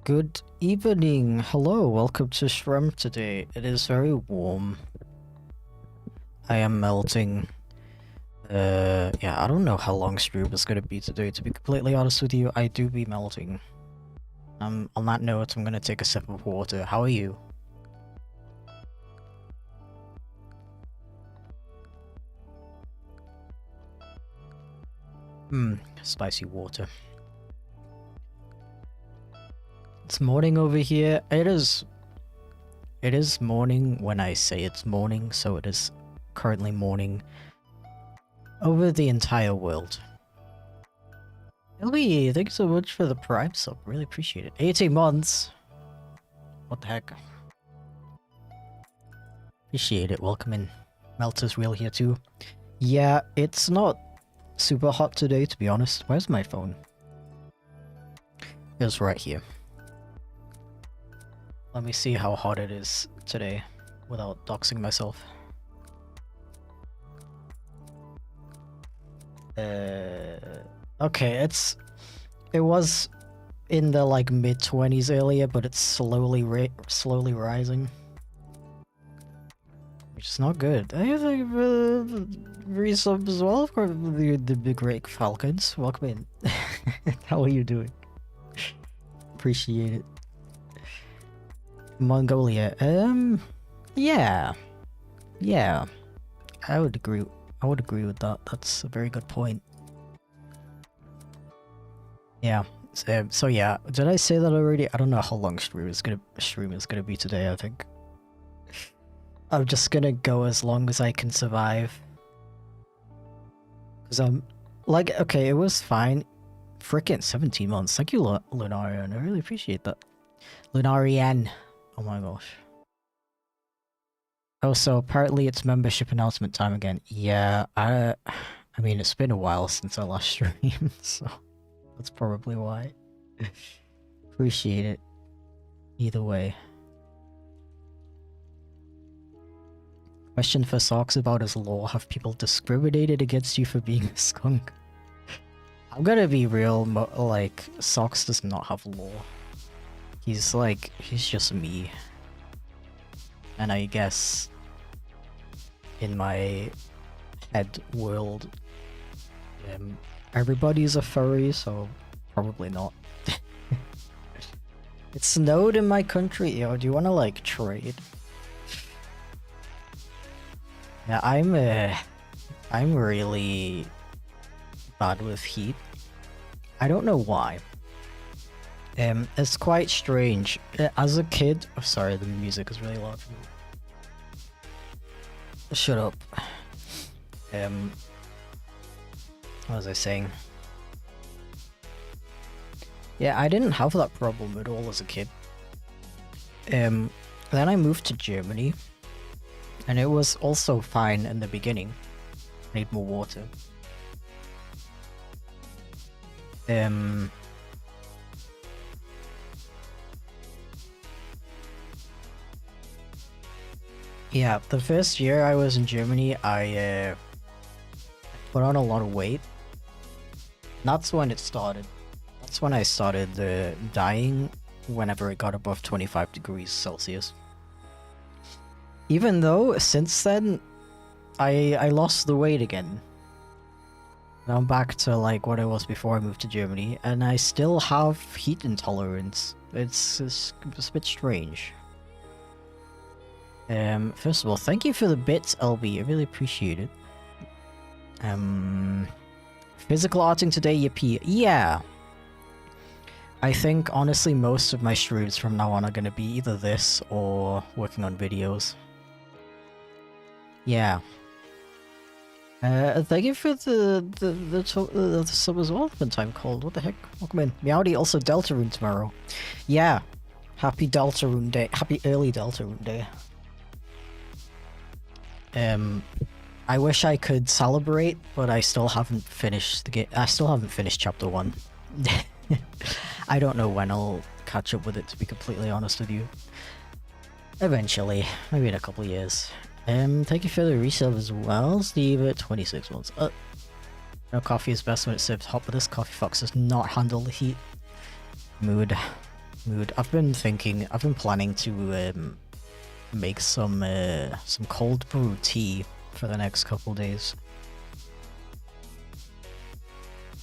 Good evening. Hello, welcome to Shrimp today. It is very warm. I am melting. Yeah, I don't know how long stream is gonna be today, to be completely honest with you. I do be melting. On that note, I'm gonna take a sip of water. How are you? Spicy water. It's morning over here. It is morning when I say it's morning, so it is currently morning over the entire world. Elby, thank you so much for the Prime sub. Really appreciate it. 18 months. What the heck? Appreciate it. Welcome in. Melter's real here too. Yeah, it's not super hot today, to be honest. Where's my phone? It's right here. Let me see how hot it is today without doxing myself. Okay, it was in the like mid-20s earlier, but it's slowly rising, which is not good. I think resub as well for the big Rake Falcons. Welcome in. How are you doing? Appreciate it. Mongolia. Yeah. I would agree with that. That's a very good point. Yeah. So yeah, did I say that already? I don't know how long stream is gonna be today. I think I'm just gonna go as long as I can survive. Cause I'm like, okay, it was fine. Frickin' 17 months. Thank you, Lunarian. I really appreciate that. Lunarian. Oh my gosh. Oh, so apparently it's membership announcement time again. Yeah, I mean, it's been a while since I last streamed, so that's probably why. Appreciate it. Either way. Question for Socks about his law. Have people discriminated against you for being a skunk? I'm gonna be real, like, Socks does not have law. He's just me. And I guess in my head world, everybody's a furry, so probably not. It snowed in my country. Yo, do you want to like trade? Yeah, I'm really bad with heat. I don't know why. It's quite strange. As a kid, oh, sorry, the music is really loud for me. Shut up. What was I saying? Yeah, I didn't have that problem at all as a kid. Then I moved to Germany, and it was also fine in the beginning. I need more water. Yeah, the first year I was in Germany, I put on a lot of weight. That's when it started. That's when I started dying whenever it got above 25 degrees Celsius. Even though, since then, I lost the weight again. Now I'm back to like what I was before I moved to Germany, and I still have heat intolerance. It's a bit strange. First of all, thank you for the bits, LB. I really appreciate it. Physical arting today, yippee. Yeah. I think, honestly, most of my streams from now on are gonna be either this or working on videos. Yeah. Thank you for the sub as well. Been time called. What the heck? Welcome in. Meowdy also Deltarune tomorrow. Yeah. Happy Deltarune Day. Happy early Deltarune Day. I wish I could celebrate, but I still haven't finished the game. I still haven't finished chapter 1. I don't know when I'll catch up with it, to be completely honest with you. Eventually, maybe in a couple of years. Thank you for the resub as well, Steve at 26 months. No, coffee is best when it's served hot, but this coffee fox does not handle the heat. Mood. mood. I've been planning to make some cold brew tea for the next couple days.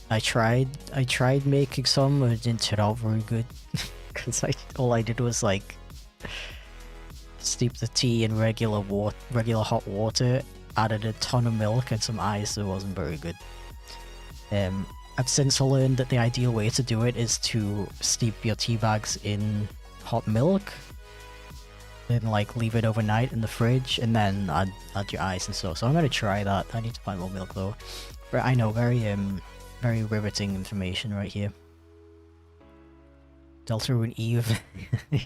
I tried making some, but it didn't turn out very good. Because all I did was like steep the tea in regular hot water, added a ton of milk and some ice, so it wasn't very good. I've since learned that the ideal way to do it is to steep your tea bags in hot milk, then like leave it overnight in the fridge, and then add your ice and stuff. So I'm gonna try that. I need to find more milk though. But I know, very riveting information right here. Delta and Eve. Yeah.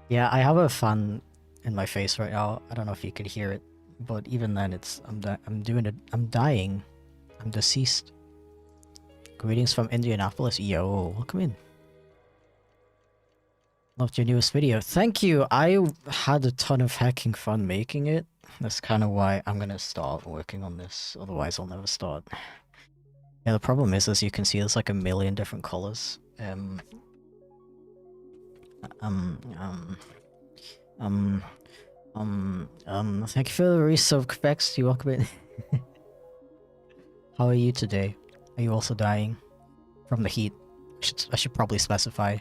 Yeah, I have a fan in my face right now. I don't know if you could hear it, but even then, I'm dying. I'm deceased. Greetings from Indianapolis. Yo, welcome in. Loved your newest video. Thank you. I had a ton of hecking fun making it. That's kind of why I'm gonna start working on this. Otherwise, I'll never start. Yeah, the problem is, as you can see, there's like a million different colors. Thank you for the resub, Vex. You welcome in. How are you today? Are you also dying from the heat? I should probably specify.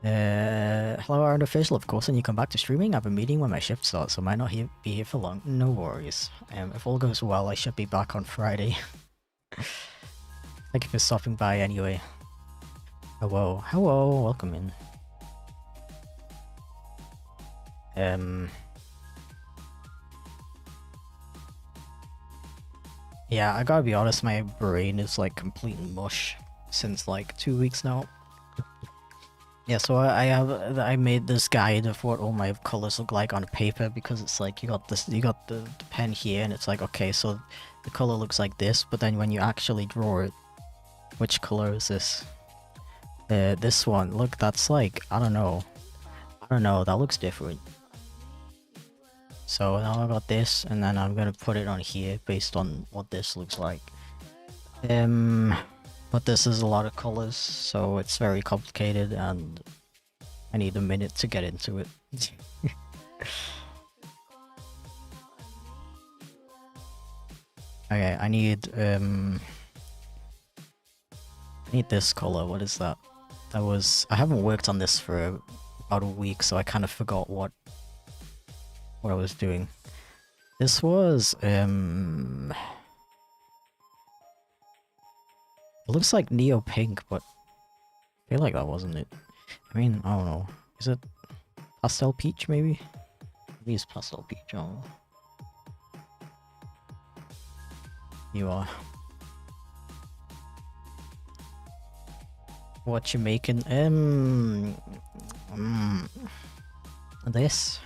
Hello, Artificial, of course, and you come back to streaming. I have a meeting when my shift starts, so I might not be here for long. No worries. If all goes well, I should be back on Friday. Thank you for stopping by anyway. Hello, welcome in. Yeah, I gotta be honest, my brain is like complete mush since like 2 weeks now. Yeah, so I made this guide of what all my colors look like on paper, because it's like you got the pen here, and it's like, okay, so the color looks like this, but then when you actually draw it, which color is this? This one. Look, that's like, I don't know, that looks different. So now I got this, and then I'm gonna put it on here based on what this looks like. But this is a lot of colors, so it's very complicated, and I need a minute to get into it. Okay, I need this color. What is that? I haven't worked on this for about a week, so I kind of forgot what I was doing. This was it looks like neo pink, but I feel like that wasn't it. I mean, I don't know. Is it pastel peach maybe? Maybe it's pastel peach. I don't know. You are. What you making? This.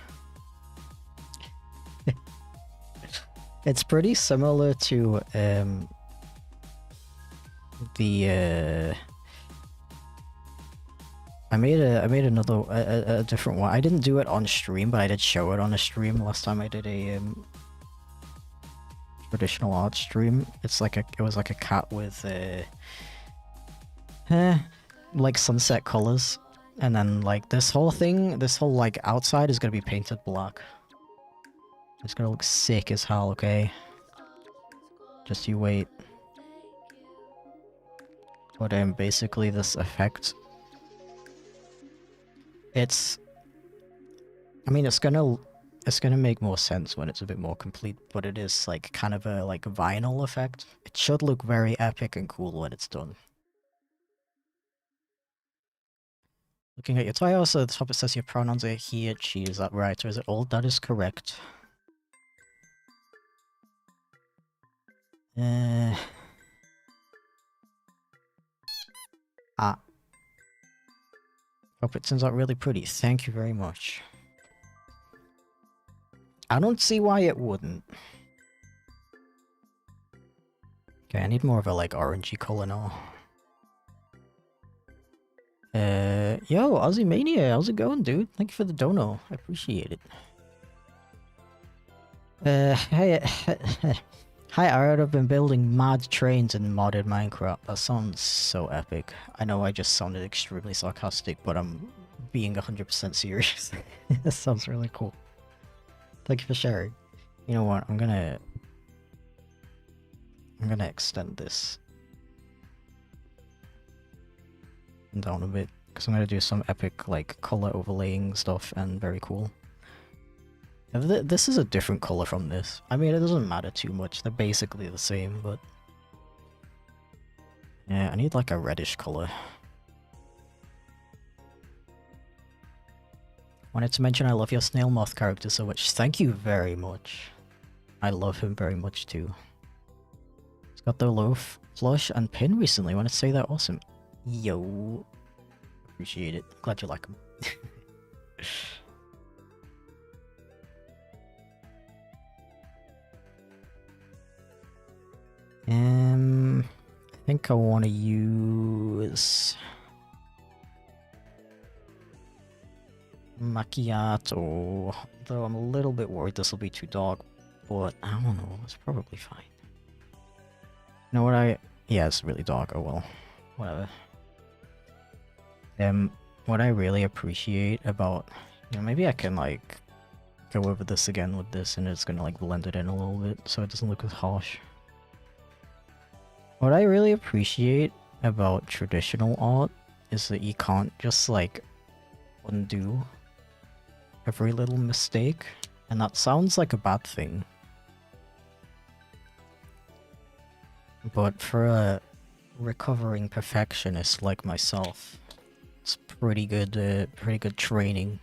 It's pretty similar to the I made another a different one. I didn't do it on stream, but I did show it on a stream last time I did a traditional art stream. It was like a cat with like sunset colors, and then like this whole like outside is gonna be painted black. It's gonna look sick as hell, okay? Just you wait. But basically this effect, I mean, it's gonna make more sense when it's a bit more complete, but it is like kind of a like vinyl effect. It should look very epic and cool when it's done. Looking at your title, so at the top it says your pronouns are he, and she. Is that right, or is it all? That is correct. Hope it turns out really pretty. Thank you very much. I don't see why it wouldn't. Okay, I need more of a like orangey color now. Yo, Aussie Mania, how's it going, dude? Thank you for the dono. I appreciate it. Hi, Art. I've been building mad trains in modded Minecraft. That sounds so epic. I know I just sounded extremely sarcastic, but I'm being 100% serious. That sounds really cool. Thank you for sharing. You know what? I'm gonna extend this down a bit because I'm gonna do some epic like color overlaying stuff and very cool. This is a different color from this. I mean, it doesn't matter too much. They're basically the same, but yeah, I need like a reddish color. Wanted to mention I love your snail moth character so much. Thank you very much. I love him very much too. He's got the loaf, flush, and pin recently. Want to say that? Awesome. Yo. Appreciate it. Glad you like him. I think I want to use macchiato, though I'm a little bit worried this will be too dark, but I don't know, it's probably fine. You know what yeah, it's really dark, oh well, whatever. What I really appreciate about, you know, maybe I can like go over this again with this and it's gonna like blend it in a little bit so it doesn't look as harsh. What I really appreciate about traditional art is that you can't just like undo every little mistake, and that sounds like a bad thing. But for a recovering perfectionist like myself, it's pretty good training.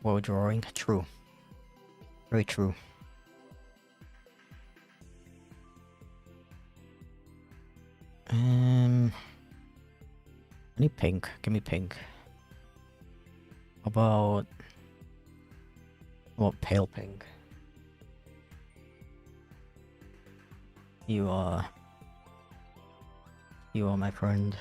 While drawing, true. Very true. I need pink. Give me pink. How about pale pink? You are my friend.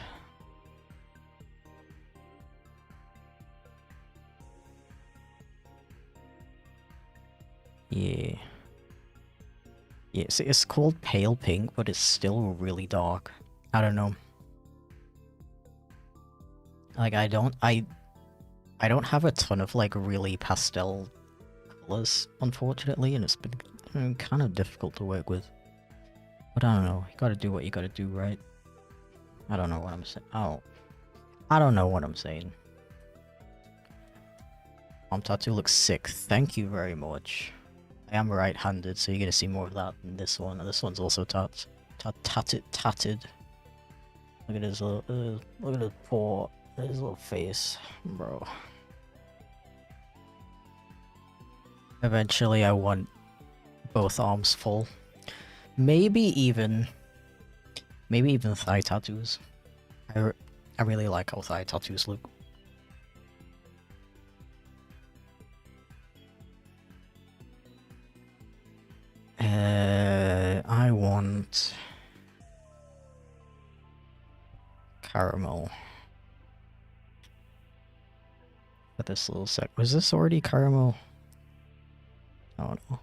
Yeah. Yeah, see, it's called pale pink, but it's still really dark. I don't know. Like, I don't have a ton of, like, really pastel colors, unfortunately, and it's been kind of difficult to work with. But I don't know, you gotta do what you gotta do, right? I don't know what I'm saying. Oh. I don't know what I'm saying. Tattoo looks sick. Thank you very much. I am right-handed, so you're gonna see more of that than this one. And this one's also tatted. Look at his little, look at his paw, his little face, bro. Eventually, I want both arms full. Maybe even thigh tattoos. I really like how thigh tattoos look. I want caramel for this little sec. Was this already caramel? Oh no.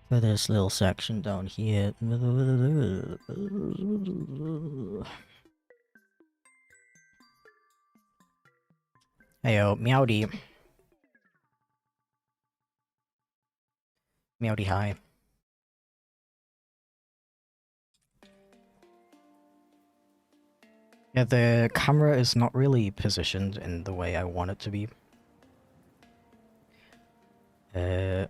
For this little section down here. Heyo, meowdy. Meowdy, hi. Yeah, the camera is not really positioned in the way I want it to be. I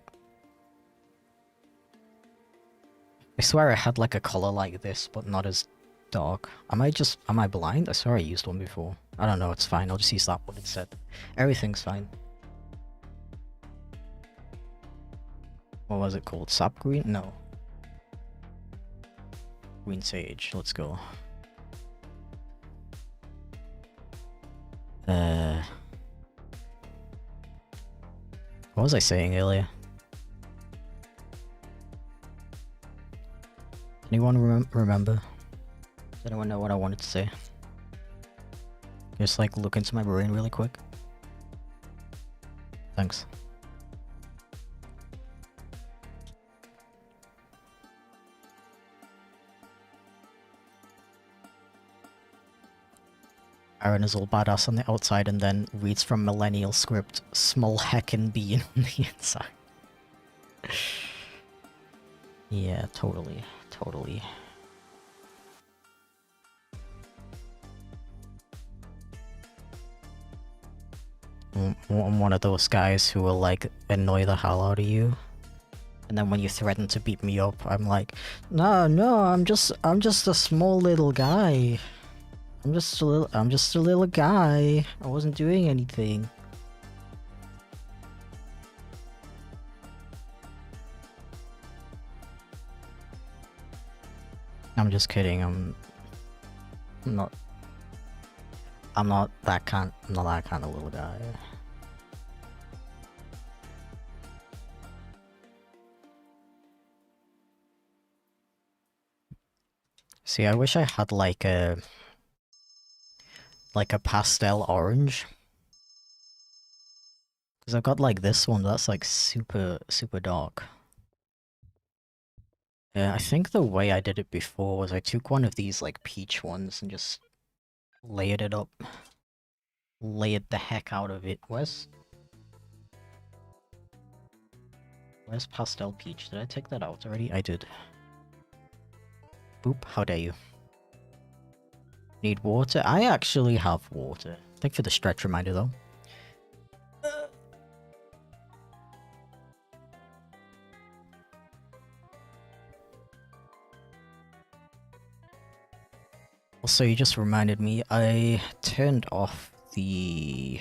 swear I had like a color like this, but not as dark. Am I blind? I swear I used one before. I don't know, it's fine. I'll just use that one instead. Everything's fine. What was it called? Sap green? No. Green sage. Let's go. What was I saying earlier? Anyone remember? Does anyone know what I wanted to say? Just like look into my brain really quick. Thanks. Aaron is all badass on the outside and then reads from millennial script, small heckin' bean on the inside. Yeah, totally. Totally. I'm one of those guys who will like annoy the hell out of you. And then when you threaten to beat me up, I'm like, no, I'm just a small little guy. I'm just a little guy. I wasn't doing anything. I'm just kidding. I'm not that kind of little guy. See, I wish I had like a pastel orange. Because I've got like this one that's like super dark. Yeah, I think the way I did it before was I took one of these like peach ones and just layered it up. Layered the heck out of it. Where's pastel peach? Did I take that out already? I did. Boop, how dare you. Need water? I actually have water. Thank you for the stretch reminder though. Also, you just reminded me, I turned off the...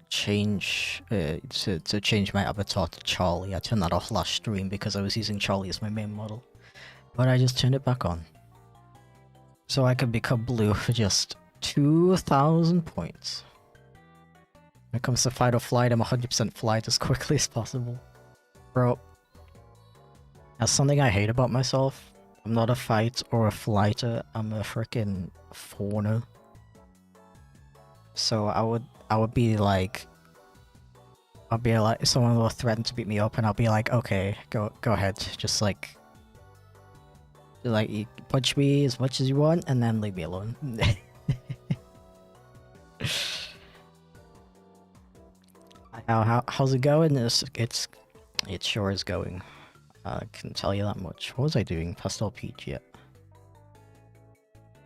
change to change my avatar to Charlie. I turned that off last stream because I was using Charlie as my main model, but I just turned it back on so I could become blue for just 2,000 points. When it comes to fight or flight, I'm 100% flight as quickly as possible. Bro, that's something I hate about myself. I'm not a fight or a flighter. I'm a freaking fawner. So I would be like, someone will threaten to beat me up, and I'll be like, okay, go ahead, just like you punch me as much as you want, and then leave me alone. How's it going? It sure is going. I can tell you that much. What was I doing? Pastel peach yet?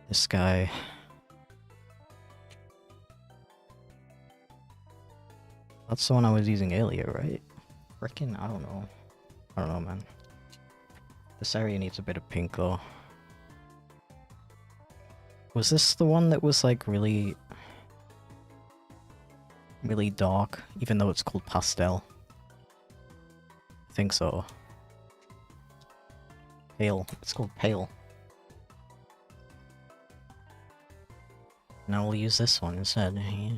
This guy. That's the one I was using earlier, right? Frickin', I don't know. I don't know, man. This area needs a bit of pink, though. Was this the one that was, like, really dark, even though it's called pastel? I think so. Pale. It's called pale. Now we'll use this one instead. Yeah.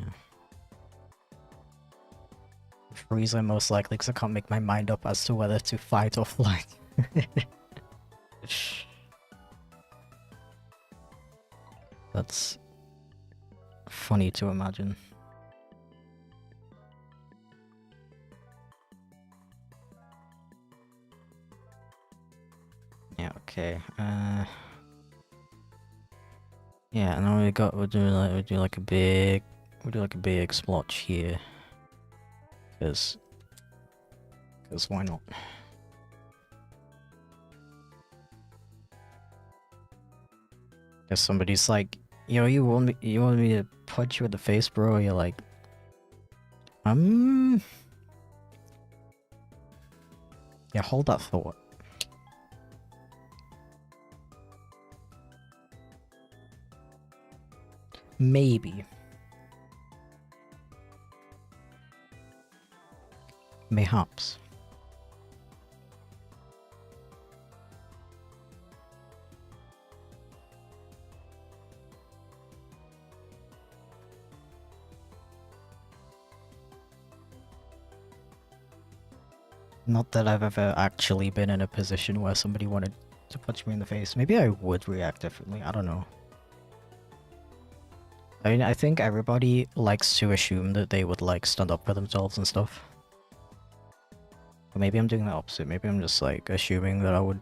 Freezer most likely because I can't make my mind up as to whether to fight or flight. That's funny to imagine. Yeah, okay. Yeah, and then we'll do like a big splotch here. Because why not? If somebody's like, yo, you want me to punch you in the face, bro? You're like, yeah, hold that thought. Maybe. Mayhaps. Not that I've ever actually been in a position where somebody wanted to punch me in the face. Maybe I would react differently, I don't know. I mean, I think everybody likes to assume that they would like stand up for themselves and stuff. Or maybe I'm doing the opposite. Maybe I'm just like assuming that I would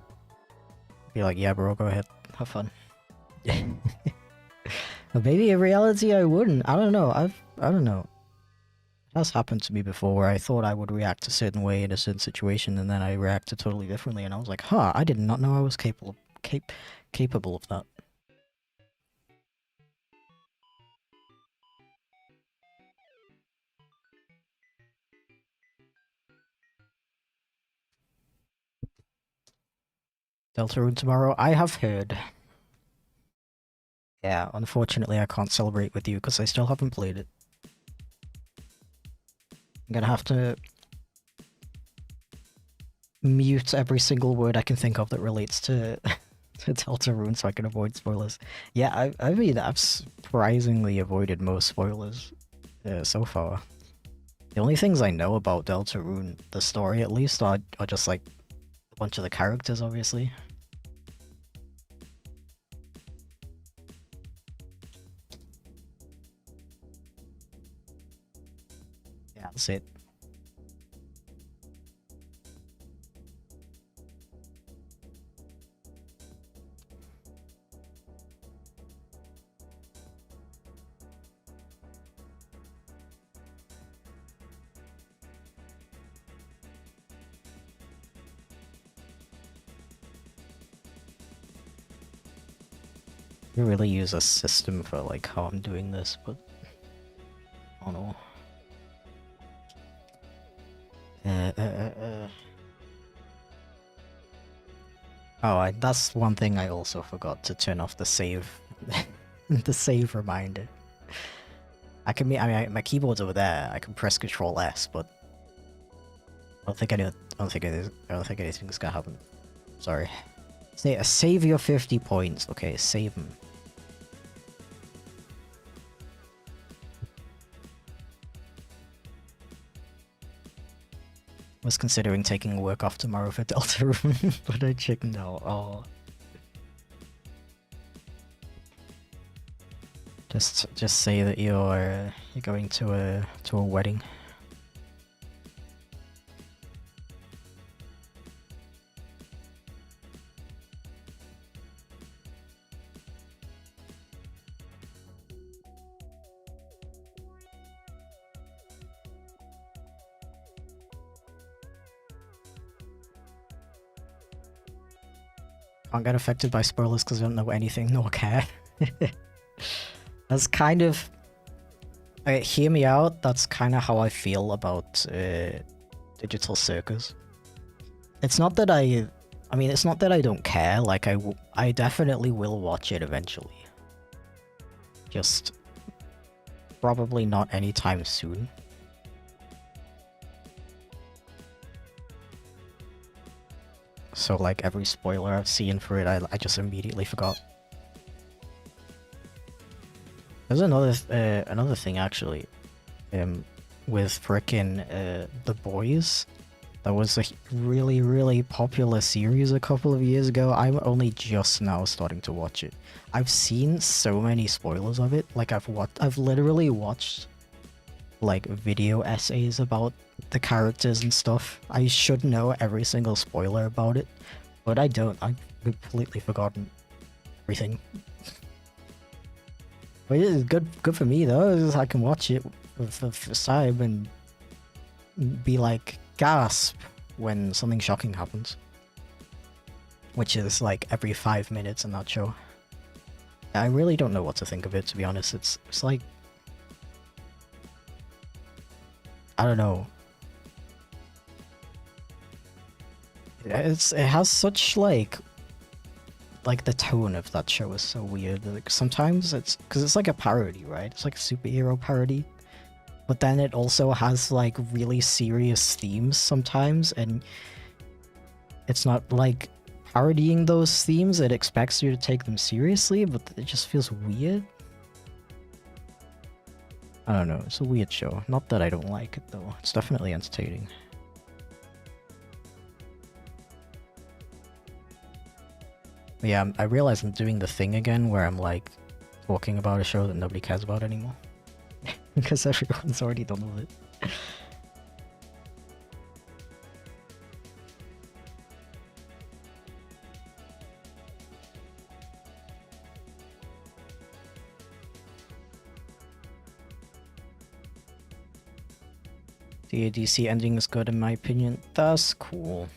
be like, yeah, bro, go ahead, have fun. But maybe in reality I wouldn't. I don't know. I don't know. It has happened to me before where I thought I would react a certain way in a certain situation, and then I reacted totally differently, and I was like, huh, I did not know I was capable of that. Deltarune tomorrow? I have heard. Yeah, unfortunately I can't celebrate with you because I still haven't played it. I'm gonna have to mute every single word I can think of that relates to to Deltarune so I can avoid spoilers. Yeah, I mean, I've surprisingly avoided most spoilers so far. The only things I know about Deltarune, the story at least, are just like a bunch of the characters, obviously. Yeah, that's it. I really use a system for like how I'm doing this, but I don't know. Oh, that's one thing I also forgot to turn off the save, the save reminder. I mean, my keyboard's over there. I can press Control S, but I don't think anything's gonna happen. Sorry. Save your 50 points. Okay, save them. Was considering taking work off tomorrow for Deltarune, but I chickened out. Oh. Just say that you're going to a wedding. Can't get affected by spoilers because I don't know anything nor care. That's kind of... hear me out, that's kind of how I feel about Digital Circus. It's not that I mean, it's not that I don't care, like I definitely will watch it eventually. Just probably not anytime soon. So like every spoiler I've seen for it, I just immediately forgot. There's another thing actually, with frickin' The Boys. That was a really popular series a couple of years ago. I'm only just now starting to watch it. I've seen so many spoilers of it. Like I've literally watched like video essays about the characters and stuff. I should know every single spoiler about it, but I don't. I've completely forgotten everything. But it is good for me though. I can watch it for the first time and be like, gasp when something shocking happens. Which is like every 5 minutes in that show. I really don't know what to think of it, to be honest. It's like... I don't know. It has such like the tone of that show is so weird. Like sometimes it's because it's like a parody, right? It's like a superhero parody, but then it also has like really serious themes sometimes, and it's not like parodying those themes. It expects you to take them seriously, but it just feels weird. I don't know. It's a weird show. Not that I don't like it though. It's definitely entertaining. But yeah, I realize I'm doing the thing again where I'm like talking about a show that nobody cares about anymore. Because everyone's already done with it. The DC ending is good in my opinion. That's cool.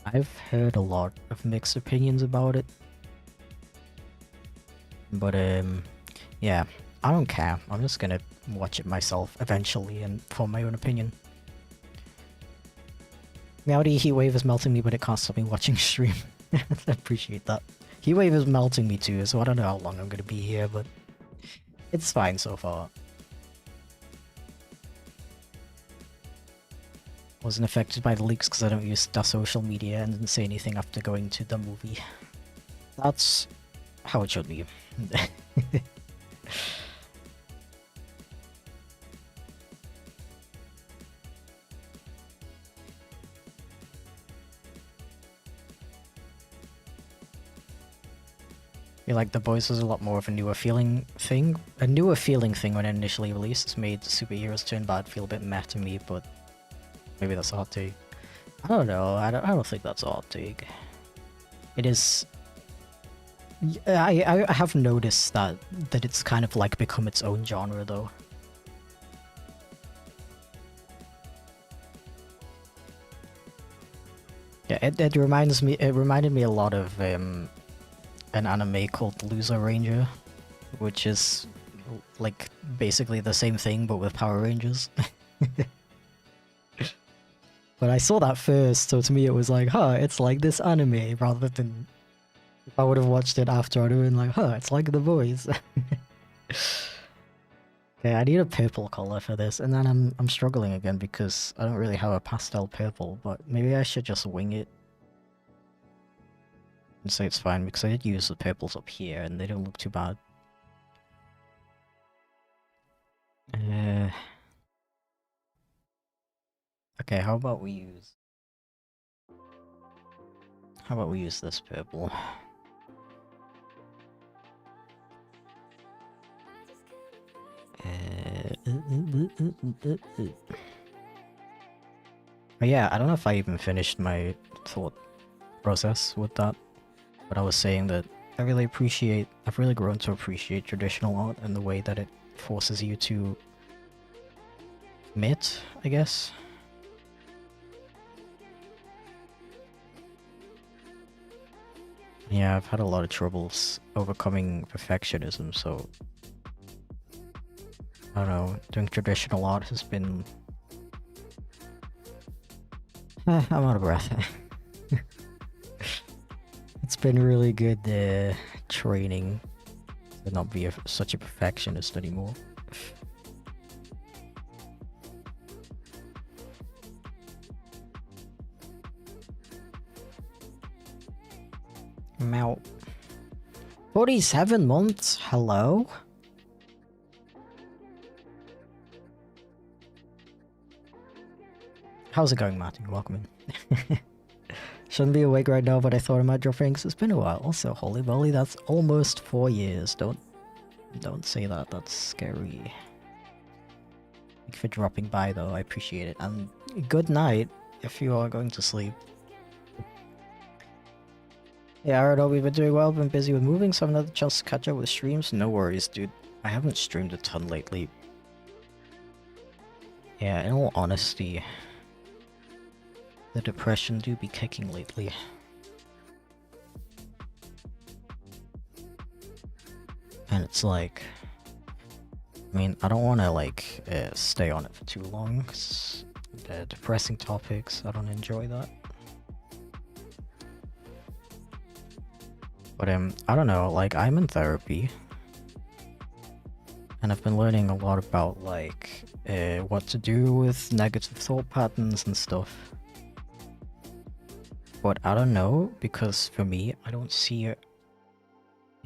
I've heard a lot of mixed opinions about it. But yeah, I don't care. I'm just gonna watch it myself eventually and form my own opinion. Meowdy Heatwave is melting me, but it can't stop me watching stream. I appreciate that. Heatwave is melting me too, so I don't know how long I'm gonna be here, but it's fine so far. Wasn't affected by the leaks because I don't use the social media and didn't say anything after going to the movie. That's how it should be. I feel like The Boys was a lot more of a newer feeling thing. A newer feeling thing when it initially released. It's made superheroes turn bad feel a bit meh to me, but maybe that's a hot take. I don't know. I don't think that's a hot take. It is. I have noticed that it's kind of like become its own genre though. Yeah, it reminds me. It reminded me a lot of an anime called Loser Ranger, which is like basically the same thing but with Power Rangers. But I saw that first, so to me it was like, huh, it's like this anime, rather than if I would have watched it after, I'd have been like, huh, it's like The Boys. Okay, I need a purple color for this, and then I'm struggling again because I don't really have a pastel purple, but maybe I should just wing it and say it's fine because I did use the purples up here and they don't look too bad. Okay, how about we use this purple? But yeah, I don't know if I even finished my thought process with that, but I was saying that I've really grown to appreciate traditional art and the way that it forces you to commit, I guess. Yeah, I've had a lot of troubles overcoming perfectionism, so I don't know, doing traditional art has been... I'm out of breath. It's been really good training to not be such a perfectionist anymore. I'm out. 47 months? Hello? How's it going, Martin? Welcome in. Shouldn't be awake right now, but I thought I might drop things. It's been a while, so holy moly, that's almost 4 years. Don't say that, that's scary. Thank you for dropping by though, I appreciate it. And good night if you are going to sleep. Yeah, alright, we've been doing well, been busy with moving, so I have another chance to catch up with streams. No worries, dude. I haven't streamed a ton lately. Yeah, in all honesty, the depression do be kicking lately. And it's like... I mean, I don't want to like stay on it for too long, 'cause depressing topics, I don't enjoy that. But I don't know, like I'm in therapy. And I've been learning a lot about like what to do with negative thought patterns and stuff. But I don't know, because for me, I don't see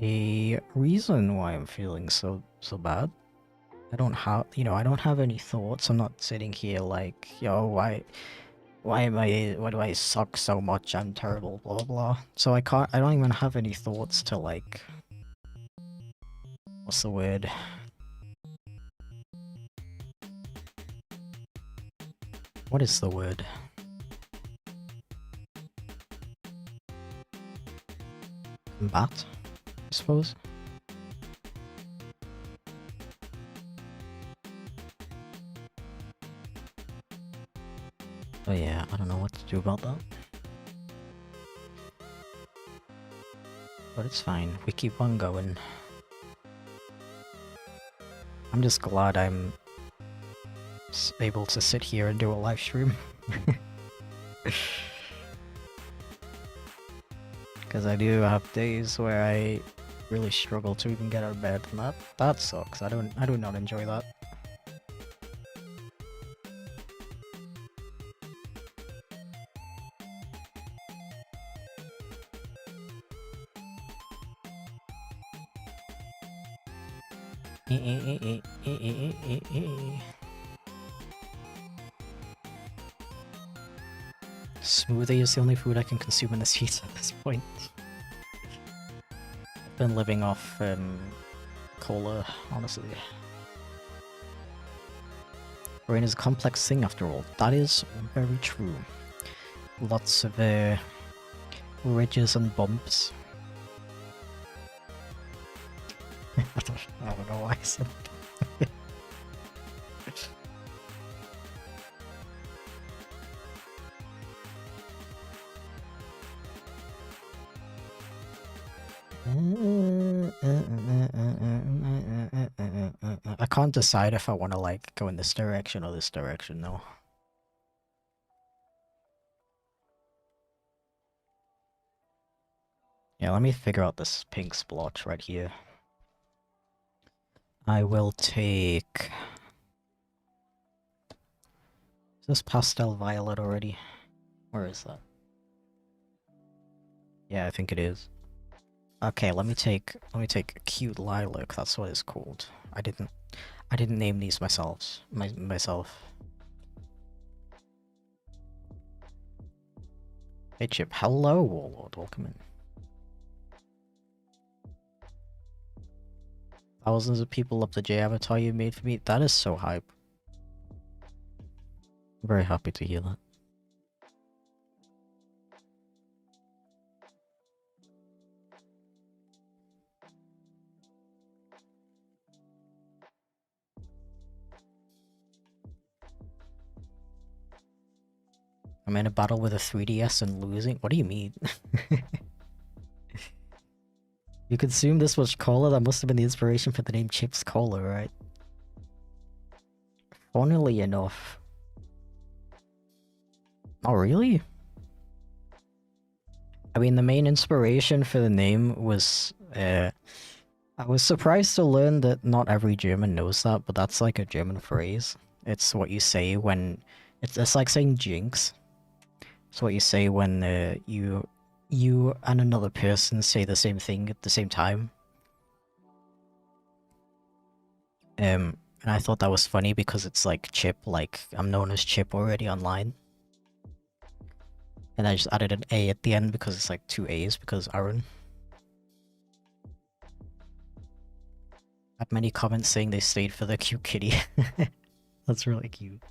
a reason why I'm feeling so bad. I don't have, I don't have any thoughts. I'm not sitting here like, yo, why do I suck so much? I'm terrible, blah blah blah. So I don't even have any thoughts to like, What's the word? What is the word? Combat, I suppose. Oh yeah, I don't know what to do about that. But it's fine, we keep on going. I'm just glad I'm able to sit here and do a live stream. Because I do have days where I really struggle to even get out of bed, and that sucks. I do not enjoy that. Smoothie is the only food I can consume in this heat at this point. I've been living off cola, honestly. Brain is a complex thing after all. That is very true. Lots of ridges and bumps. I don't know why I said that. I can't decide if I want to like go in this direction or this direction though. Yeah, let me figure out this pink splotch right here. I will take... Is this pastel violet already? Where is that? Yeah, I think it is. Okay, let me take cute lilac. That's what it's called. I didn't name these myself. Hey Chip, hello Warlord, welcome in. Thousands of people love the J avatar you made for me. That is so hype. I'm very happy to hear that. I'm in a battle with a 3DS and losing? What do you mean? You consumed this much cola? That must have been the inspiration for the name Chips Cola, right? Funnily enough. Oh, really? I mean, the main inspiration for the name was, I was surprised to learn that not every German knows that, but that's like a German phrase. It's what you say when... It's like saying jinx. It's what you say when you and another person say the same thing at the same time. And I thought that was funny because it's like Chip, like I'm known as Chip already online. And I just added an A at the end because it's like 2 A's because Aaron. Had many comments saying they stayed for the cute kitty. That's really cute.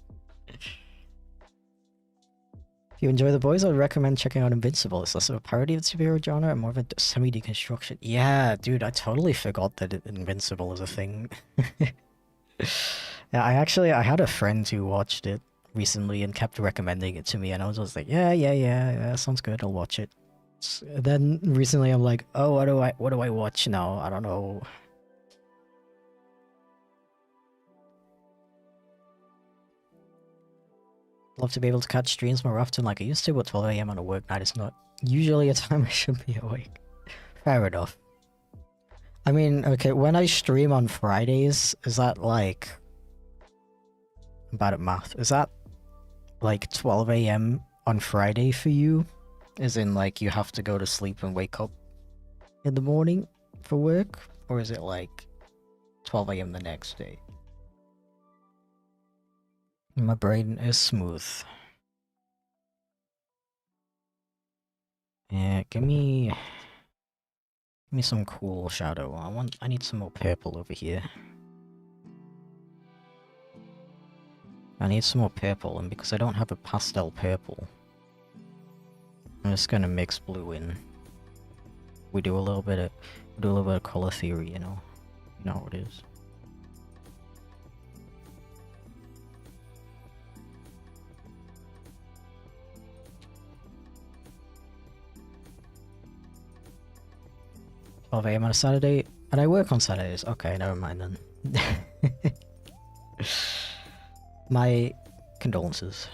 If you enjoy the boys, I'd recommend checking out Invincible. It's less of a parody of the superhero genre and more of a semi-deconstruction. Yeah, dude, I totally forgot that Invincible is a thing. Yeah, I had a friend who watched it recently and kept recommending it to me, and I was just like, yeah, sounds good, I'll watch it. Then recently I'm like, oh, what do I watch now? I don't know. Love to be able to catch streams more often like I used to, but 12 AM on a work night is not usually a time I should be awake. Fair enough. I mean, okay, when I stream on Fridays, is that like... I'm bad at math. Is that like 12 AM on Friday for you? As in like you have to go to sleep and wake up in the morning for work? Or is it like 12 AM the next day? My brain is smooth. Yeah, give me Give me some cool shadow. I need some more purple over here. I need some more purple, and because I don't have a pastel purple, I'm just gonna mix blue in. We do a little bit of color theory, you know. You know how it is. Oh, I am on a Saturday, and I work on Saturdays. Okay, never mind then. My condolences.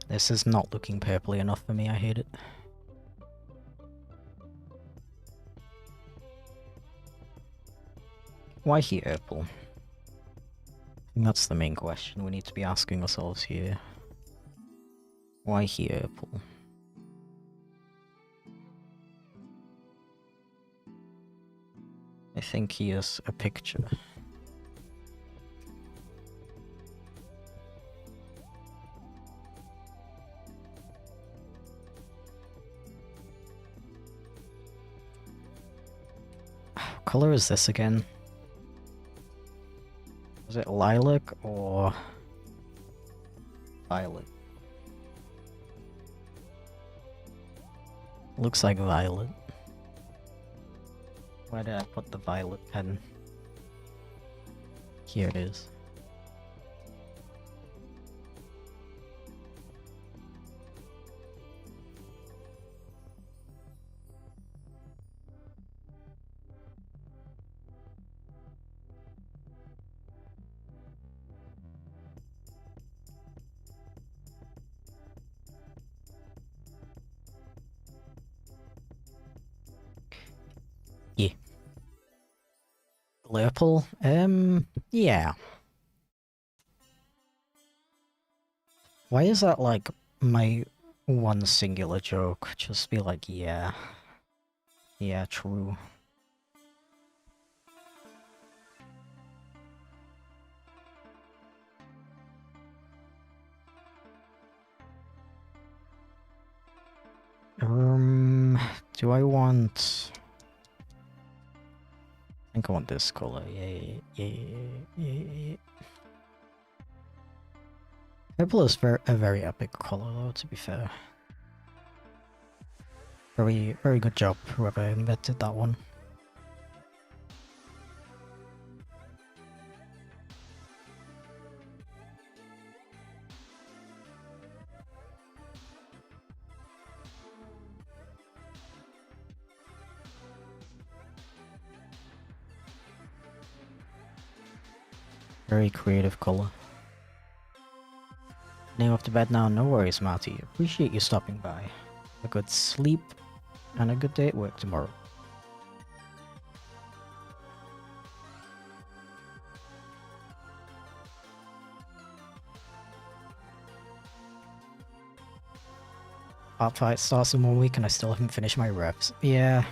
This is not looking purpley enough for me, I hate it. Why here, purple? I think that's the main question we need to be asking ourselves here. Why here, purple? I think here's a picture. What color is this again? Is it lilac or violet? Looks like violet. Where did I put the violet pen? Here it is. Yeah. Purple? Yeah. Why is that like my one singular joke? Just be like, yeah. Yeah, true. Do I want... I think I want this color. Yeah. Purple is a very epic color though, to be fair. Very good job, whoever invented that one. Very creative color. Name off to bed now, no worries, Marty. Appreciate you stopping by. A good sleep and a good day at work tomorrow. Art fight starts in 1 week and I still haven't finished my reps. Yeah.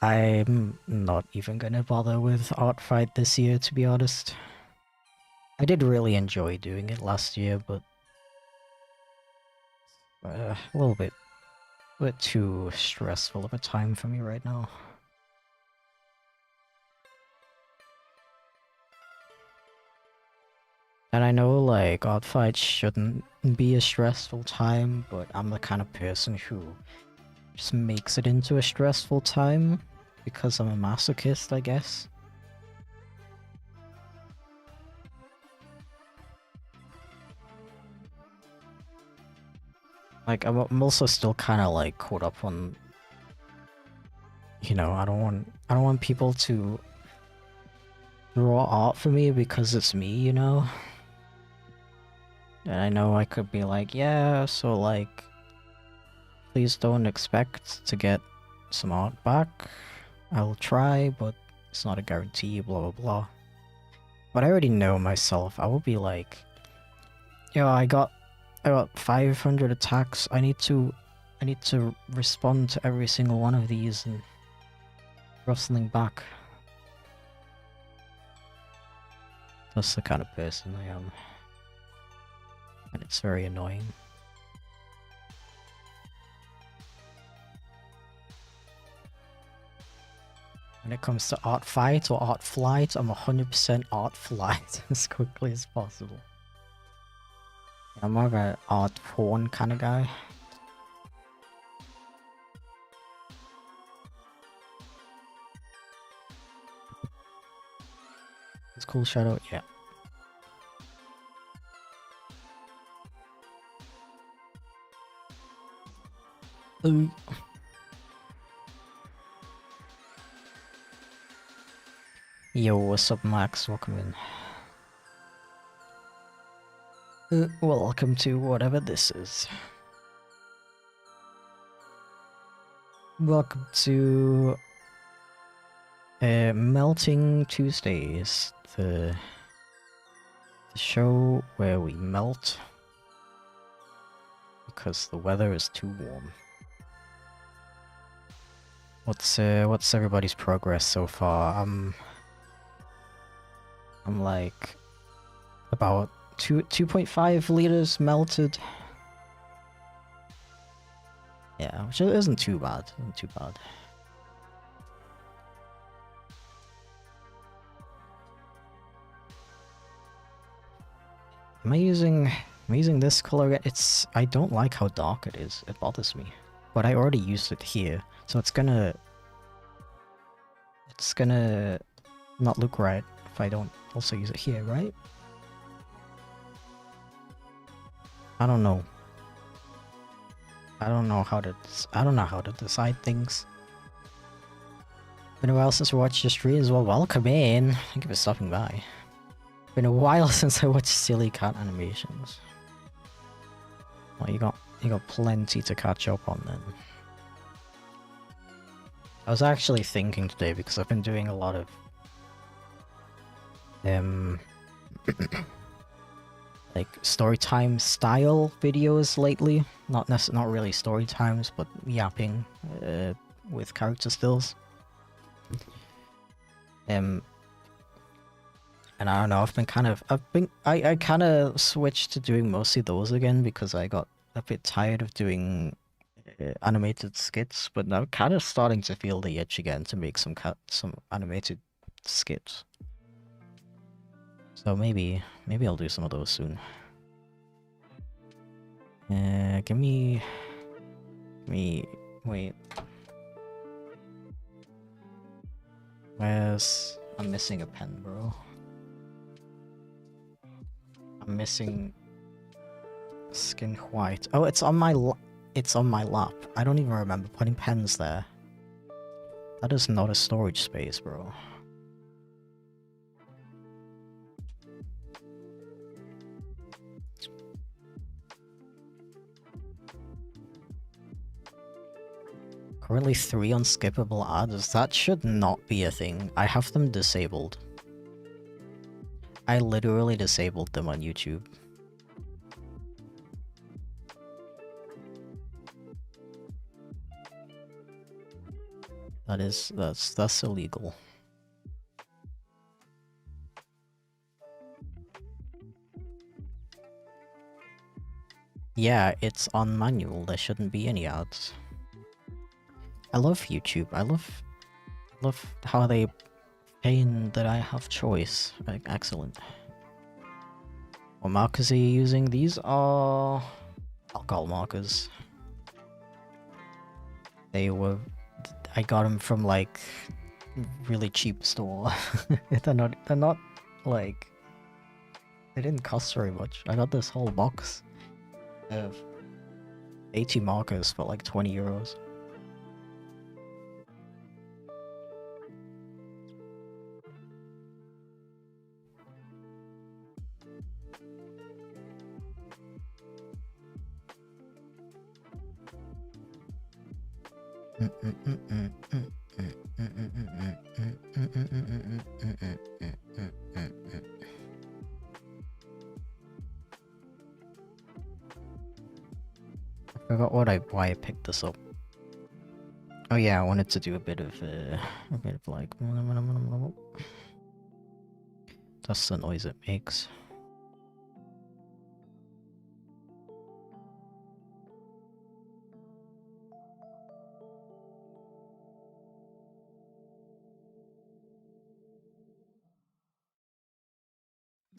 I'm not even gonna bother with art fight this year, to be honest. I did really enjoy doing it last year, but a little bit too stressful of a time for me right now. And I know, like, art fights shouldn't be a stressful time, but I'm the kind of person who just makes it into a stressful time because I'm a masochist, I guess. Like, I'm also still kind of like caught up on, you know, I don't want people to draw art for me because it's me, you know. And I know I could be like, yeah, so like, please don't expect to get some art back. I'll try, but it's not a guarantee, blah blah blah. But I already know myself. I will be like, yo, I got 500 attacks. I need to I need to respond to every single one of these and rustling back. That's the kind of person I am. And it's very annoying. When it comes to art fight or art flight, I'm 100% art flight as quickly as possible. I'm more of an art porn kind of guy. It's cool, Shadow, yeah. Ooh. Yo, what's up, Max? Welcome in. Welcome to whatever this is. Welcome to Melting Tuesdays, the show where we melt because the weather is too warm. What's everybody's progress so far? I'm like about 2.5 liters melted. Yeah, which isn't too bad. Isn't too bad. Am I using this color? I don't like how dark it is. It bothers me. But I already used it here, so it's gonna not look right if I don't also use it here, right? I don't know. I don't know how to decide things. Been a while since we watched your streams. Well, welcome in. Thank you for stopping by. Been a while since I watched silly cat animations. Well, you got plenty to catch up on then. I was actually thinking today because I've been doing a lot of like storytime style videos lately. Not really story times, but yapping with character stills. And I don't know, I kind of switched to doing mostly those again because I got a bit tired of doing animated skits, but now kind of starting to feel the itch again to make some animated skits. So maybe I'll do some of those soon. Give me wait. I'm missing a pen, bro. I'm missing skin white. Oh, it's on my lap. I don't even remember putting pens there. That is not a storage space, bro. Currently 3 unskippable ads. That should not be a thing. I have them disabled. I literally disabled them on YouTube. That's illegal. Yeah, it's on manual. There shouldn't be any ads. I love YouTube. I love how they pain that I have choice. Like, excellent. What markers are you using? These are alcohol markers. I got them from like really cheap store. they're not like, they didn't cost very much. I got this whole box of 80 markers for like 20 euros. forgot why I picked this up. Oh yeah, I wanted to do a bit of like... That's the noise it makes.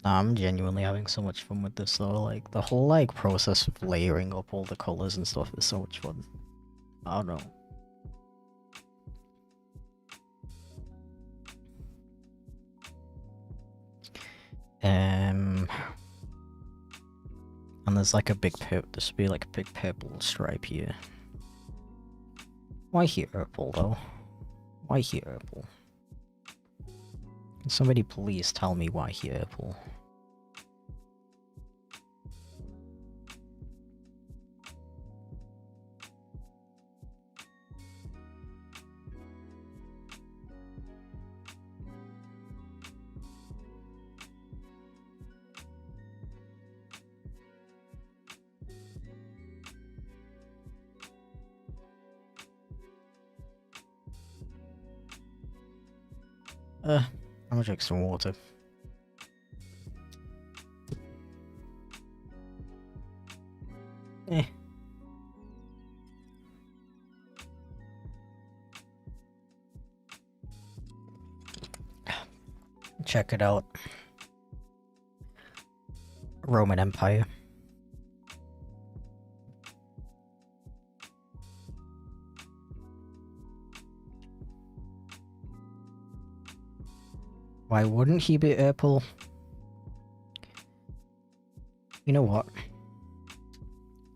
Nah, I'm genuinely having so much fun with this though, like, the whole, like, process of layering up all the colors and stuff is so much fun. I don't know. And there's like a big there should be like a big purple stripe here. Why here, purple though? Why here, purple? Can somebody please tell me why here, purple? I'm gonna drink some water. Eh. Check it out. Roman Empire. Why wouldn't he be purple? You know what?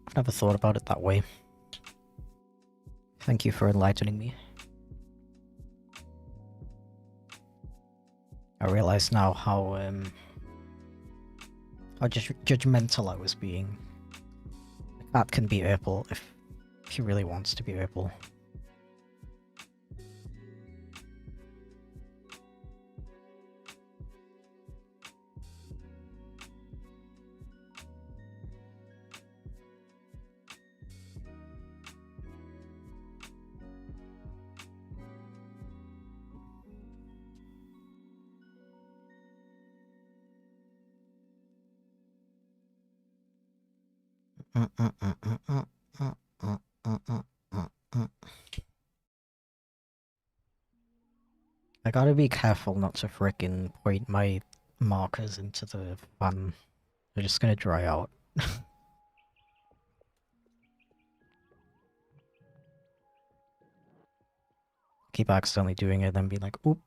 I've never thought about it that way. Thank you for enlightening me. I realize now how judgmental I was being. The cat can be purple if he really wants to be purple. I gotta be careful not to frickin' point my markers into the fan. They're just gonna dry out. Keep accidentally doing it, then be like, oop.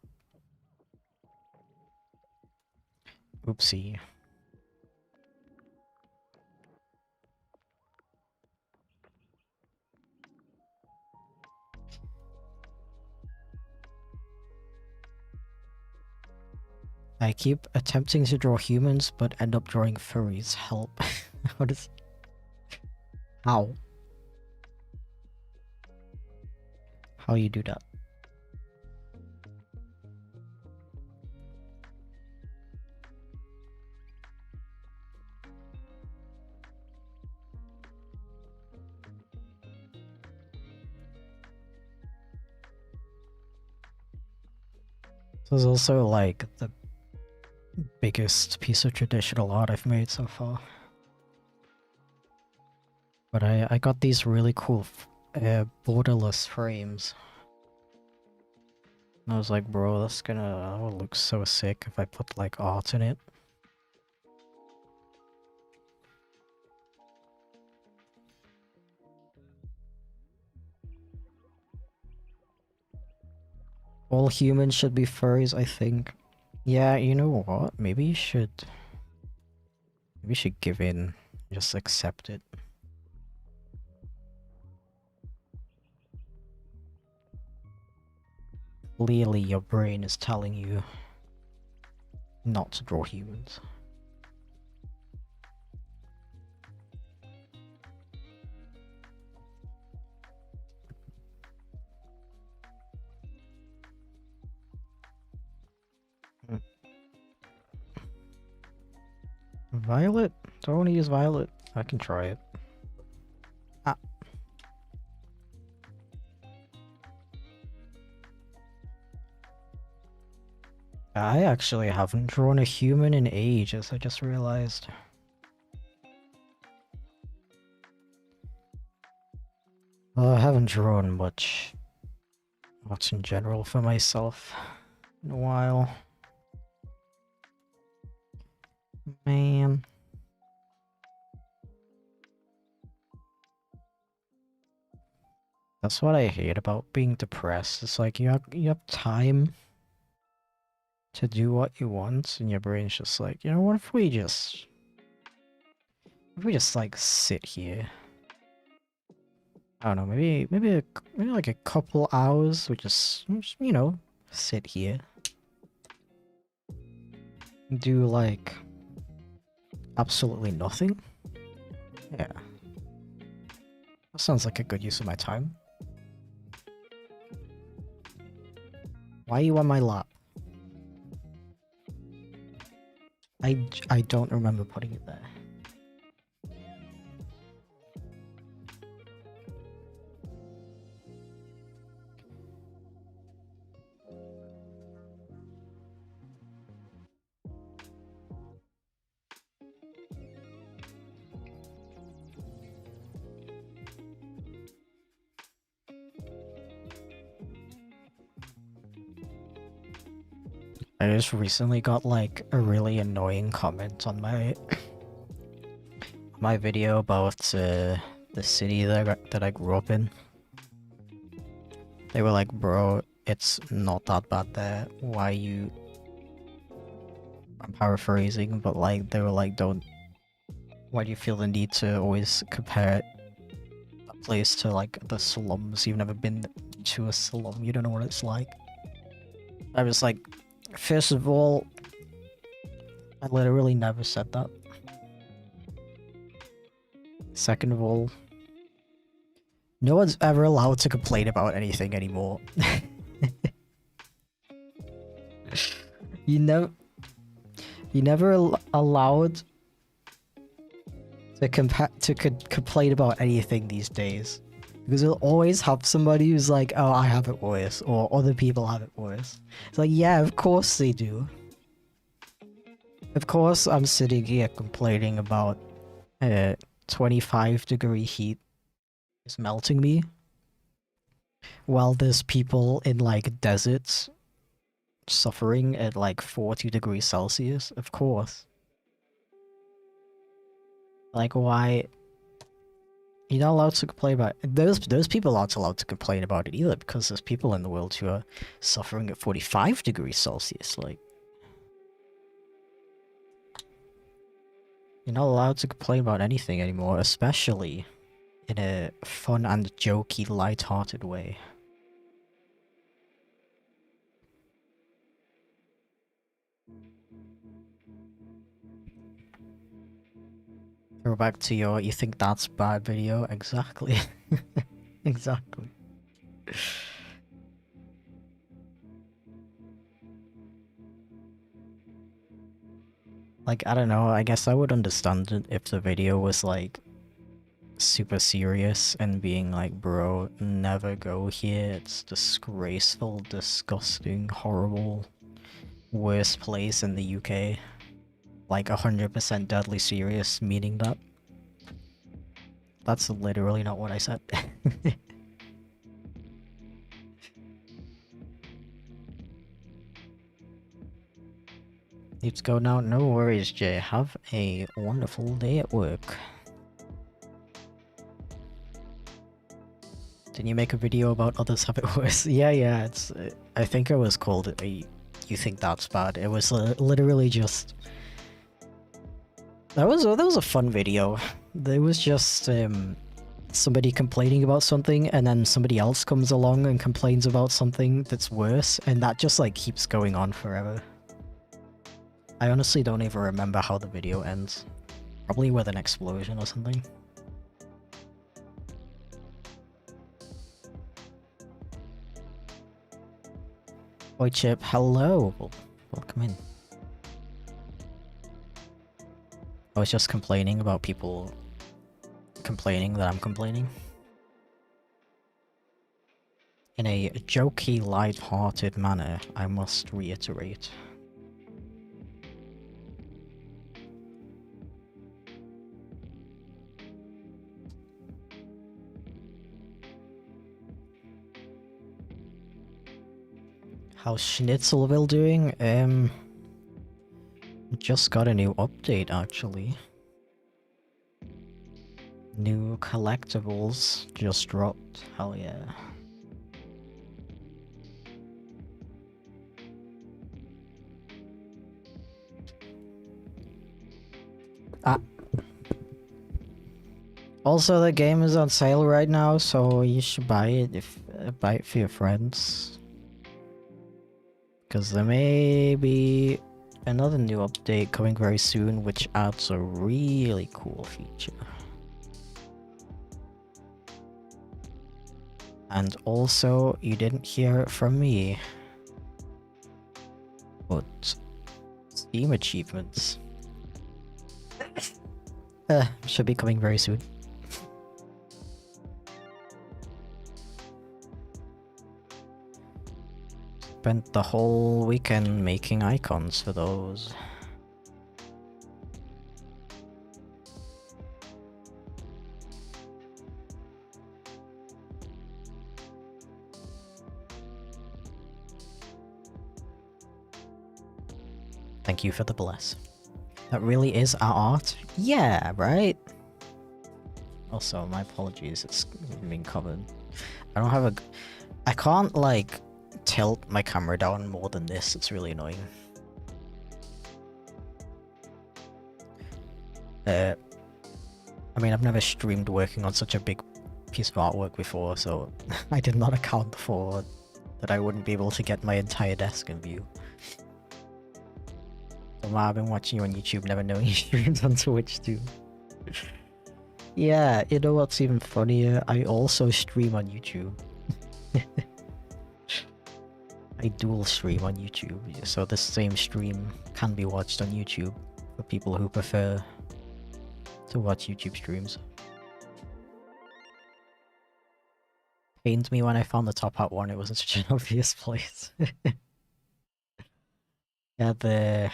Oopsie. I keep attempting to draw humans, but end up drawing furries. Help. What is... How? How you do that? This is also like the biggest piece of traditional art I've made so far. But I got these really cool borderless frames. And I was like, bro, that's gonna look so sick if I put like art in it. All humans should be furries, I think. Yeah, you know what? Maybe you should... Maybe you should give in. Just accept it. Clearly your brain is telling you not to draw humans. Violet? Don't want to use violet. I can try it. Ah. I actually haven't drawn a human in ages, I just realized. Well, I haven't drawn much in general for myself in a while. Man. That's what I hate about being depressed. It's like you have time to do what you want, and your brain's just like, you know, what if we just like sit here? I don't know, maybe like a couple hours. We just you know, sit here, do like absolutely nothing. Yeah, that sounds like a good use of my time. Why are you on my lap? I don't remember putting it there. I just recently got like a really annoying comment on my video about the city that I grew up in. They were like, bro, it's not that bad there. Why you... I'm paraphrasing, but like, they were like, why do you feel the need to always compare a place to like the slums? You've never been to a slum, you don't know what it's like. I was like, first of all, I literally never said that. Second of all, no one's ever allowed to complain about anything anymore. You never allowed to complain about anything these days. Because you'll always have somebody who's like, oh, I have it worse, or other people have it worse. It's like, yeah, of course they do. Of course I'm sitting here complaining about 25-degree heat is melting me. While there's people in like deserts suffering at like 40 degrees Celsius, of course. Like, why? You're not allowed to complain about it. Those people aren't allowed to complain about it either, because there's people in the world who are suffering at 45 degrees Celsius. Like, you're not allowed to complain about anything anymore, especially in a fun and jokey, light-hearted way. Go back to your "you think that's bad" video. Exactly. Exactly. Like, I don't know, I guess I would understand it if the video was like super serious and being like, bro, never go here, it's disgraceful, disgusting, horrible, worst place in the UK. Like 100% deadly serious, meaning that. That's literally not what I said. Need to go now? No worries, Jay. Have a wonderful day at work. Didn't you make a video about others have it worse? Yeah, it's... I think it was called "You Think That's Bad." It was literally just... That was a fun video. There was just somebody complaining about something, and then somebody else comes along and complains about something that's worse, and that just like keeps going on forever. I honestly don't even remember how the video ends. Probably with an explosion or something. Oi Chip, hello! Welcome in. I was just complaining about people complaining that I'm complaining. In a jokey, light-hearted manner, I must reiterate. How's Schnitzelville doing? Just got a new update actually. New collectibles just dropped. Hell yeah. Ah. Also, the game is on sale right now, so you should buy it if buy it for your friends. Because there may be another new update coming very soon, which adds a really cool feature. And also, you didn't hear it from me, but Steam achievements should be coming very soon. Spent the whole weekend making icons for those. Thank you for the bless. That really is our art? Yeah, right? Also, my apologies, it's being covered. I don't have a... I can't, like, tilt my camera down more than this, it's really annoying. I mean, I've never streamed working on such a big piece of artwork before, so I did not account for that I wouldn't be able to get my entire desk in view. So, Ma, I've been watching you on YouTube, never knowing you streamed on Twitch too. Yeah, you know what's even funnier? I also stream on YouTube. I dual stream on YouTube, so this same stream can be watched on YouTube for people who prefer to watch YouTube streams. Pained me when I found the top hat one, it was in such an obvious place. Yeah, I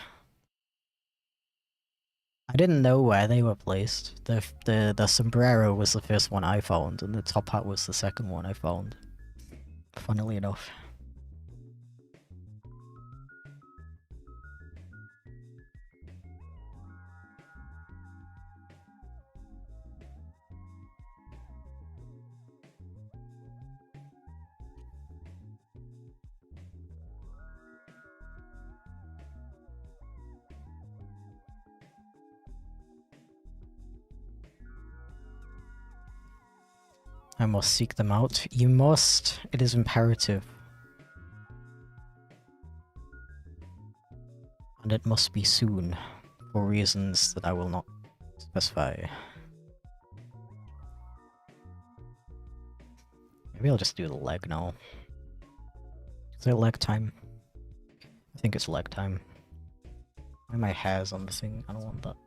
didn't know where they were placed. The sombrero was the first one I found, and the top hat was the second one I found. Funnily enough. I must seek them out. You must. It is imperative. And it must be soon, for reasons that I will not specify. Maybe I'll just do the leg now. Is it leg time? I think it's leg time. Why my hair's on the thing? I don't want that.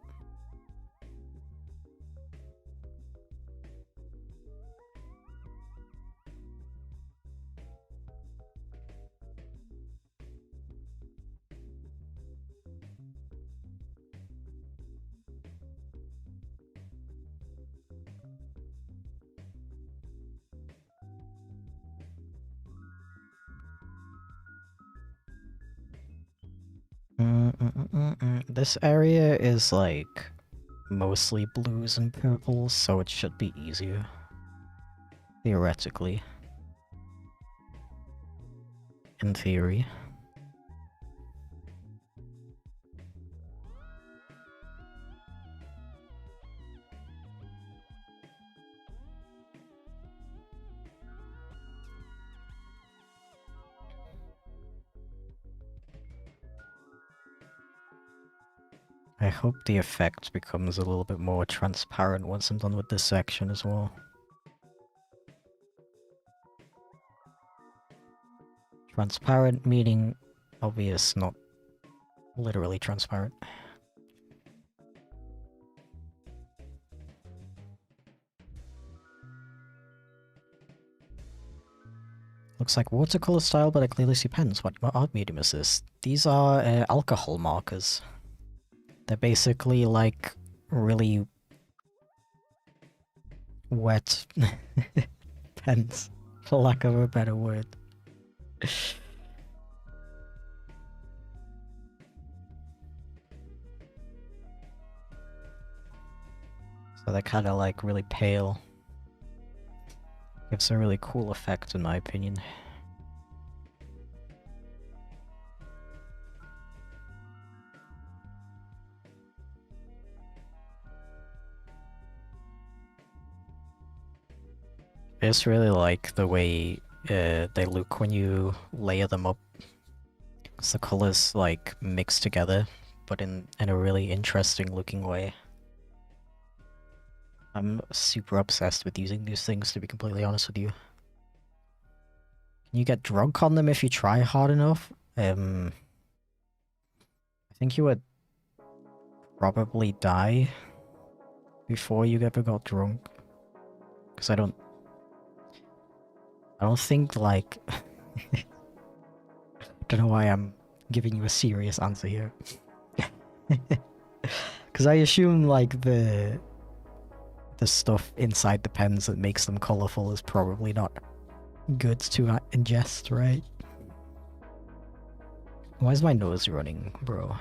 This area is like mostly blues and purples, so it should be easier. Theoretically. In theory. I hope the effect becomes a little bit more transparent once I'm done with this section as well. Transparent meaning obvious, not literally transparent. Looks like watercolor style, but I clearly see pens. What art medium is this? These are alcohol markers. They're basically like really wet pens, for lack of a better word. So they're kind of like really pale. Gives a really cool effect in my opinion. I just really like the way they look when you layer them up. Because the colors like mix together, but in a really interesting looking way. I'm super obsessed with using these things, to be completely honest with you. Can you get drunk on them if you try hard enough? I think you would probably die before you ever got drunk. Because I don't think, like... don't know why I'm giving you a serious answer here. Because I assume, like, the stuff inside the pens that makes them colourful is probably not good to ingest, right? Why is my nose running, bro?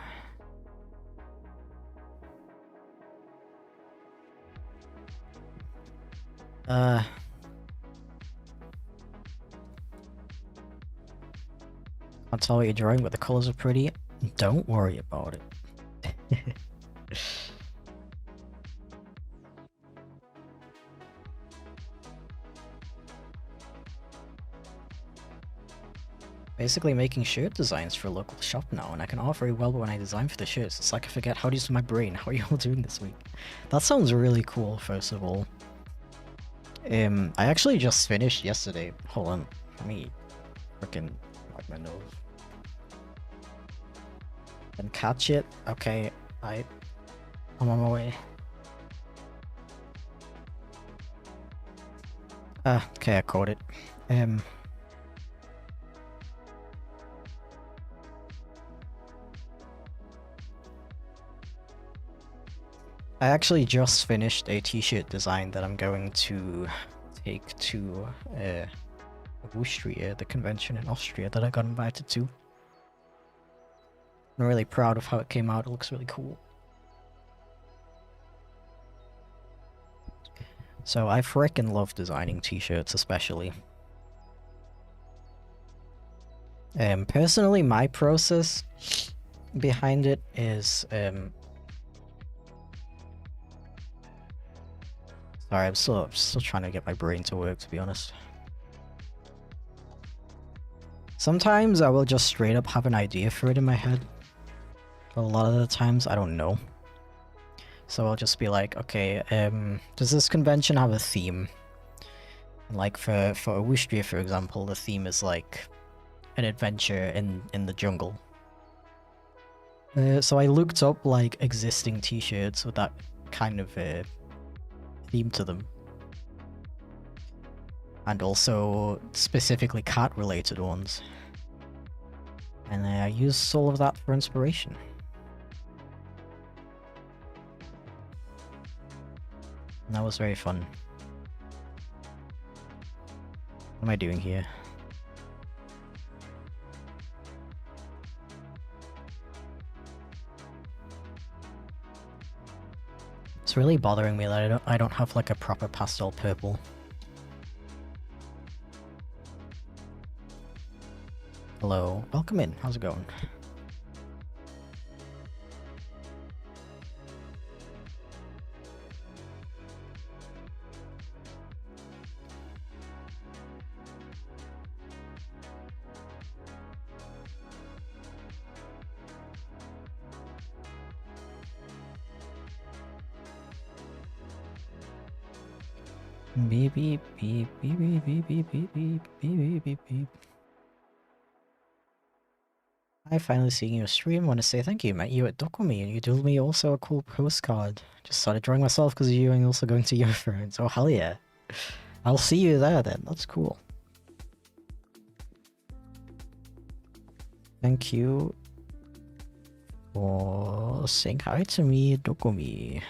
Can't tell what you're drawing, but the colours are pretty. Don't worry about it. Basically making shirt designs for a local shop now, and I can art very well when I design for the shirts. It's like I forget how to use my brain. How are you all doing this week? That sounds really cool, first of all. I actually just finished yesterday. Hold on, let me freaking wipe my nose. And catch it. Okay, I'm on my way. Okay, I caught it. I actually just finished a t-shirt design that I'm going to take to Austria, the convention in Austria that I got invited to. I'm really proud of how it came out. It looks really cool. So I frickin' love designing t-shirts, especially. Personally, my process behind it is sorry, I'm still trying to get my brain to work, to be honest. Sometimes I will just straight up have an idea for it in my head. But a lot of the times I don't know. So I'll just be like, okay, does this convention have a theme? And like for Austria, for example, the theme is like an adventure in the jungle. So I looked up like existing t-shirts with that kind of theme to them. And also specifically cat related ones. And I used all of that for inspiration. And that was very fun. What am I doing here? It's really bothering me that I don't have like a proper pastel purple. Hello, welcome in. How's it going? Beep beep beep beep beep beep beep beep beep beep beep beep. I finally seeing your stream. Want to say thank you. Met you at Dokumi, and you drew me also a cool postcard. Just started drawing myself because of you, and also going to your friends. Oh hell yeah! I'll see you there then. That's cool. Thank you for saying hi to me, Dokumi.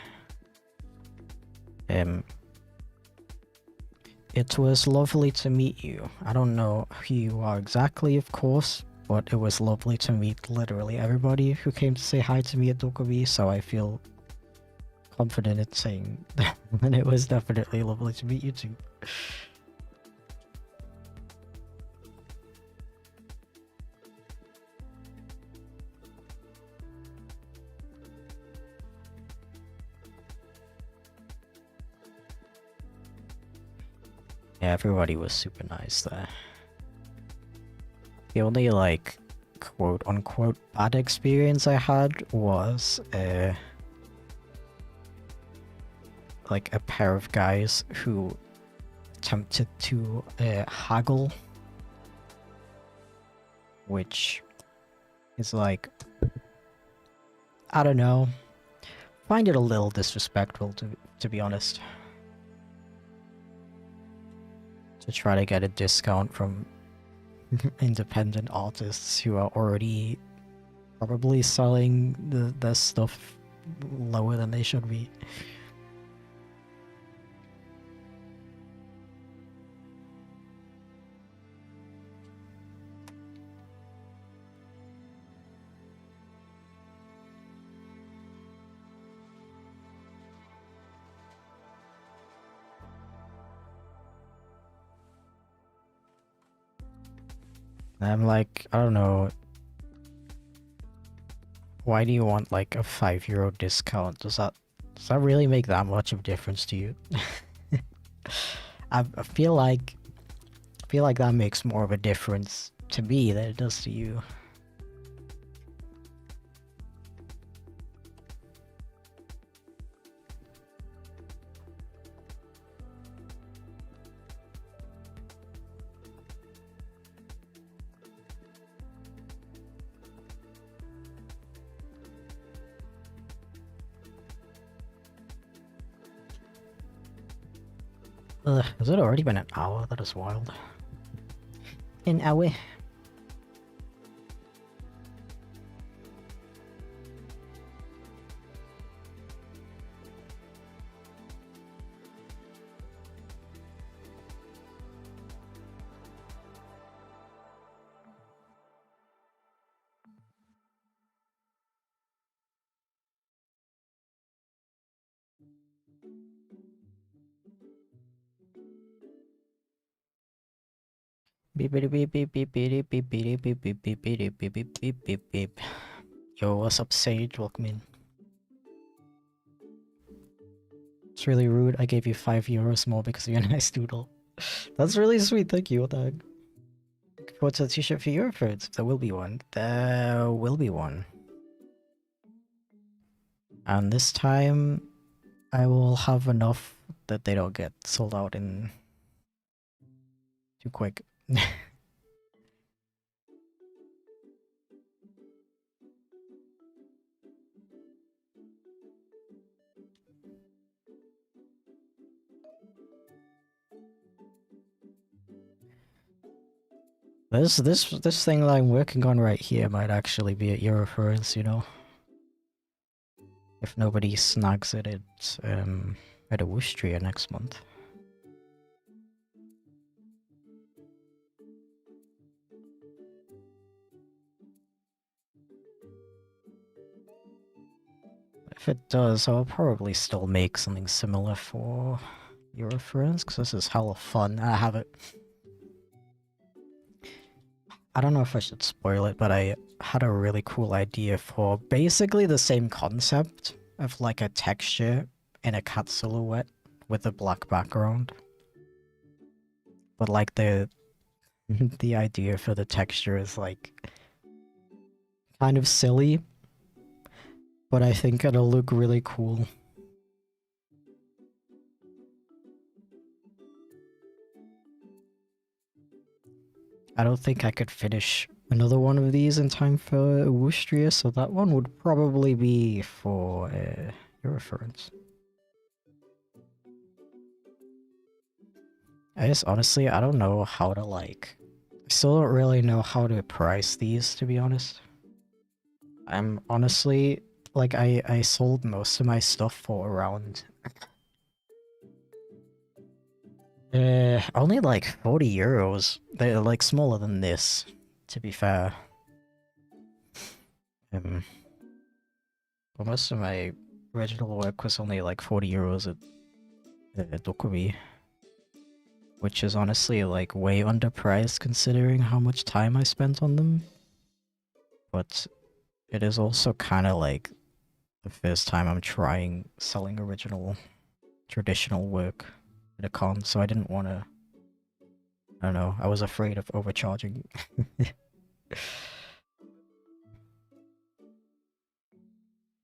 It was lovely to meet you. I don't know who you are exactly, of course, but it was lovely to meet literally everybody who came to say hi to me at Dokumi, so I feel confident in saying that, and it was definitely lovely to meet you too. Yeah, everybody was super nice there. The only, like, quote-unquote bad experience I had was, like, a pair of guys who attempted to, haggle. Which is, like, I don't know. Find it a little disrespectful, to be honest. To try to get a discount from independent artists who are already probably selling their stuff lower than they should be. I'm like, I don't know. Why do you want like a €5 discount? Does that really make that much of a difference to you? I feel like that makes more of a difference to me than it does to you. Has it already been an hour? That is wild. An hour. Beep beep beep beep beep beep beep beep beep beep beep beep beep beep beep beep beep. Yo, what's up, Sage? Welcome in. It's really rude. I gave you €5 more because you're a nice doodle. That's really sweet. Thank you. What the heck? Looking forward to a t-shirt for your friends. There will be one. There will be one. And this time, I will have enough that they don't get sold out in too quick. This thing that I'm working on right here might actually be at your reference, you know. If nobody snags it at a Wustria next month. If it does, I'll probably still make something similar for your reference, because this is hella fun. I have it. I don't know if I should spoil it, but I had a really cool idea for basically the same concept of like a texture in a cat silhouette with a black background. But like the idea for the texture is like kind of silly, but I think it'll look really cool. I don't think I could finish another one of these in time for Wustria, so that one would probably be for your reference. I guess honestly, I don't know how to like... I still don't really know how to price these, to be honest. I'm honestly... like, I sold most of my stuff for around... only like €40. They're like smaller than this, to be fair. But most of my original work was only like 40 euros at Dokumi, which is honestly like way underpriced considering how much time I spent on them. But it is also kind of like the first time I'm trying selling original traditional work at a con, so I didn't want to. I don't know. I was afraid of overcharging.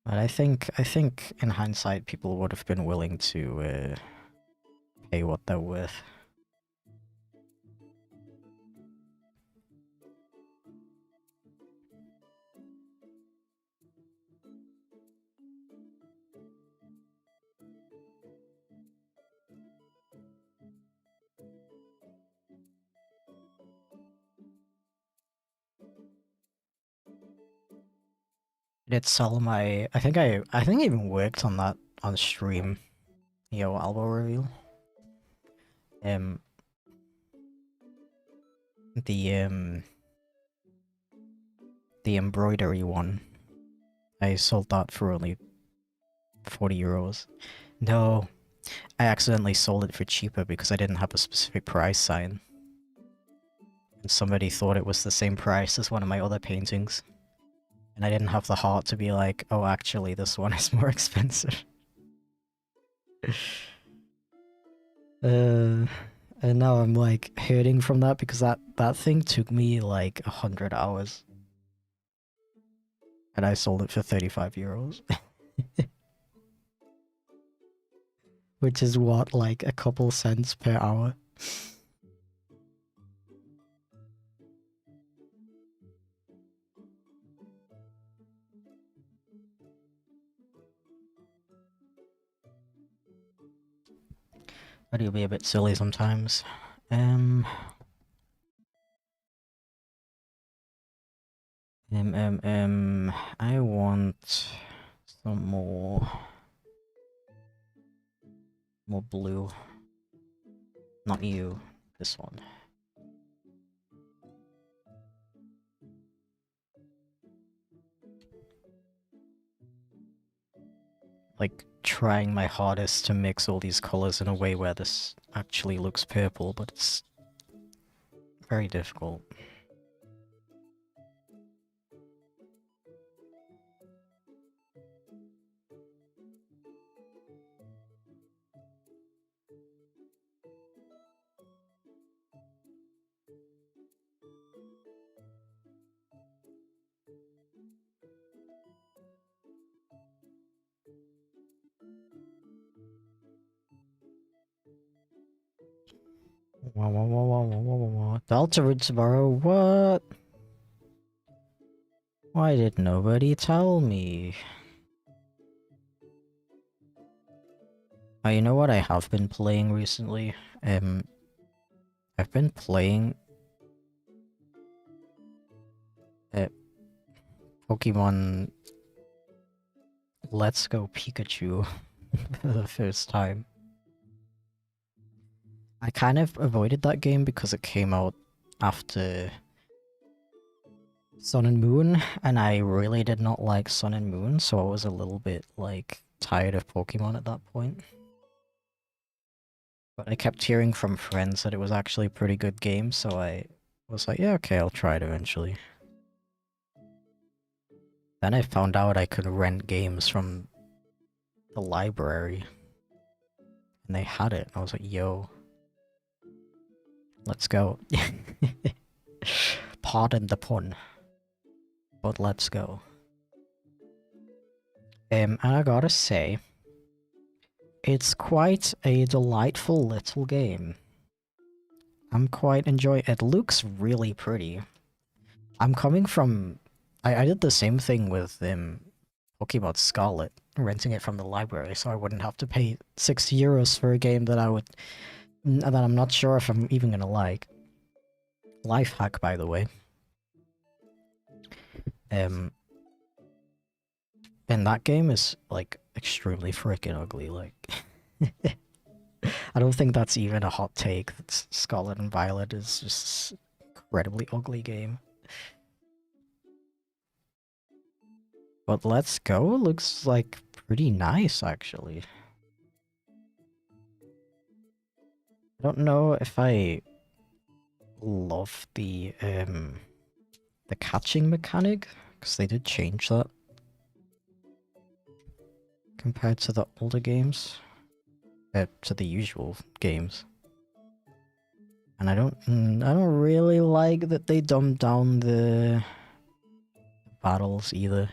But I think in hindsight, people would have been willing to pay what they're worth. Did sell my. I think I even worked on that on stream. Yo, Albo reveal. Um, the embroidery one. I sold that for only 40 euros. No, I accidentally sold it for cheaper because I didn't have a specific price sign. And somebody thought it was the same price as one of my other paintings. And I didn't have the heart to be like, oh, actually, this one is more expensive. And now I'm like hurting from that because that thing took me like 100 hours. And I sold it for 35 euros. Which is what, like a couple cents per hour? I do be a bit silly sometimes. I want some more blue. Not you, this one. Like, trying my hardest to mix all these colors in a way where this actually looks purple, but it's very difficult. Delta Route tomorrow, what? Why did nobody tell me? Oh, you know what I have been playing recently? I've been playing Pokemon Let's Go Pikachu for the first time. I kind of avoided that game because it came out after Sun and Moon, and I really did not like Sun and Moon, so I was a little bit, like, tired of Pokemon at that point. But I kept hearing from friends that it was actually a pretty good game, so I was like, yeah, okay, I'll try it eventually. Then I found out I could rent games from the library. And they had it, and I was like, yo. Let's go. Pardon the pun. But let's go. And I gotta say, it's quite a delightful little game. I'm quite enjoying it. It looks really pretty. I'm coming from... I did the same thing with Pokemon Scarlet, renting it from the library, so I wouldn't have to pay 60 euros for a game that I'm not sure if I'm even gonna like. Life hack, by the way. And that game is, like, extremely freaking ugly, like... I don't think that's even a hot take. Scarlet and Violet is just an incredibly ugly game. But Let's Go looks, like, pretty nice, actually. I don't know if I love the catching mechanic, because they did change that compared to the older games, to the usual games. And I don't really like that they dumbed down the battles either.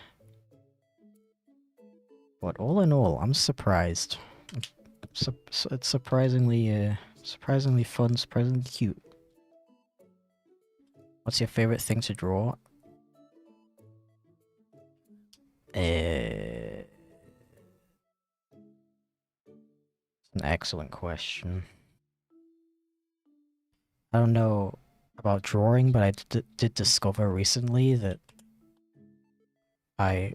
But all in all, I'm surprised. It's surprisingly fun, surprisingly cute. What's your favorite thing to draw? It's an excellent question. I don't know about drawing, but I did discover recently that I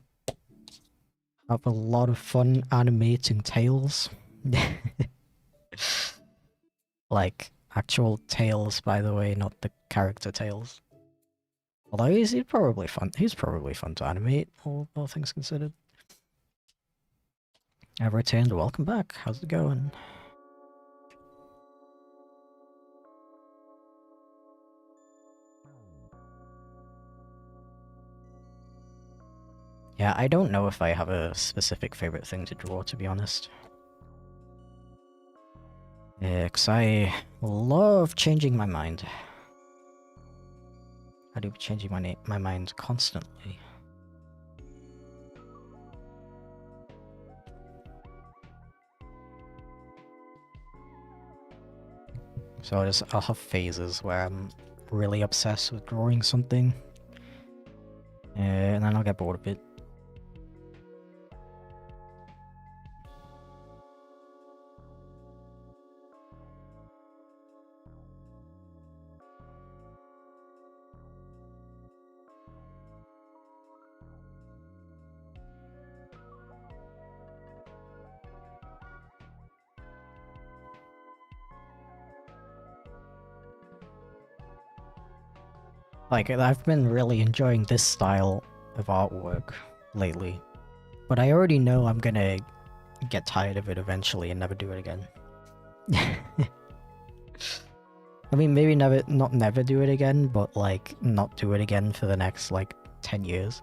have a lot of fun animating tails. Like, actual tails, by the way, not the character tails. Although he's probably fun. He's probably fun to animate, all things considered. I've returned. Welcome back. How's it going? Yeah, I don't know if I have a specific favorite thing to draw, to be honest. Yeah, because I love changing my mind. I do be changing my mind constantly. So I'll have phases where I'm really obsessed with drawing something, and then I'll get bored of it. Like, I've been really enjoying this style of artwork lately, but I already know I'm gonna get tired of it eventually and never do it again. I mean, maybe not never do it again, but like, not do it again for the next, like, 10 years.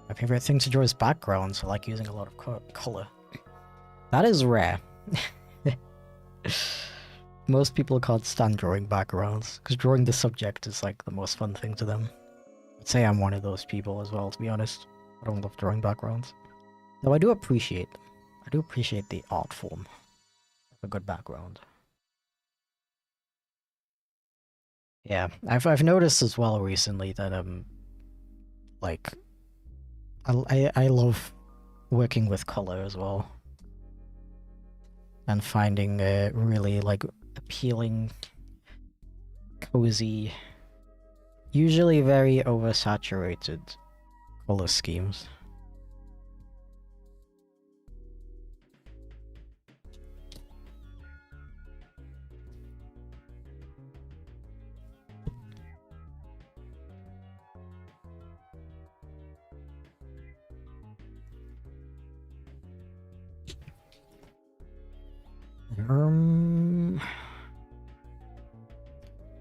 My favorite thing to draw is backgrounds. I like using a lot of color. That is rare. Most people can't stand drawing backgrounds, because drawing the subject is like the most fun thing to them. I'd say I'm one of those people as well, to be honest. I don't love drawing backgrounds. Though I do appreciate them. I do appreciate the art form of a good background. Yeah, I've noticed as well recently that like I love working with color as well, and finding really like appealing, cozy, usually very oversaturated color schemes.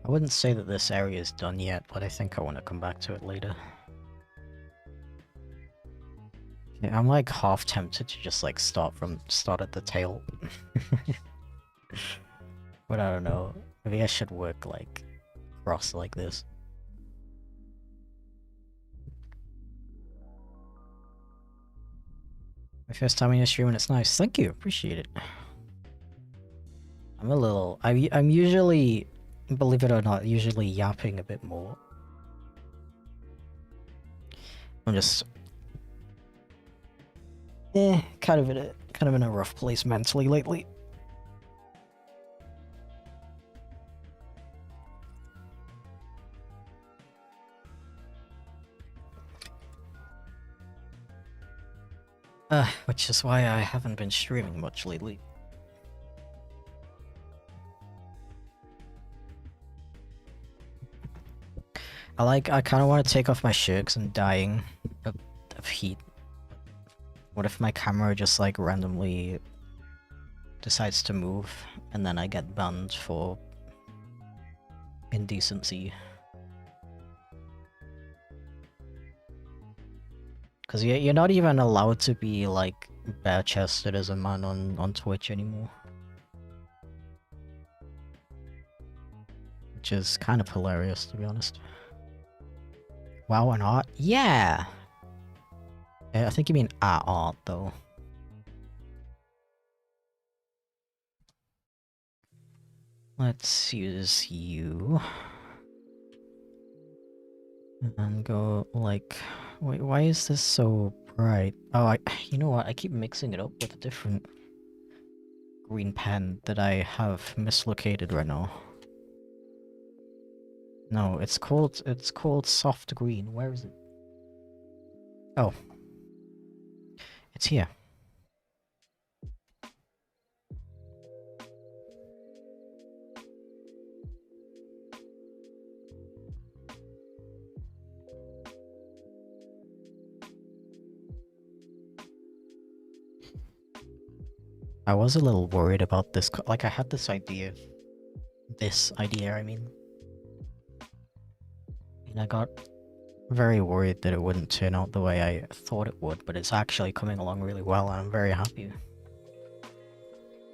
I wouldn't say that this area is done yet, but I think I want to come back to it later. Yeah, I'm like half tempted to just like start at the tail. But I don't know. Maybe I should work like cross like this. My first time in your stream and it's nice. Thank you, appreciate it. I'm usually, believe it or not, usually yapping a bit more. I'm just kind of in a rough place mentally lately. Which is why I haven't been streaming much lately. I kind of want to take off my shirt 'cause I'm dying of heat. What if my camera just like randomly decides to move and then I get banned for indecency? Because you're not even allowed to be like bare-chested as a man on Twitch anymore. Which is kind of hilarious, to be honest. Wow, and art? Yeah! I think you mean art, though. Let's use you. And go, like... Wait, why is this so bright? Oh, you know what? I keep mixing it up with a different green pen that I have mislocated right now. No, it's called soft green. Where is it? Oh. It's here. I was a little worried about this, like I had this idea. I mean. And I got very worried that it wouldn't turn out the way I thought it would, but it's actually coming along really well and I'm very happy.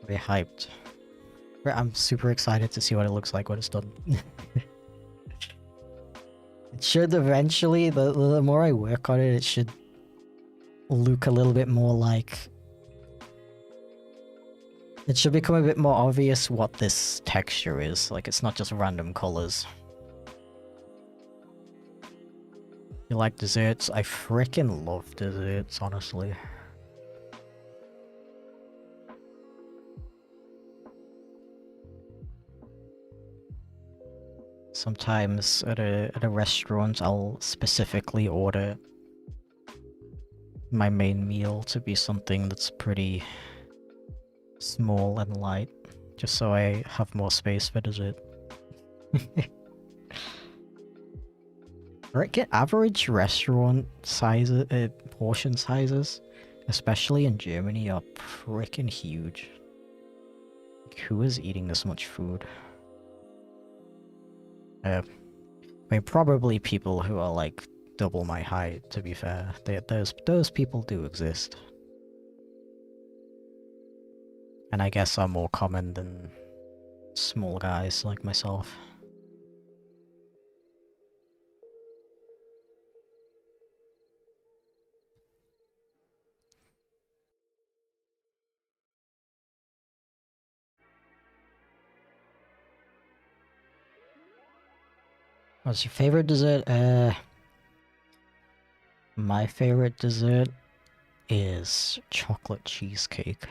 Very hyped. I'm super excited to see what it looks like when it's done. It should eventually, the more I work on it, it should look a little bit more like... It should become a bit more obvious what this texture is, like it's not just random colors. You like desserts? I freaking love desserts, honestly. Sometimes at a restaurant, I'll specifically order my main meal to be something that's pretty small and light, just so I have more space for dessert. Get average restaurant sizes, portion sizes, especially in Germany, are freaking huge. Who is eating this much food? I mean, probably people who are like double my height, to be fair. Those people do exist. And I guess are more common than small guys like myself. What's your favorite dessert? My favorite dessert is chocolate cheesecake.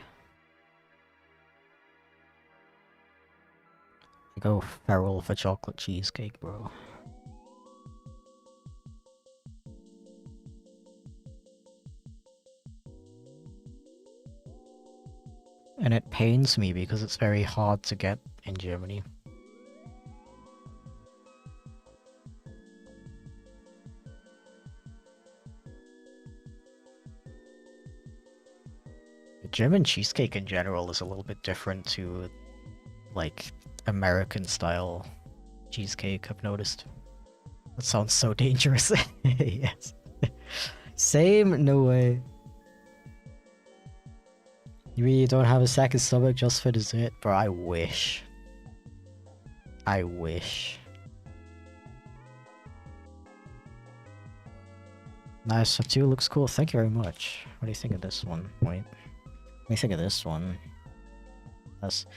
I go feral for chocolate cheesecake, bro. And it pains me because it's very hard to get in Germany. German cheesecake in general is a little bit different to, like, American style cheesecake, I've noticed. That sounds so dangerous. Yes. Same? No way. You mean you don't have a second stomach just for dessert? Bro, I wish. I wish. Nice, so 2 looks cool. Thank you very much. What do you think of this one? Wait. What do you think of this one? That's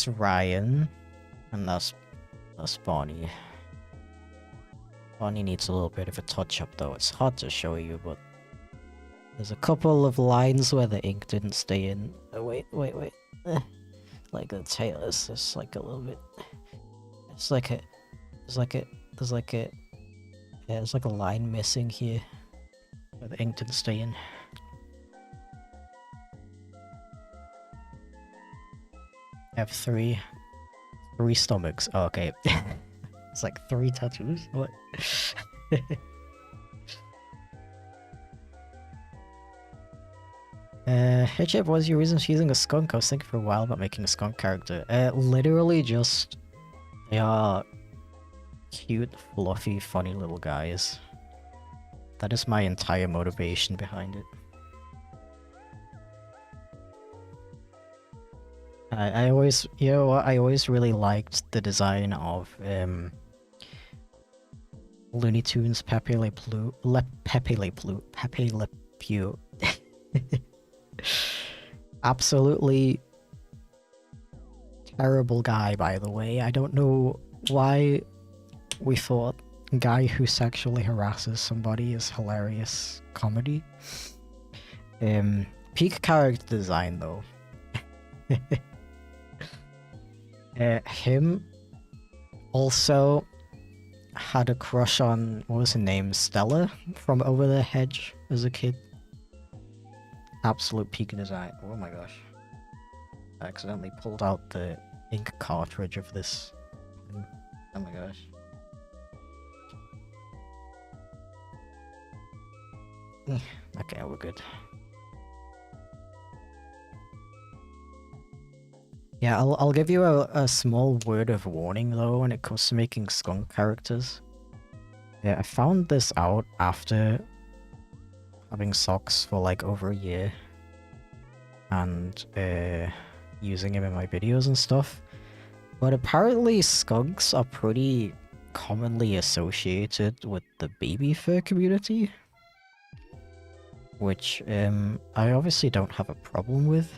Ryan. And that's Bonnie. Bonnie needs a little bit of a touch-up though. It's hard to show you, but there's a couple of lines where the ink didn't stay in. Oh, wait. Like the tail is just like a little bit. There's like a line missing here where the ink didn't stay in. I have three stomachs. Oh, okay. It's like 3 tattoos? What? Hey Chip, what's your reason for using a skunk? I was thinking for a while about making a skunk character. Literally just... They are cute, fluffy, funny little guys. That is my entire motivation behind it. I always, you know what, I always really liked the design of, Looney Tunes Pepe Le Pew, Pepe Le Pew. Absolutely terrible guy, by the way. I don't know why we thought a guy who sexually harasses somebody is hilarious comedy. Peak character design though. Him also had a crush on, what was her name, Stella from Over the Hedge as a kid. Absolute peak design. Oh my gosh. I accidentally pulled out the ink cartridge of this. Oh my gosh. Okay, we're good. Yeah, I'll give you a small word of warning though when it comes to making skunk characters. Yeah, I found this out after having socks for like over a year and using him in my videos and stuff. But apparently skunks are pretty commonly associated with the baby fur community, which I obviously don't have a problem with.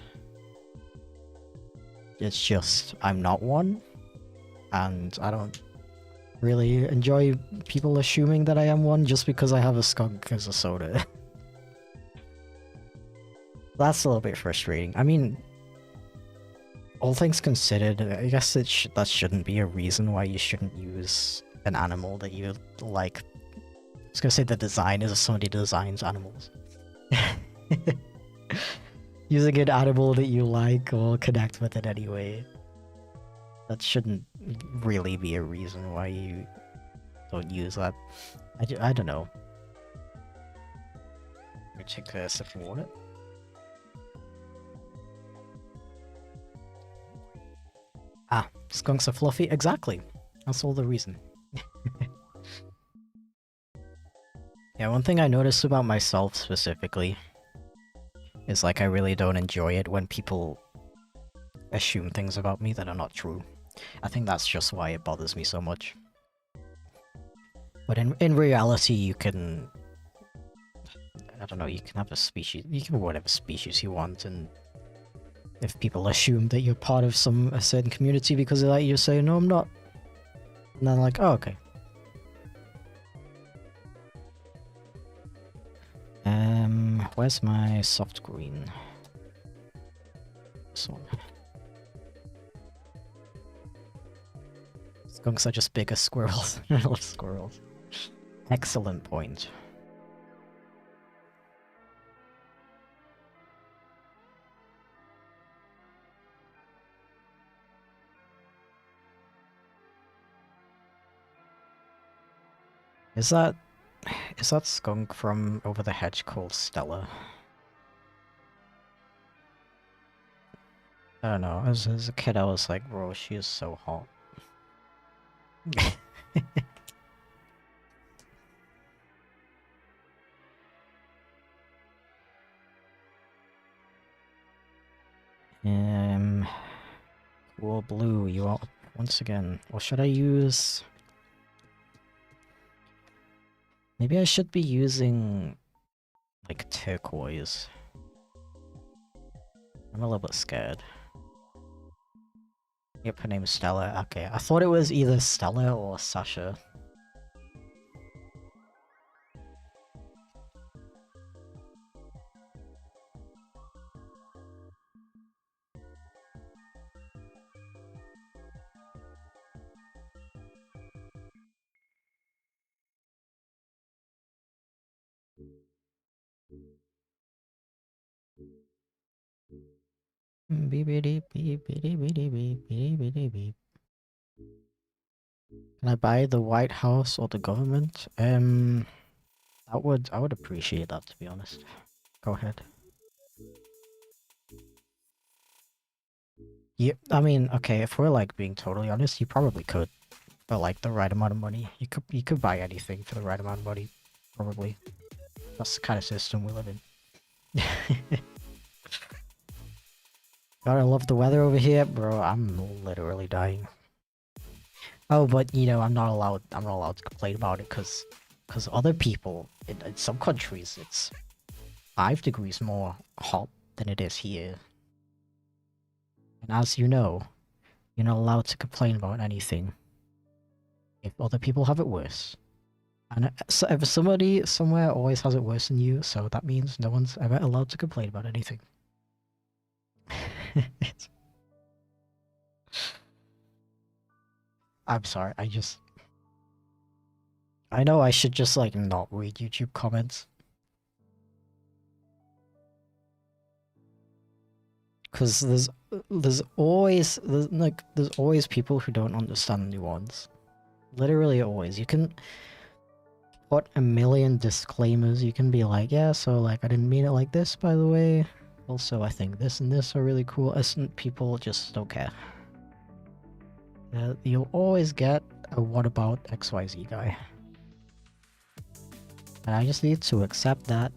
It's just I'm not one, and I don't really enjoy people assuming that I am one just because I have a skunk as a soda. That's a little bit frustrating. I mean, all things considered, I guess that shouldn't be a reason why you shouldn't use an animal that you like. I was gonna say the design is somebody designs animals. Using an animal that you like or connect with in any way. That shouldn't really be a reason why you don't use that. I don't know. Let me check a sip of water. Ah, skunks are fluffy? Exactly. That's all the reason. Yeah, one thing I noticed about myself specifically is like I really don't enjoy it when people assume things about me that are not true. I think that's just why it bothers me so much. But in reality, you can... I don't know, you can have a species... You can be whatever species you want, and if people assume that you're part of a certain community because of that, you say, no, I'm not. And they're like, oh, okay. Where's my soft green? This one. Skunks are just bigger squirrels. I love squirrels. Excellent point. Is that skunk from Over the Hedge called Stella? I don't know, as a kid I was like, bro, she is so hot. Cool blue, you are once again. Or should I use... Maybe I should be using like turquoise. I'm a little bit scared. Yep, her name is Stella. Okay, I thought it was either Stella or Sasha. Beep beep beep beep beep beep beep beep beep beep. Can I buy the White House or the government? I would appreciate that, to be honest. Go ahead. Yeah, I mean, okay, if we're like being totally honest, you probably could, for like the right amount of money. You could buy anything for the right amount of money, probably. That's the kind of system we live in. God, I love the weather over here, bro. I'm literally dying. Oh, but you know, I'm not allowed to complain about it because other people in some countries it's 5 degrees more hot than it is here. And as you know, you're not allowed to complain about anything if other people have it worse. And so if somebody somewhere always has it worse than you, so that means no one's ever allowed to complain about anything. I'm sorry, I know I should just like not read YouTube comments. Cause there's always people who don't understand nuance. Literally always. You can put a million disclaimers. You can be like, yeah, so like I didn't mean it like this, by the way. Also, I think this and this are really cool. And people just don't care. You'll always get a what about XYZ guy. And I just need to accept that.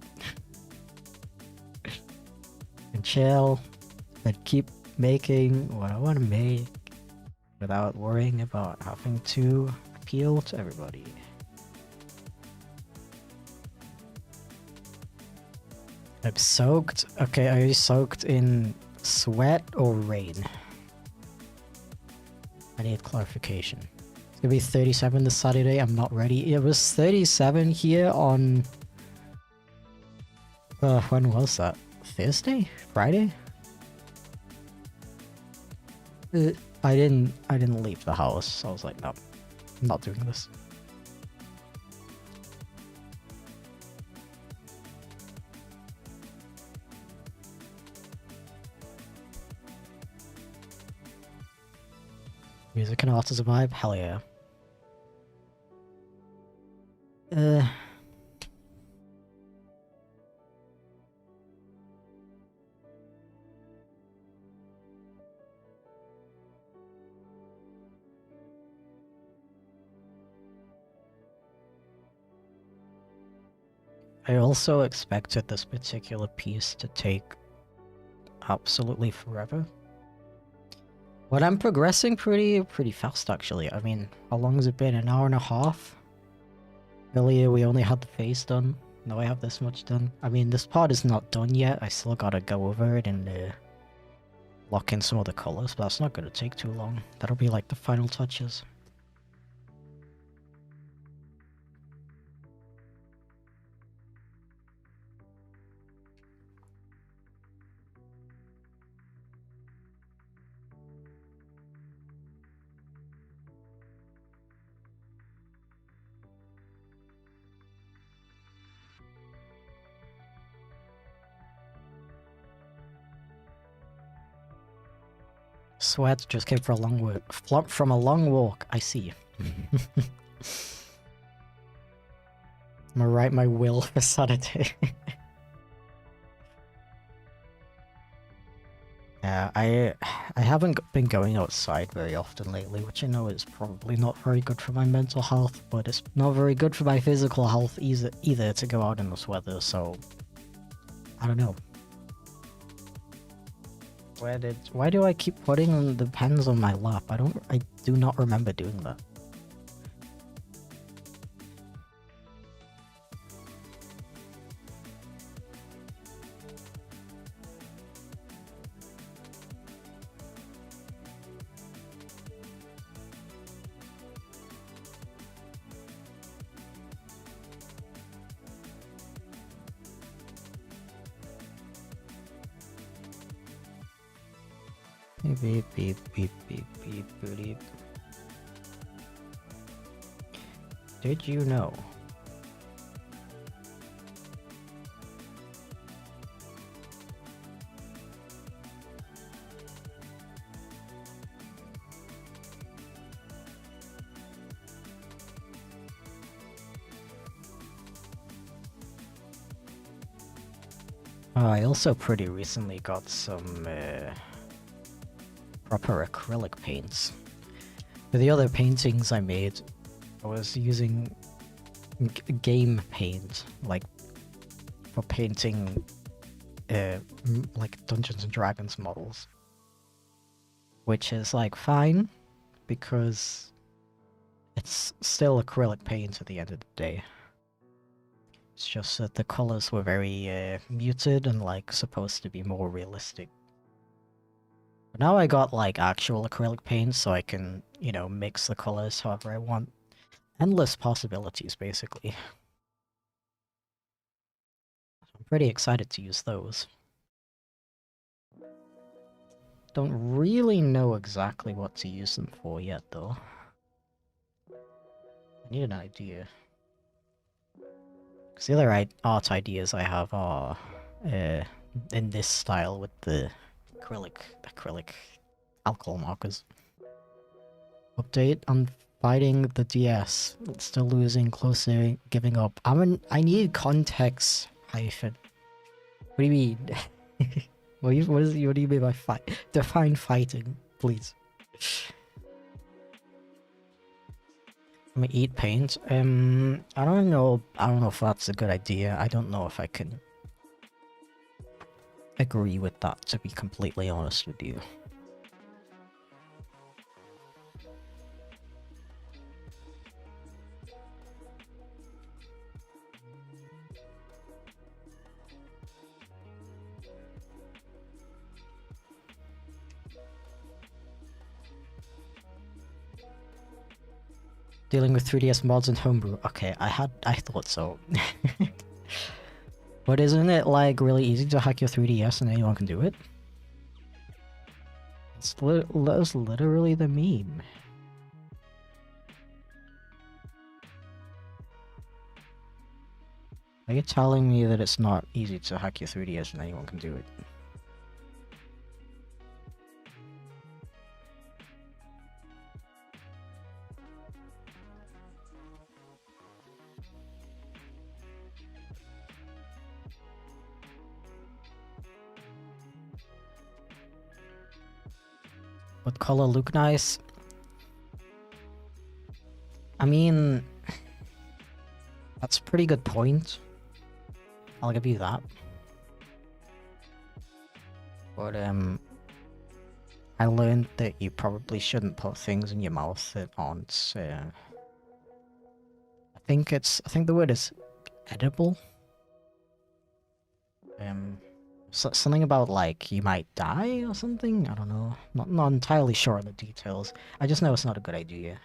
And chill. And keep making what I want to make. Without worrying about having to appeal to everybody. I'm soaked. Okay, are you soaked in sweat or rain? I need clarification. It's gonna be 37 this Saturday. I'm not ready. It was 37 here on... when was that? Thursday? Friday? I didn't leave the house. I was like, no, I'm not doing this. Music and art to survive? Hell yeah. I also expected this particular piece to take absolutely forever. But I'm progressing pretty fast actually. I mean, how long has it been? An hour and a half? Earlier we only had the face done. Now I have this much done. I mean, this part is not done yet. I still gotta go over it and lock in some of the colors, but that's not gonna take too long. That'll be like the final touches. Sweat just came for a long walk. Flop from a long walk. I see. I'm gonna write my will for Saturday. Yeah, I haven't been going outside very often lately, which I know is probably not very good for my mental health, but it's not very good for my physical health either to go out in this weather, so I don't know. Why do I keep putting the pens on my lap? I do not remember doing that. Beep beep beep beep beep beep. Did you know? Oh, I also pretty recently got some proper acrylic paints. For the other paintings I made, I was using game paint, like for painting like Dungeons and Dragons models. Which is like fine, because it's still acrylic paint at the end of the day. It's just that the colors were very muted and like supposed to be more realistic. But now I got like actual acrylic paint, so I can, you know, mix the colors however I want. Endless possibilities, basically. I'm pretty excited to use those. Don't really know exactly what to use them for yet, though. I need an idea. Because the other art ideas I have are in this style with the acrylic alcohol markers. Update on fighting the DS. Still losing, closer, giving up. I need context hyphen. What do you mean? what do you mean by fight? Define fighting, please. I'm gonna eat paint. I don't know if that's a good idea. I don't know if I can agree with that, to be completely honest with you. Dealing with 3DS mods and homebrew. Okay, I thought so. But isn't it like really easy to hack your 3DS and anyone can do it? That's literally the meme. Are you telling me that it's not easy to hack your 3DS and anyone can do it? What color look nice? I mean, that's a pretty good point. I'll give you that. But I learned that you probably shouldn't put things in your mouth that aren't. I think the word is edible. Something about like you might die or something. I don't know. Not entirely sure on the details. I just know it's not a good idea.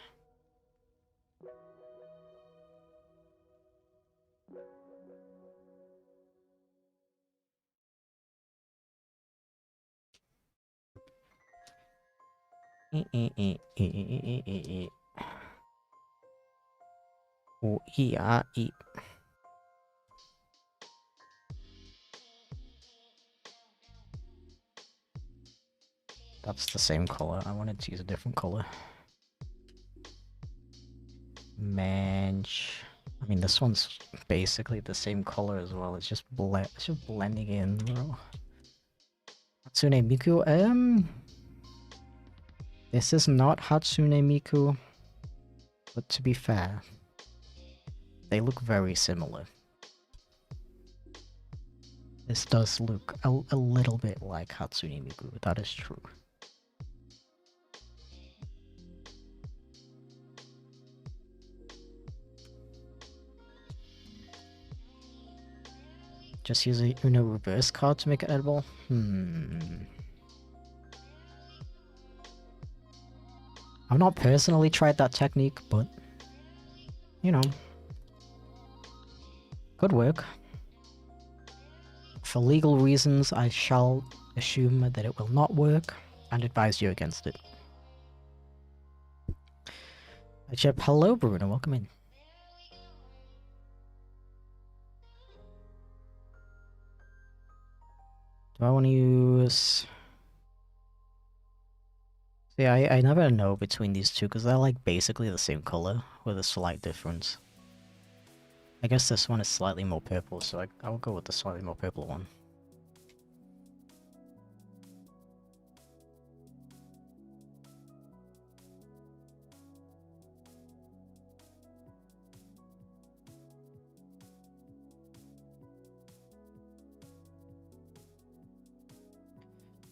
Oh, yeah, That's the same color. I wanted to use a different color. Mensch. I mean, this one's basically the same color as well. It's just blending in, bro. Hatsune Miku. This is not Hatsune Miku, but to be fair, they look very similar. This does look a little bit like Hatsune Miku. That is true. Just use a Uno reverse card to make it edible? I've not personally tried that technique, but, you know, could work. For legal reasons, I shall assume that it will not work, and advise you against it. Chip, hello Bruno, welcome in. Do I want to use... See, I never know between these two because they're like basically the same color with a slight difference. I guess this one is slightly more purple, so I'll go with the slightly more purple one.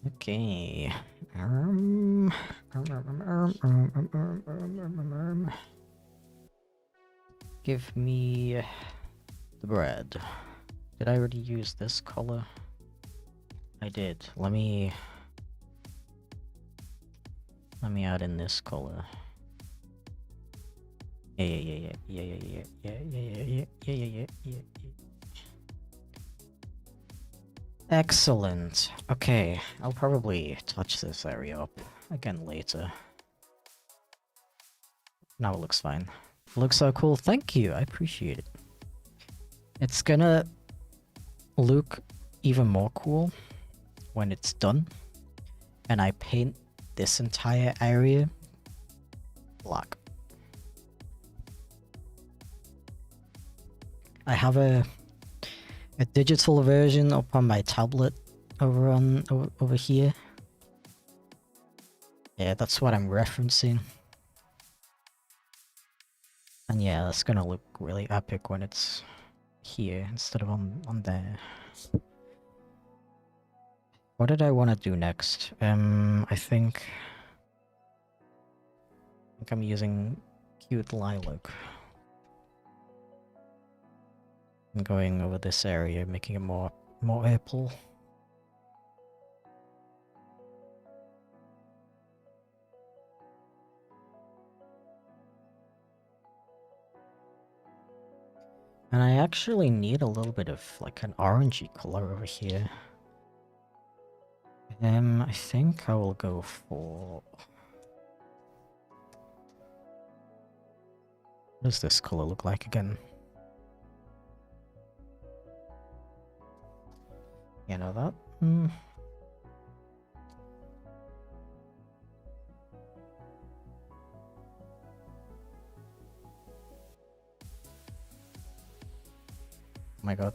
Okay. Give me the bread. Did I already use this color? I did. Let me add in this color. Yeah. Excellent. Okay, I'll probably touch this area up again later. Now it looks fine. It looks so cool. Thank you. I appreciate it. It's gonna look even more cool when it's done and I paint this entire area black. I have a digital version up on my tablet over here. Yeah, that's what I'm referencing. And yeah, that's gonna look really epic when it's here instead of on there. What did I want to do next? I think I'm using cute lilac. I'm going over this area, making it more apple. And I actually need a little bit of like an orangey color over here. I think I will go for... What does this color look like again? You know that? Oh my god.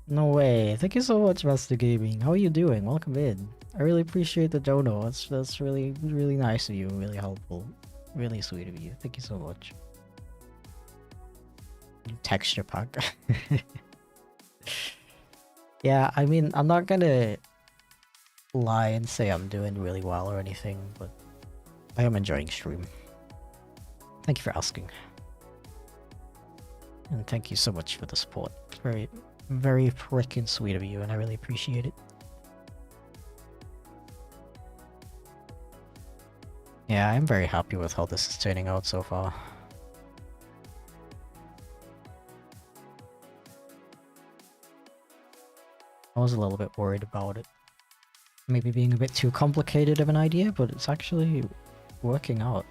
No way. Thank you so much, Master Gaming. How are you doing? Welcome in. I really appreciate the dono. That's really nice of you. Really helpful. Really sweet of you. Thank you so much. Texture pack. Yeah, I mean, I'm not gonna lie and say I'm doing really well or anything, but I am enjoying stream. Thank you for asking. And thank you so much for the support. It's very freaking sweet of you, and I really appreciate it. Yeah, I'm very happy with how this is turning out so far. I was a little bit worried about it. Maybe being a bit too complicated of an idea, but it's actually working out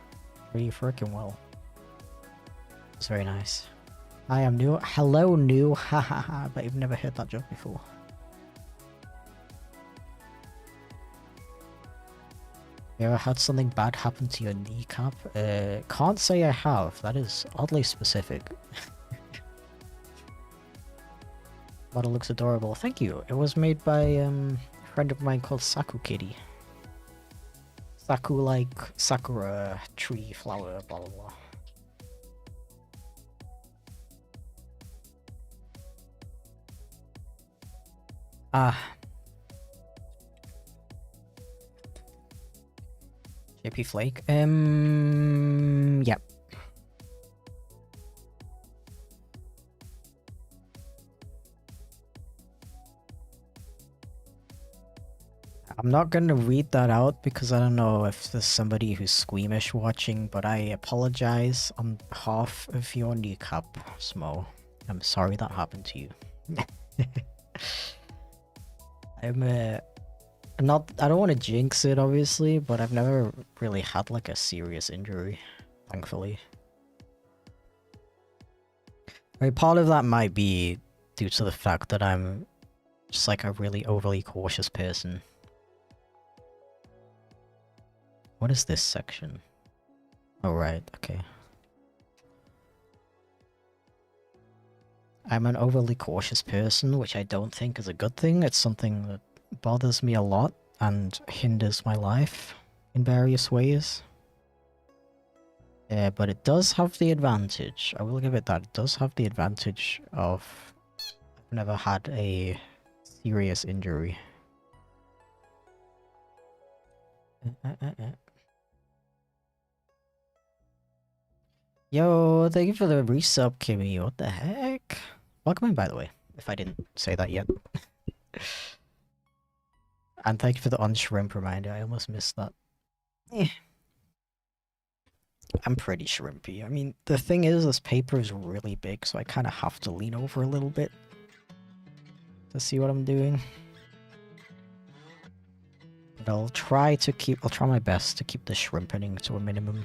pretty freaking well. It's very nice. Hi, I'm new. Hello, new. Hahaha. But you've never heard that joke before. You ever had something bad happen to your kneecap? Can't say I have. That is oddly specific. But it looks adorable. Thank you. It was made by a friend of mine called Sakukitty. Saku like sakura, tree, flower, blah blah blah. Chipflake. Yep. I'm not gonna read that out because I don't know if there's somebody who's squeamish watching, but I apologize on behalf of your kneecap, Smo. I'm sorry that happened to you. I don't want to jinx it, obviously, but I've never really had like a serious injury, thankfully. I mean, part of that might be due to the fact that I'm just like a really overly cautious person. What is this section? Oh, right, okay. I'm an overly cautious person, which I don't think is a good thing. It's something that bothers me a lot and hinders my life in various ways. Yeah, but it does have the advantage. I will give it that. It does have the advantage of I've never had a serious injury. Yo, thank you for the resub, Kimmy. What the heck? Welcome in, by the way, if I didn't say that yet. And thank you for the on-shrimp reminder. I almost missed that. I'm pretty shrimpy. I mean, the thing is, this paper is really big, so I kind of have to lean over a little bit to see what I'm doing. But I'll try my best to keep the shrimpening to a minimum.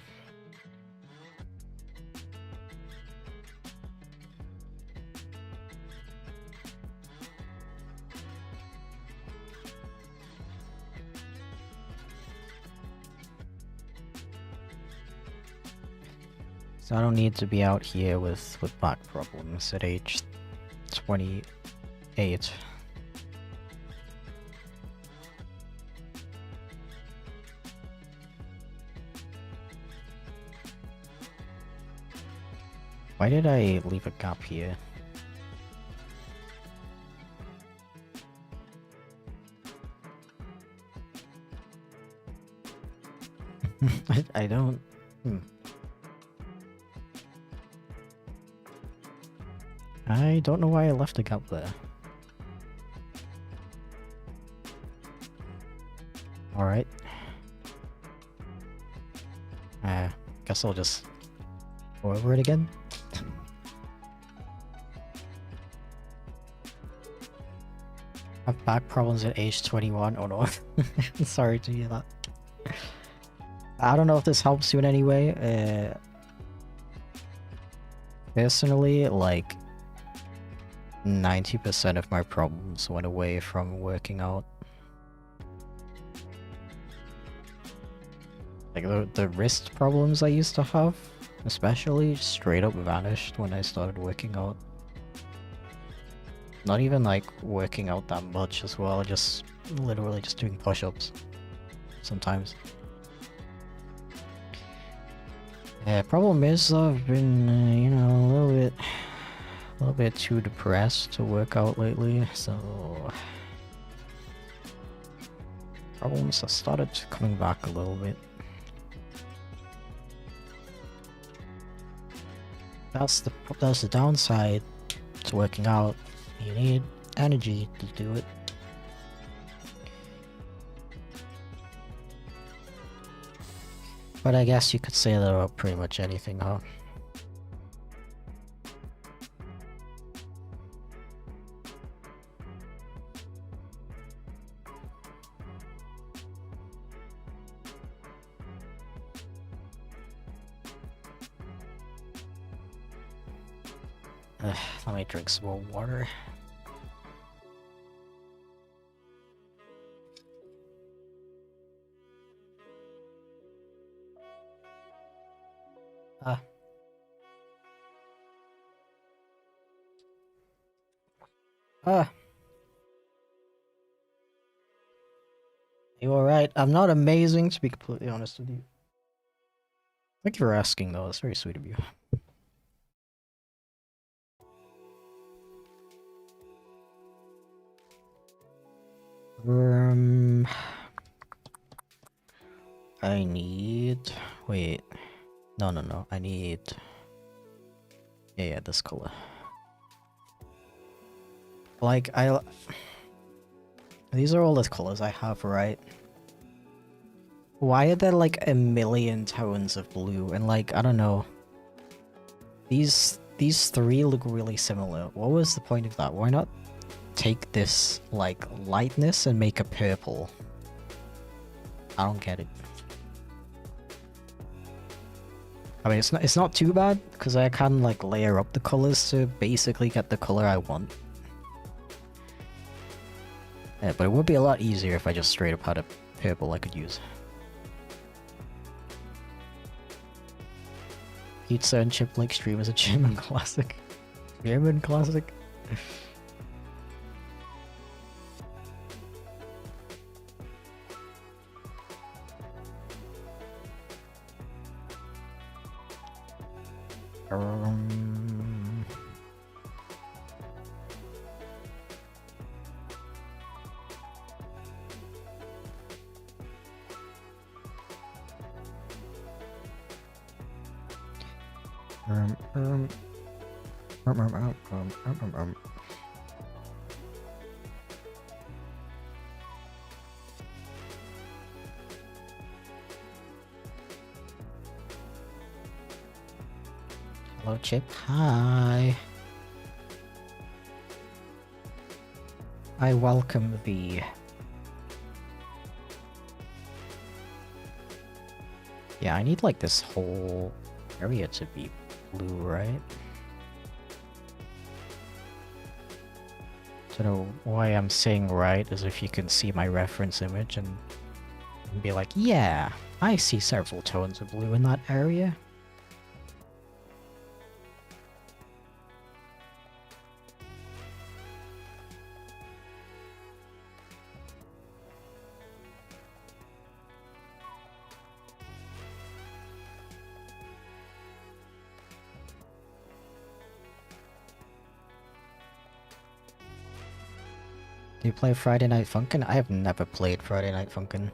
So I don't need to be out here with back problems at age 28. Why did I leave a gap here? I don't... I don't know why I left a gap there. Alright. Guess I'll just go over it again. Have back problems at age 21. Oh no. Sorry to hear that. I don't know if this helps you in any way. Personally, like 90% of my problems went away from working out. Like the wrist problems I used to have, especially, straight up vanished when I started working out. Not even like working out that much as well, just literally just doing push-ups sometimes. Yeah, problem is I've been, you know, a little bit too depressed to work out lately, so problems have started coming back a little bit. That's the downside to working out. You need energy to do it. But I guess you could say that about pretty much anything, huh? Let me drink some more water. You alright? I'm not amazing, to be completely honest with you. Thank you for asking, though. It's very sweet of you. I need... Wait. No. I need... Yeah, this color. Like, these are all the colors I have, right? Why are there like a million tones of blue? And like, I don't know. These three look really similar. What was the point of that? Why not take this like lightness and make a purple? I don't get it. I mean, it's not too bad because I can like layer up the colors to basically get the color I want. Yeah, but it would be a lot easier if I just straight up had a purple I could use. Pizza and Chipflake stream is a German classic. German classic? Um, um, um, um, um, um, um, um, um. Hello, Chip. Hi. I welcome thee. Yeah, I need like this whole area to be blue, right? Don't know why I'm saying right, as if you can see my reference image and be like, yeah, I see several tones of blue in that area. Do you play Friday Night Funkin'? I have never played Friday Night Funkin'.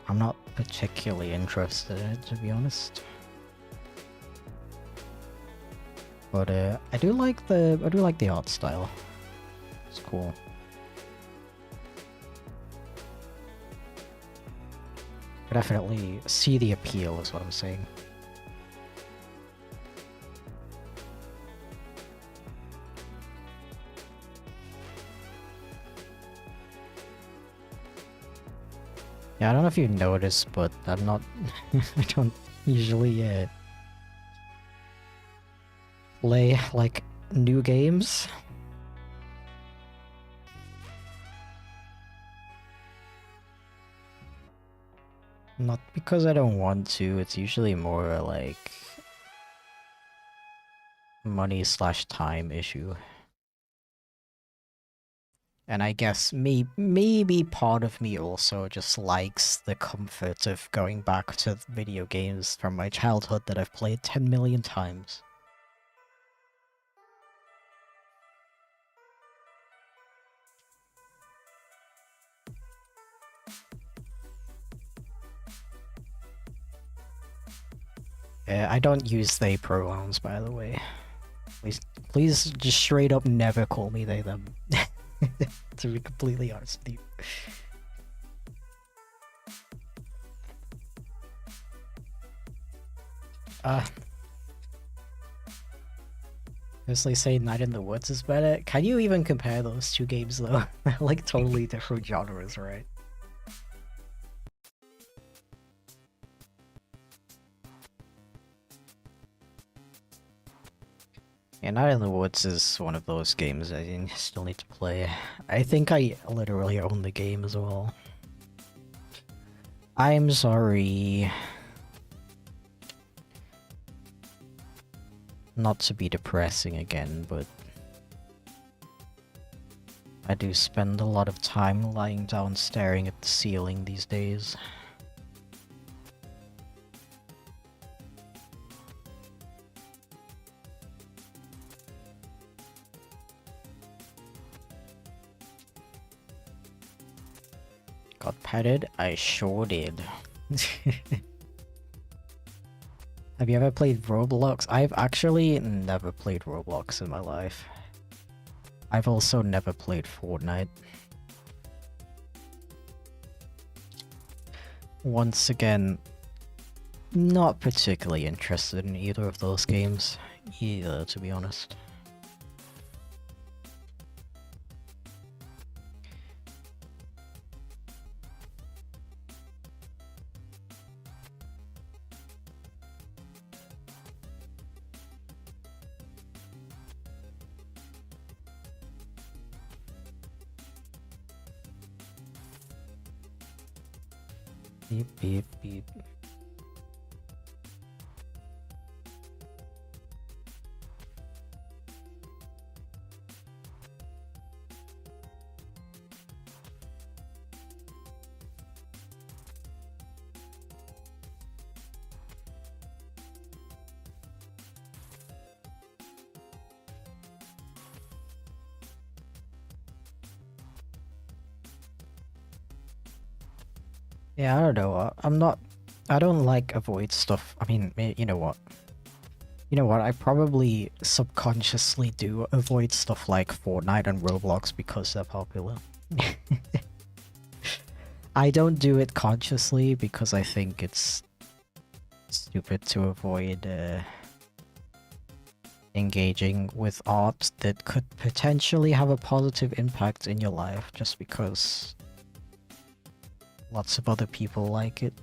I'm not particularly interested in it, to be honest. But I do like the art style. It's cool. I definitely see the appeal, is what I'm saying. Yeah, I don't know if you noticed, but I'm not... I don't usually play, like, new games. Not because I don't want to, it's usually more like... money/time issue. And I guess maybe part of me also just likes the comfort of going back to video games from my childhood that I've played 10 million times. I don't use they pronouns, by the way. Please just straight up never call me they them. To be completely honest with you. Honestly, say Night in the Woods is better. Can you even compare those two games though? They're like totally different genres, right? Yeah, Night in the Woods is one of those games I still need to play. I think I literally own the game as well. I'm sorry. Not to be depressing again, but I do spend a lot of time lying down staring at the ceiling these days. Got petted? I sure did. Have you ever played Roblox? I've actually never played Roblox in my life. I've also never played Fortnite. Once again, not particularly interested in either of those games, either, to be honest. Beep, beep, beep. Yeah, I don't know. I'm not. I don't like avoid stuff. I mean, you know what? You know what? I probably subconsciously do avoid stuff like Fortnite and Roblox because they're popular. I don't do it consciously because I think it's stupid to avoid engaging with art that could potentially have a positive impact in your life just because lots of other people like it.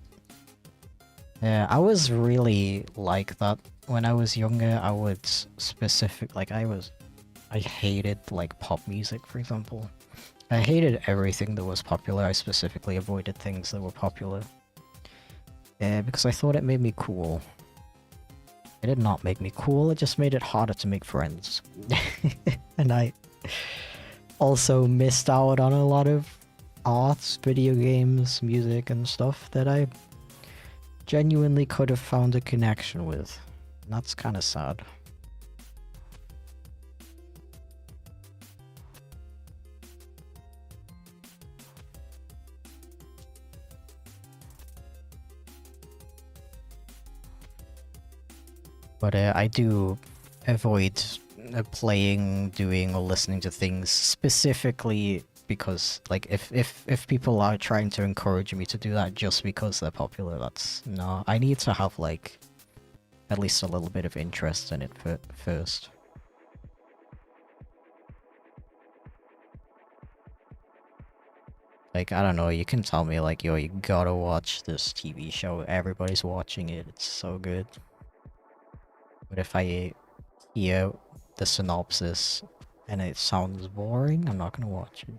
Yeah, I was really like that when I was younger. I would I hated like pop music, for example. I hated everything that was popular. I specifically avoided things that were popular. Yeah, because I thought it made me cool. It did not make me cool, it just made it harder to make friends. And I also missed out on a lot of arts, video games, music and stuff that I genuinely could have found a connection with. And that's kind of sad. But I do avoid playing, doing, or listening to things specifically because, like, if people are trying to encourage me to do that just because they're popular, that's no. I need to have like at least a little bit of interest in it first. Like, I don't know, you can tell me like, yo, you gotta watch this TV show. Everybody's watching it. It's so good. But if I hear the synopsis and it sounds boring, I'm not gonna watch it.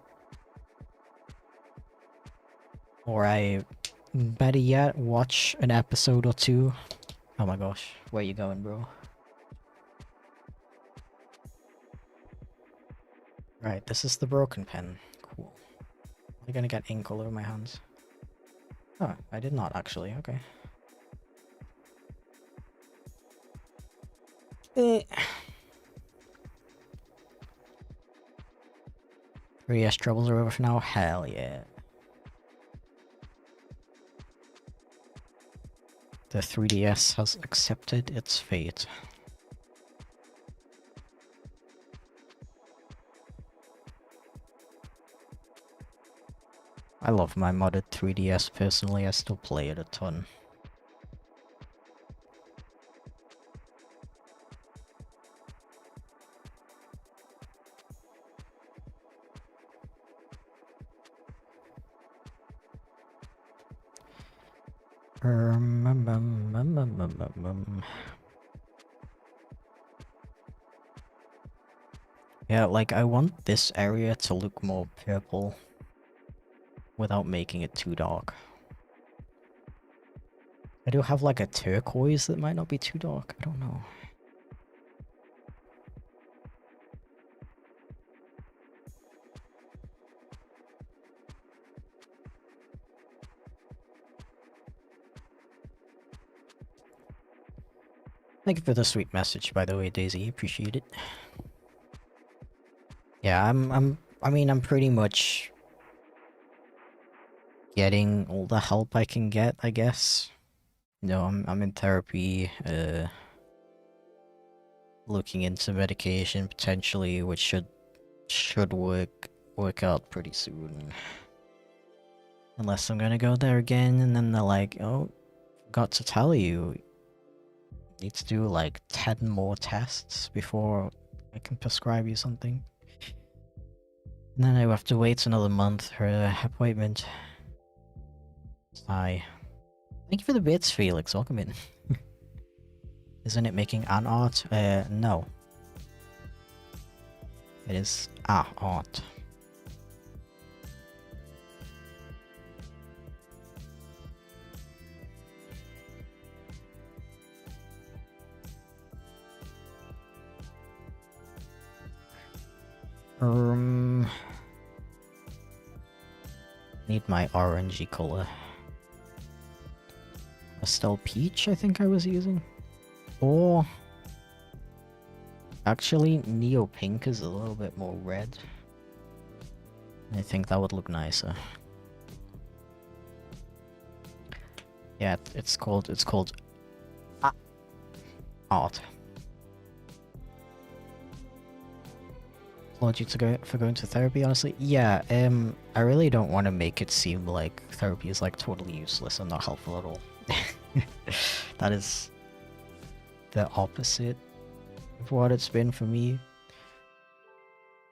Or I, better yet, watch an episode or two. Oh my gosh, where you going, bro? Right, this is the broken pen. Cool. Am I gonna get ink all over my hands? Oh, I did not actually, okay. 3S troubles are over for now? Hell yeah. The 3DS has accepted its fate. I love my modded 3DS personally, I still play it a ton. Yeah, like I want this area to look more purple without making it too dark. I do have like a turquoise that might not be too dark, I don't know. Thank you for the sweet message, by the way, Daisy. Appreciate it. Yeah, I mean, I'm pretty much getting all the help I can get, I guess. You know, I'm in therapy, looking into medication potentially, which should work out pretty soon. Unless I'm gonna go there again, and then they're like, oh, forgot to tell you. Need to do like 10 more tests before I can prescribe you something. And then I have to wait another month for an appointment. Hi. Thank you for the bits, Felix. Welcome in. Isn't it making an art? No. It is art. Need my orangey color. Pastel peach, I think I was using. Or actually, neo pink is a little bit more red. I think that would look nicer. Yeah, it's called art. Applaud you for going to therapy, honestly. Yeah, I really don't want to make it seem like therapy is like totally useless and not helpful at all. That is the opposite of what it's been for me.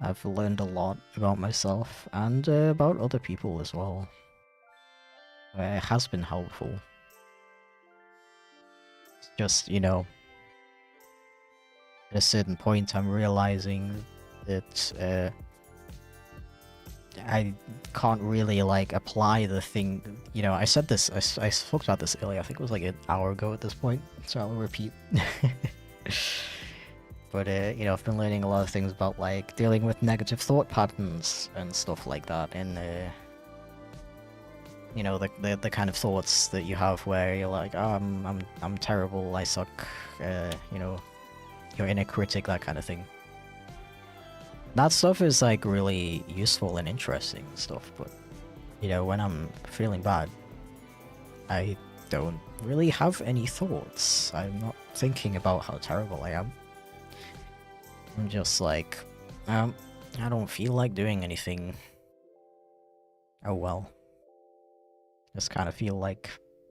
I've learned a lot about myself and about other people as well. It has been helpful. It's just, you know, at a certain point I'm realizing that I can't really like apply the thing. You know, I said this, I spoke about this earlier, I think it was like an hour ago at this point, so I'll repeat. But, you know, I've been learning a lot of things about like dealing with negative thought patterns and stuff like that, and you know, the kind of thoughts that you have where you're like, oh, I'm terrible, I suck, you know, your inner critic, that kind of thing. That stuff is like really useful and interesting and stuff, but you know, when I'm feeling bad, I don't really have any thoughts. I'm not thinking about how terrible I am. I'm just like, I don't feel like doing anything. Oh well. Just kind of feel like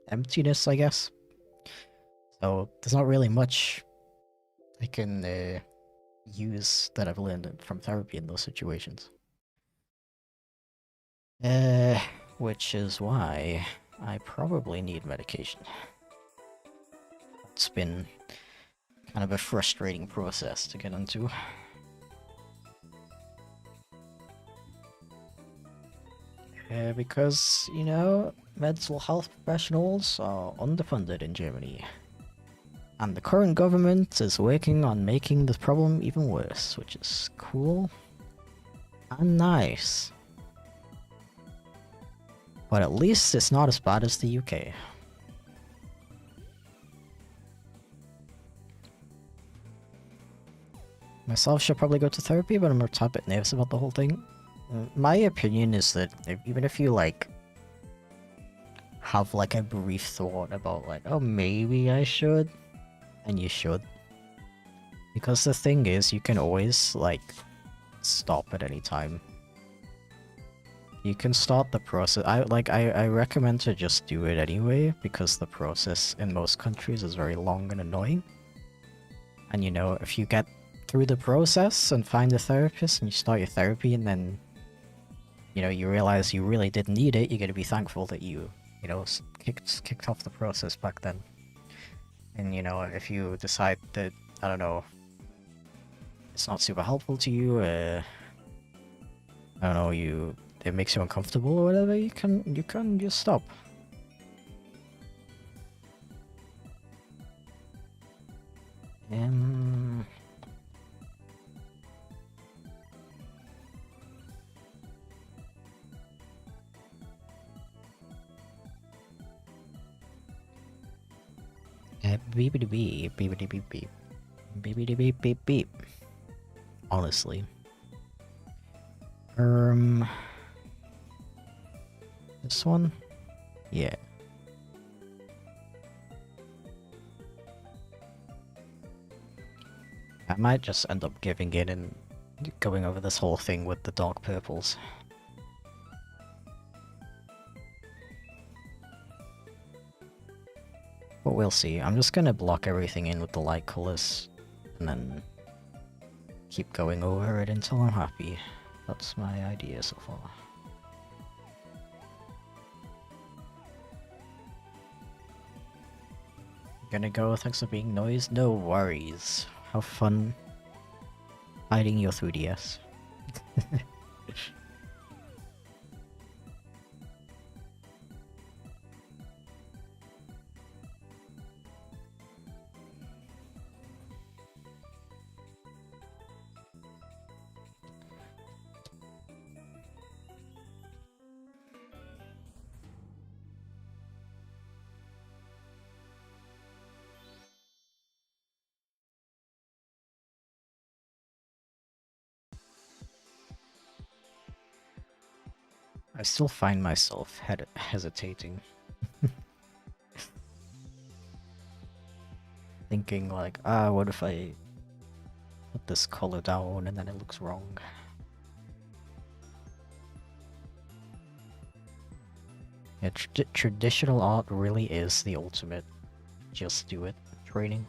emptiness, I guess. So there's not really much I can use that I've learned from therapy in those situations. Which is why I probably need medication. It's been kind of a frustrating process to get into. Because, you know, mental health professionals are underfunded in Germany. And the current government is working on making the problem even worse, which is cool and nice. But at least it's not as bad as the UK. Myself should probably go to therapy, but I'm a tad bit nervous about the whole thing. My opinion is that even if you like have like a brief thought about like, oh, maybe I should, and you should. Because the thing is, you can always like stop at any time. You can start the process. I recommend to just do it anyway, because the process in most countries is very long and annoying. And you know, if you get through the process and find a therapist and you start your therapy and then, you know, you realize you really didn't need it, you're gonna be thankful that you know, kicked off the process back then. And you know, if you decide that, I don't know, it's not super helpful to you, I don't know, it makes you uncomfortable or whatever, you can just stop. Beep beep beep beep beep beep beep beep beep beep. Honestly. This one? Yeah. I might just end up giving in and going over this whole thing with the dark purples. But we'll see. I'm just gonna block everything in with the light colors and then keep going over it until I'm happy. That's my idea so far. Gonna go, thanks for being noise. No worries. Have fun hiding your 3DS. I still find myself hesitating. thinking like, ah, what if I put this color down and then it looks wrong? Yeah, traditional art really is the ultimate just do it training.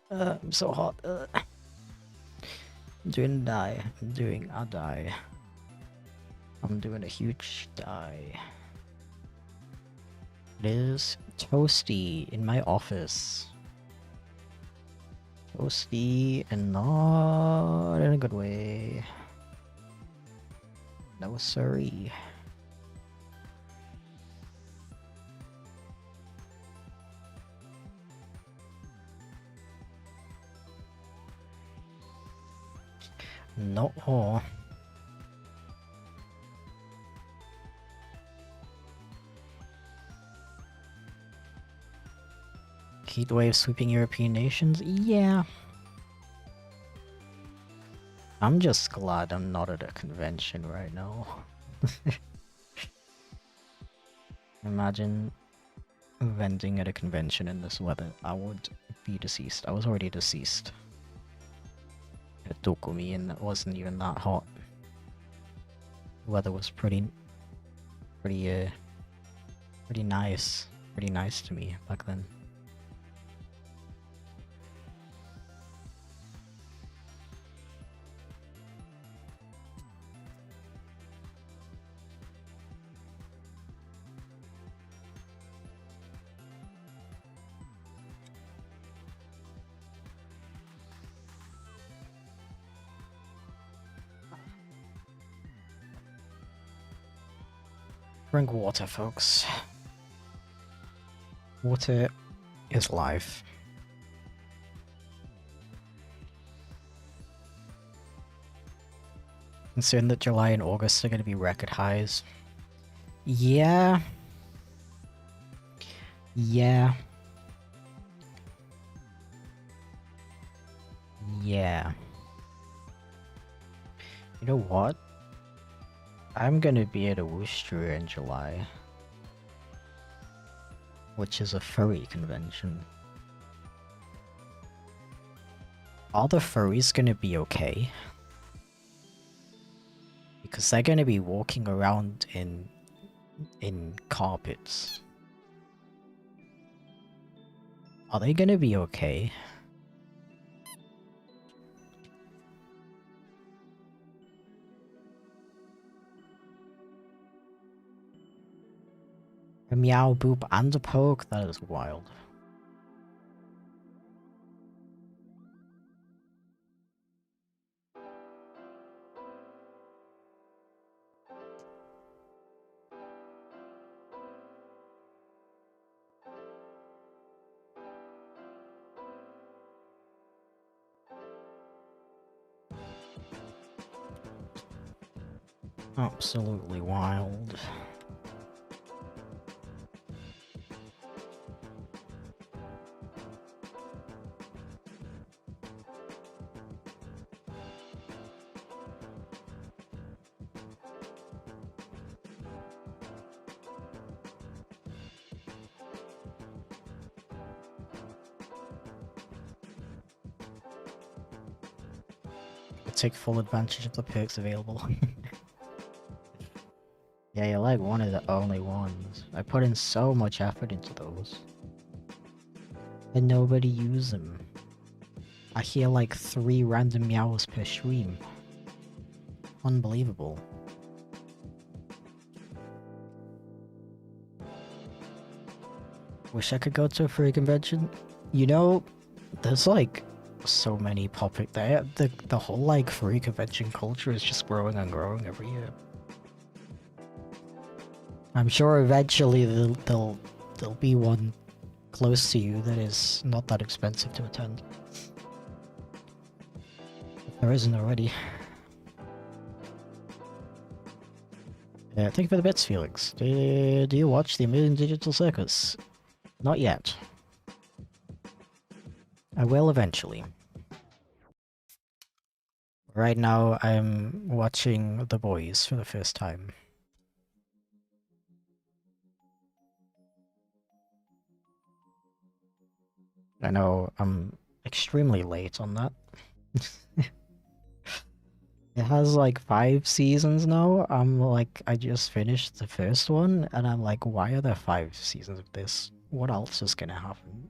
I'm so hot. I'm doing a die. I'm doing a die. I'm doing a huge die. It is toasty in my office. Toasty and not in a good way. No sorry. No. Heatwave sweeping European nations? Yeah. I'm just glad I'm not at a convention right now. Imagine vending at a convention in this weather. I would be deceased. I was already deceased. It took me and it wasn't even that hot. The weather was pretty nice. Pretty nice to me back then. Drink water, folks. Water is life. Concerned that July and August are going to be record highs. Yeah. Yeah. Yeah. You know what? I'm gonna be at a Worcester in July, which is a furry convention. Are the furries gonna be okay? Because they're gonna be walking around in carpets. Are they gonna be okay? A meow, boop, and a poke? That is wild. Absolutely wild. Take full advantage of the perks available. Yeah, you're like one of the only ones. I put in so much effort into those. And nobody used them. I hear like 3 random meows per stream. Unbelievable. Wish I could go to a free convention. You know, there's like so many popping there. The whole like free convention culture is just growing and growing every year. I'm sure eventually there'll be one close to you that is not that expensive to attend. If there isn't already. Thank you for the bits, Felix. Do you watch the Amazing Digital Circus? Not yet. I will eventually. Right now, I'm watching The Boys for the first time. I know I'm extremely late on that. It has like 5 seasons now. I just finished the first one, and I'm like, why are there 5 seasons of this? What else is gonna happen?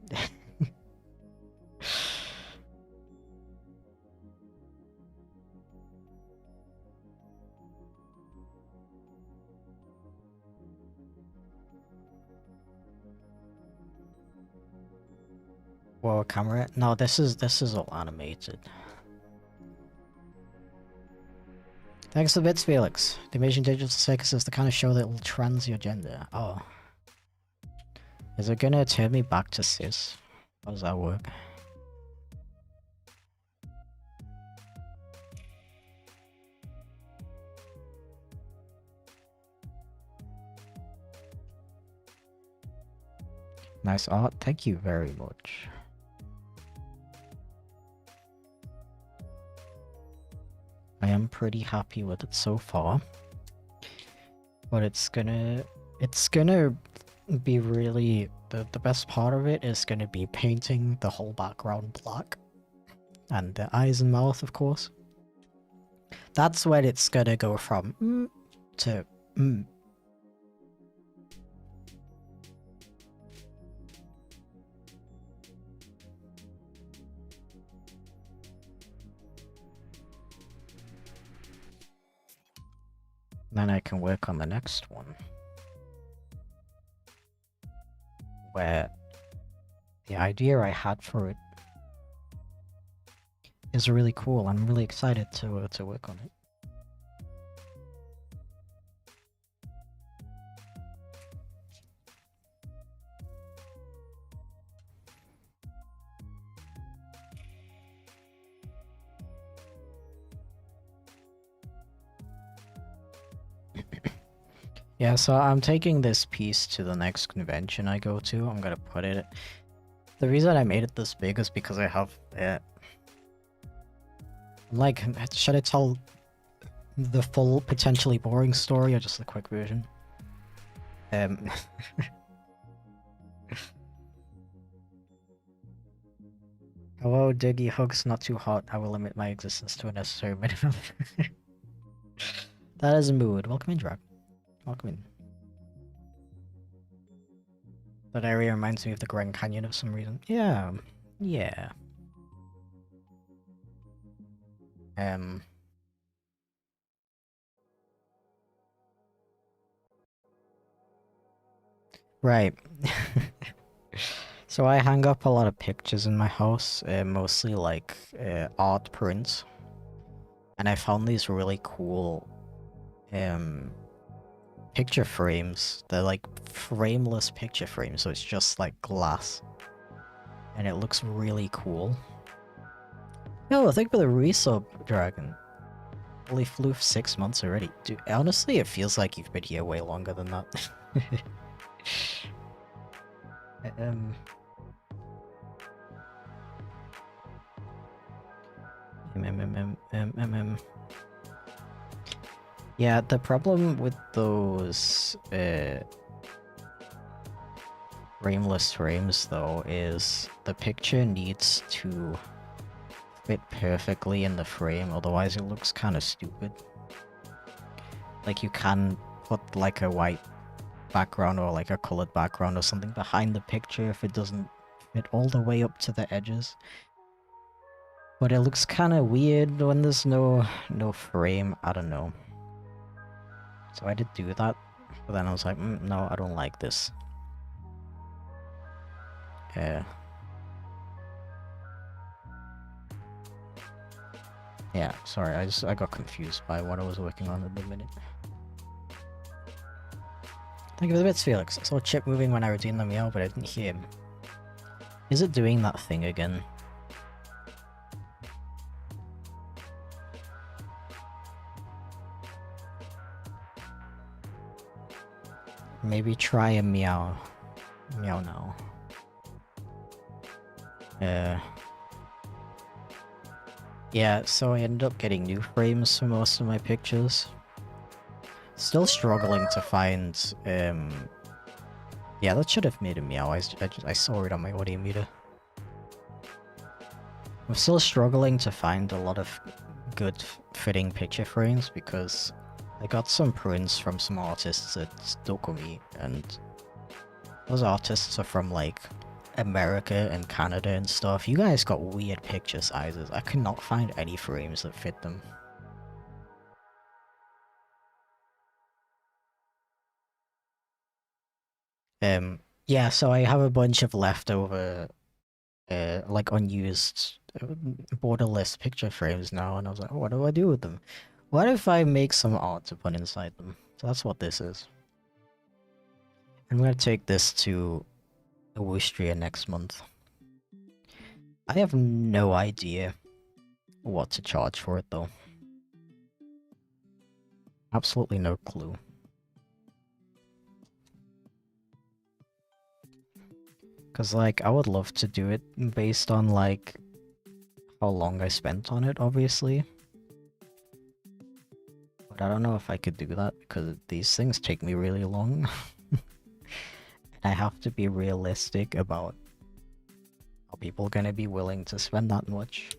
Whoa, camera? No, this is all animated. Thanks for the bits, Felix. The Amazing Digital Circus is the kind of show that will trans your gender. Oh. Is it gonna turn me back to cis? How does that work? Nice art, thank you very much. I am pretty happy with it so far. But it's gonna be really... The best part of it is gonna be painting the whole background black. And the eyes and mouth, of course. That's when it's gonna go from to Then I can work on the next one. Where the idea I had for it is really cool. I'm really excited to work on it. Yeah, so I'm taking this piece to the next convention I go to. I'm gonna put it... The reason I made it this big is because I have... like, should I tell the full, potentially boring story or just the quick version? Hello, Diggy Hugs, not too hot. I will limit my existence to a necessary minimum. That is a mood. Welcome in, Drag. Welcome in. That area reminds me of the Grand Canyon for some reason. Yeah. Yeah. Right. So I hang up a lot of pictures in my house, mostly like art prints. And I found these really cool picture frames. They're like frameless picture frames, so it's just like glass. And it looks really cool. Oh, thank you for the resub, Dragon. Only flew for 6 months already. Dude, honestly, it feels like you've been here way longer than that. Yeah, the problem with those frameless frames though is the picture needs to fit perfectly in the frame, otherwise it looks kind of stupid. Like you can put like a white background or like a colored background or something behind the picture if it doesn't fit all the way up to the edges. But it looks kind of weird when there's no frame. I don't know. So I did do that, but then I was like, no, I don't like this. Yeah, sorry, I got confused by what I was working on at the minute. Thank you for the bits, Felix. I saw Chip moving when I redeemed the meow, but I didn't hear him. Is it doing that thing again? Maybe try a meow. Meow now. Yeah, so I ended up getting new frames for most of my pictures. Still struggling to find, yeah, that should have made a meow. I saw it on my audio meter. I'm still struggling to find a lot of good fitting picture frames because I got some prints from some artists at Dokumi, and those artists are from like America and Canada and stuff. You guys got weird picture sizes. I could not find any frames that fit them. Yeah, so I have a bunch of leftover, like unused borderless picture frames now, and I was like, oh, what do I do with them? What if I make some art to put inside them? So that's what this is. I'm gonna take this to Austria next month. I have no idea what to charge for it though. Absolutely no clue. Cause like, I would love to do it based on like how long I spent on it, obviously. But I don't know if I could do that because these things take me really long. And I have to be realistic about are people gonna be willing to spend that much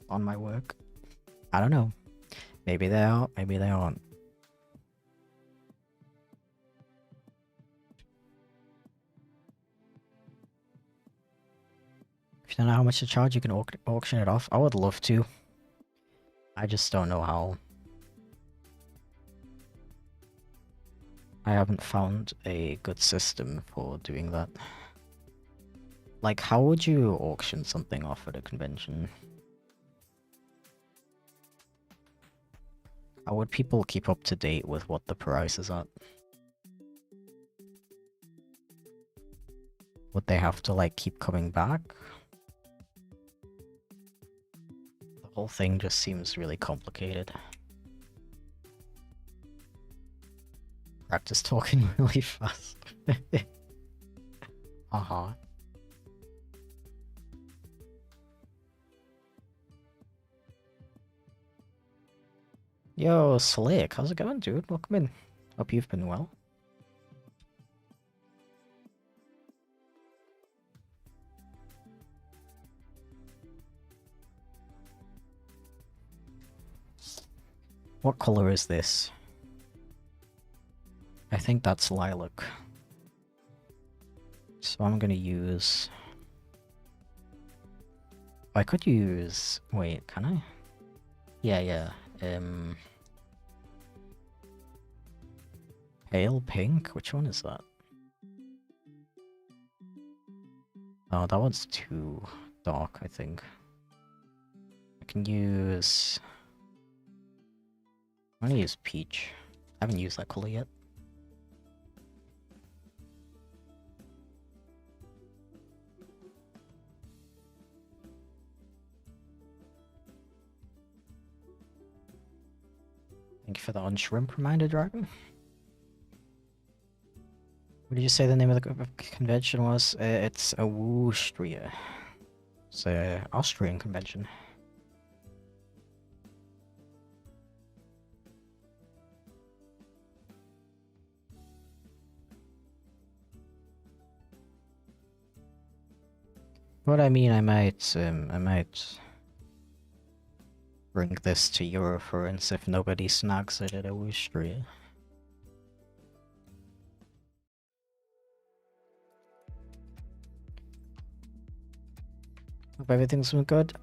on my work? I don't know. Maybe they are, maybe they aren't. If you don't know how much to charge, you can auction it off. I would love to. I just don't know how. I haven't found a good system for doing that. Like, how would you auction something off at a convention? How would people keep up to date with what the price is at? Would they have to, like, keep coming back? The whole thing just seems really complicated. Practice talking really fast. Uh-huh. Yo, Slick, how's it going, dude? Welcome in. Hope you've been well. What color is this? I think that's lilac. So I'm gonna use... I could use... Wait, can I? Yeah. Pale pink? Which one is that? Oh, that one's too dark, I think. I can use... I'm gonna use peach. I haven't used that color yet. Thank you for the on-shrimp reminder, Dragon. What did you say the name of the convention was? It's Austria. It's an Austrian convention. But I mean, I might bring this to Eurofluence if nobody snags it at Austria. Hope everything's been good.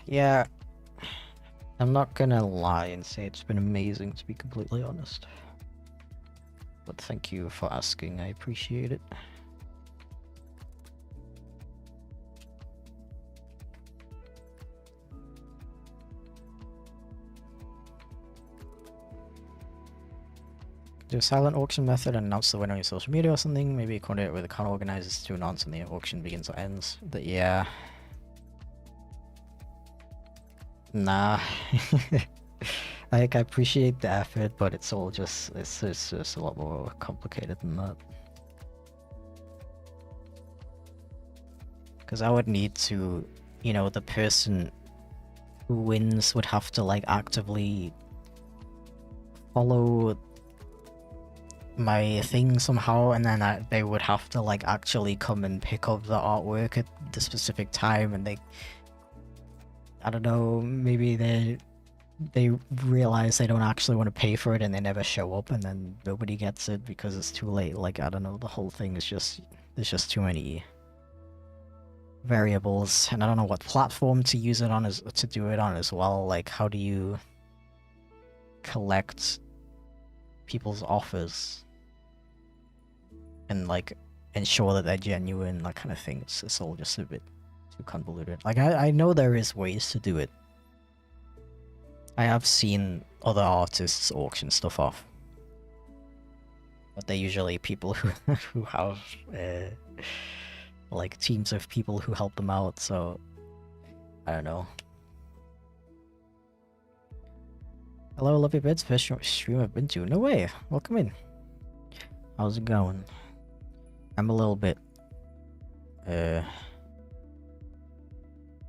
Yeah, I'm not gonna lie and say it's been amazing, to be completely honest. But thank you for asking, I appreciate it. Do a silent auction method and announce the winner on your social media or something. Maybe coordinate with the con organizers to announce when the auction begins or ends. Yeah. Nah. Like, I appreciate the effort, but it's just a lot more complicated than that. Because I would need to, you know, the person who wins would have to like actively follow my thing somehow, and then they would have to like actually come and pick up the artwork at the specific time, and I don't know, maybe they realize they don't actually want to pay for it and they never show up, and then nobody gets it because it's too late. Like, I don't know, the whole thing is just, there's just too many variables, and I don't know what platform to use it on, to do it on as well. Like, how do you collect people's offers and like ensure that they're genuine, that kind of thing? It's all just a bit too convoluted. Like, I know there is ways to do it. I have seen other artists auction stuff off, but they're usually people who have like teams of people who help them out, so I don't know. Hello, lovely bits. First stream I've been to. No way. Welcome in. How's it going? I'm a little bit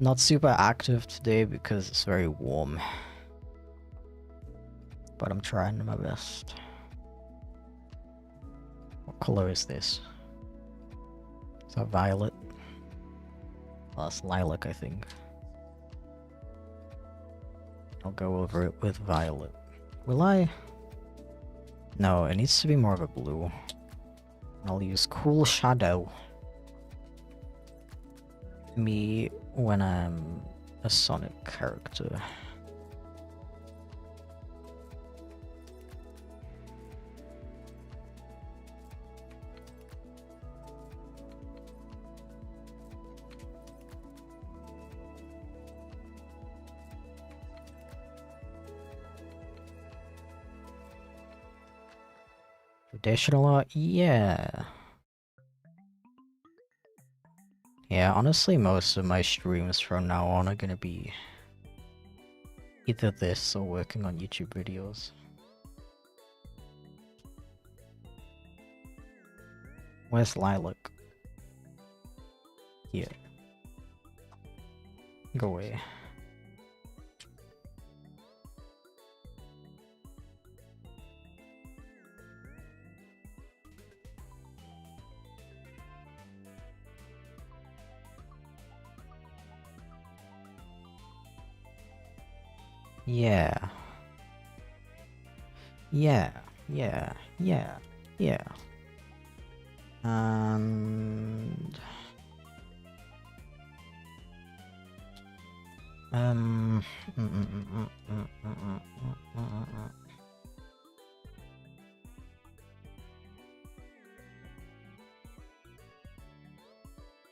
not super active today because it's very warm, but I'm trying my best. What color is this? Is that violet? Well, that's lilac, I think. I'll go over it with violet. Will I? No, it needs to be more of a blue. I'll use Cool Shadow. Me when I'm a Sonic character. Traditional art? Yeah. Yeah, honestly, most of my streams from now on are gonna be either this or working on YouTube videos. Where's Lilac? Here. Go away. Yeah. Yeah. Yeah. Yeah. Yeah. And...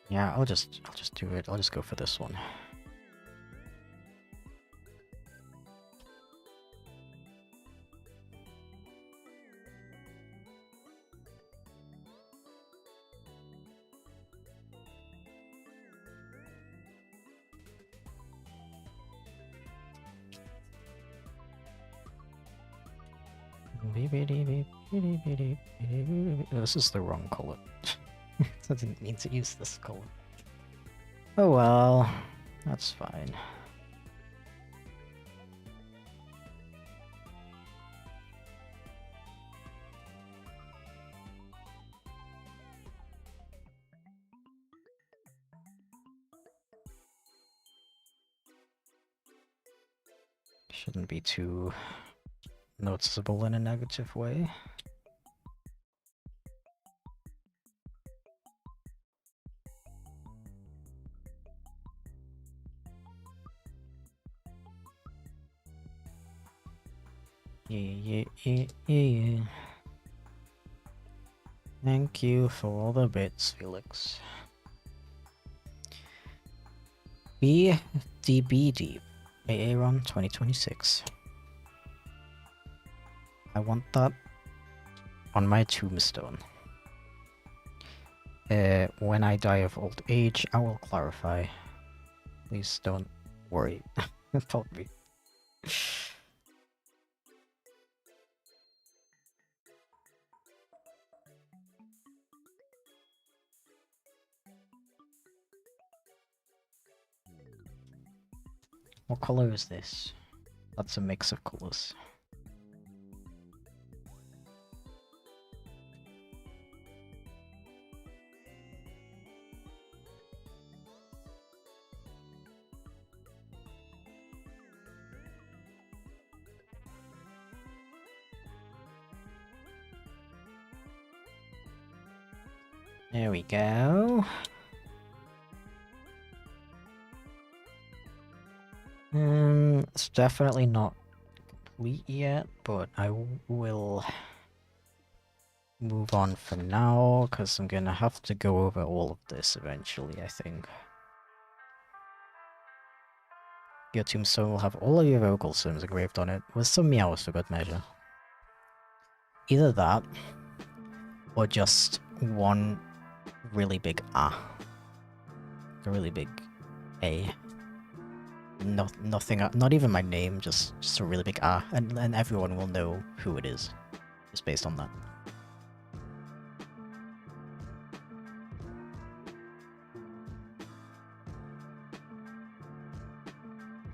Yeah, I'll just do it. I'll just go for this one. This is the wrong color. I didn't mean to use this color. Oh well, that's fine. Shouldn't be too noticeable in a negative way. Yeah. Thank you for all the bits, Felix. BDBD Aaron 2026. I want that on my tombstone. When I die of old age, I will clarify. Please don't worry about me. What color is this? That's a mix of colors. There we go. It's definitely not complete yet, but I will move on for now, because I'm gonna have to go over all of this eventually, I think. Your tombstone will have all of your vocal sims engraved on it, with some meows for good measure. Either that, or just one really big ah. A really big A. Nothing, not even my name, just a really big ah, and everyone will know who it is, just based on that.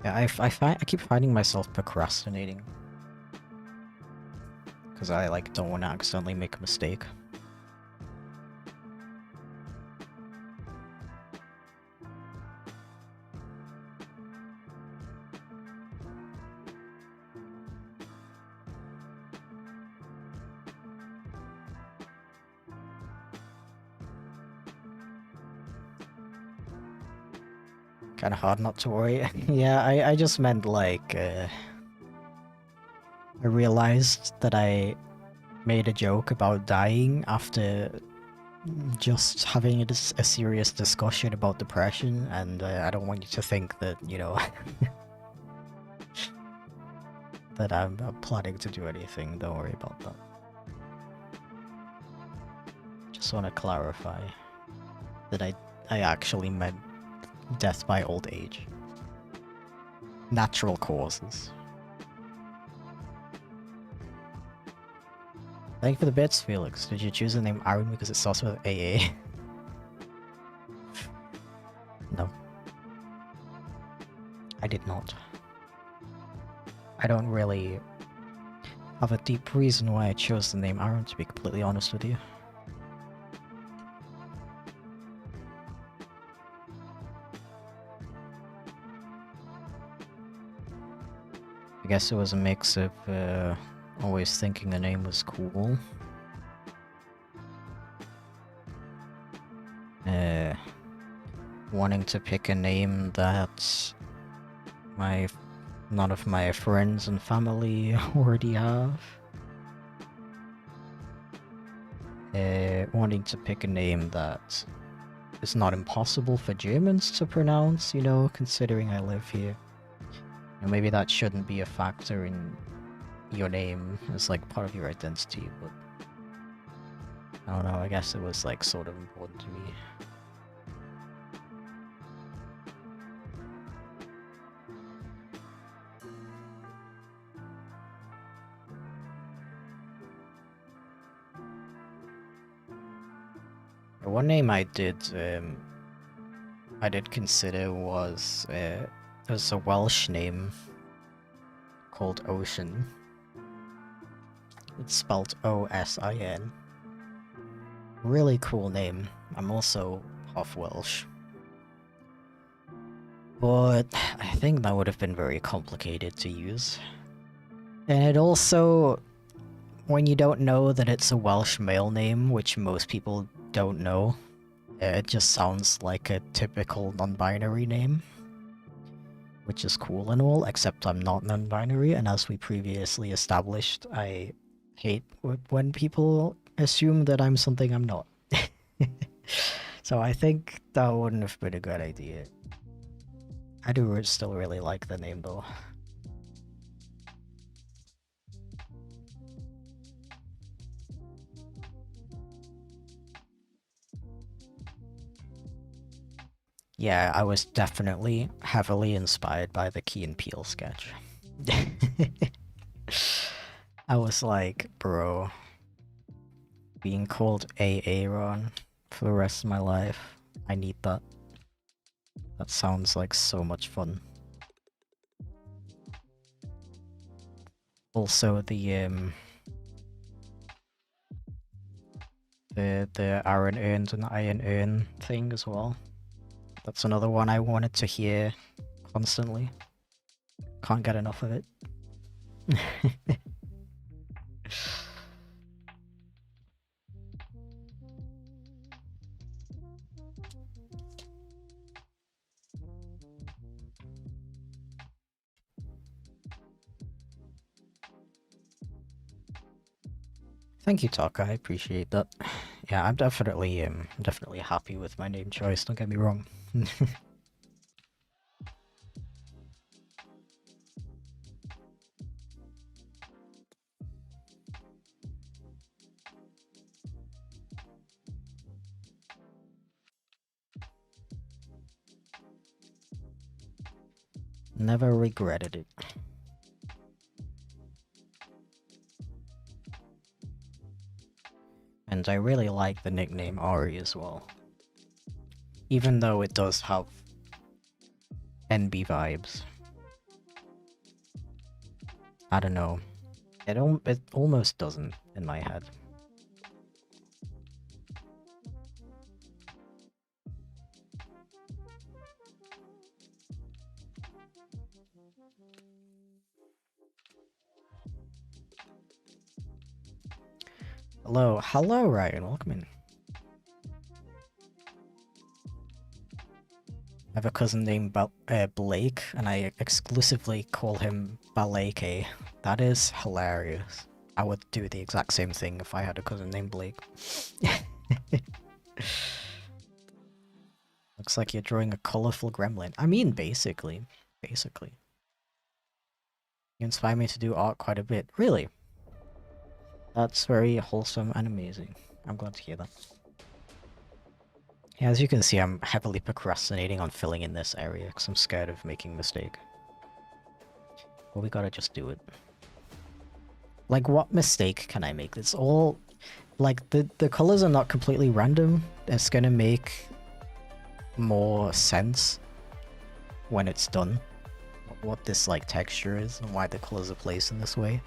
Yeah, I keep finding myself procrastinating. Because I, like, don't want to accidentally make a mistake. Kinda hard not to worry. Yeah, I just meant, like, I realized that I made a joke about dying after just having a serious discussion about depression, and I don't want you to think that, you know, that I'm planning to do anything. Don't worry about that. Just want to clarify that I actually meant death by old age. Natural causes. Thank you for the bits, Felix. Did you choose the name Aaron because it starts with AA? No. I did not. I don't really have a deep reason why I chose the name Aaron, to be completely honest with you. I guess it was a mix of always thinking the name was cool, wanting to pick a name that none of my friends and family already have, wanting to pick a name that is not impossible for Germans to pronounce, you know, considering I live here. And maybe that shouldn't be a factor in your name as, like, part of your identity, but I don't know, I guess it was, like, sort of important to me. One name I did consider was there's a Welsh name called Ocean. It's spelled O-S-I-N. Really cool name. I'm also half Welsh. But I think that would have been very complicated to use. And it also, when you don't know that it's a Welsh male name, which most people don't know, it just sounds like a typical non-binary name. Which is cool and all, except I'm not non-binary, and as we previously established, I hate when people assume that I'm something I'm not. So I think that wouldn't have been a good idea. I do still really like the name though. Yeah, I was definitely heavily inspired by the Key and Peele sketch. I was like, bro, being called Aaron for the rest of my life, I need that. That sounds like so much fun. Also the iron urns and the iron urn thing as well. That's another one I wanted to hear constantly. Can't get enough of it. Thank you, Taka. I appreciate that. Yeah, I'm definitely happy with my name choice. Don't get me wrong. Never regretted it. And I really like the nickname Aari as well. Even though it does have NB vibes. I don't know. It almost doesn't in my head. Hello Ryan, welcome in. I have a cousin named Blake, and I exclusively call him Baleke. That is hilarious. I would do the exact same thing if I had a cousin named Blake. Looks like you're drawing a colorful gremlin. I mean, basically. Basically. You inspire me to do art quite a bit. Really? That's very wholesome and amazing. I'm glad to hear that. Yeah, as you can see, I'm heavily procrastinating on filling in this area because I'm scared of making a mistake. But we gotta just do it. Like, what mistake can I make? It's all... Like, the colors are not completely random. It's gonna make more sense when it's done. What this, like, texture is and why the colors are placed in this way.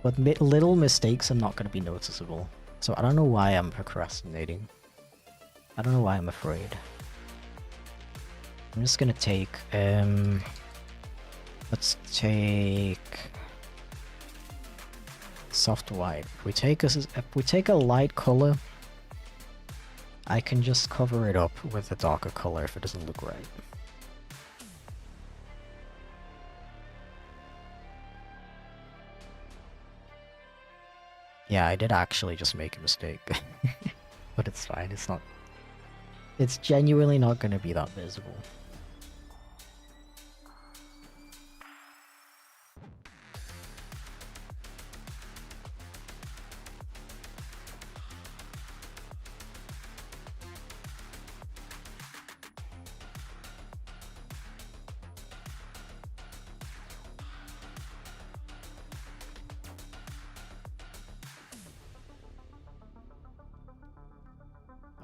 But little mistakes are not gonna be noticeable. So I don't know why I'm procrastinating. I don't know why I'm afraid. I'm just gonna take, let's take soft white. If we take a light color, I can just cover it up with a darker color if it doesn't look right. Yeah, I did actually just make a mistake. But it's fine, it's not... It's genuinely not gonna be that visible.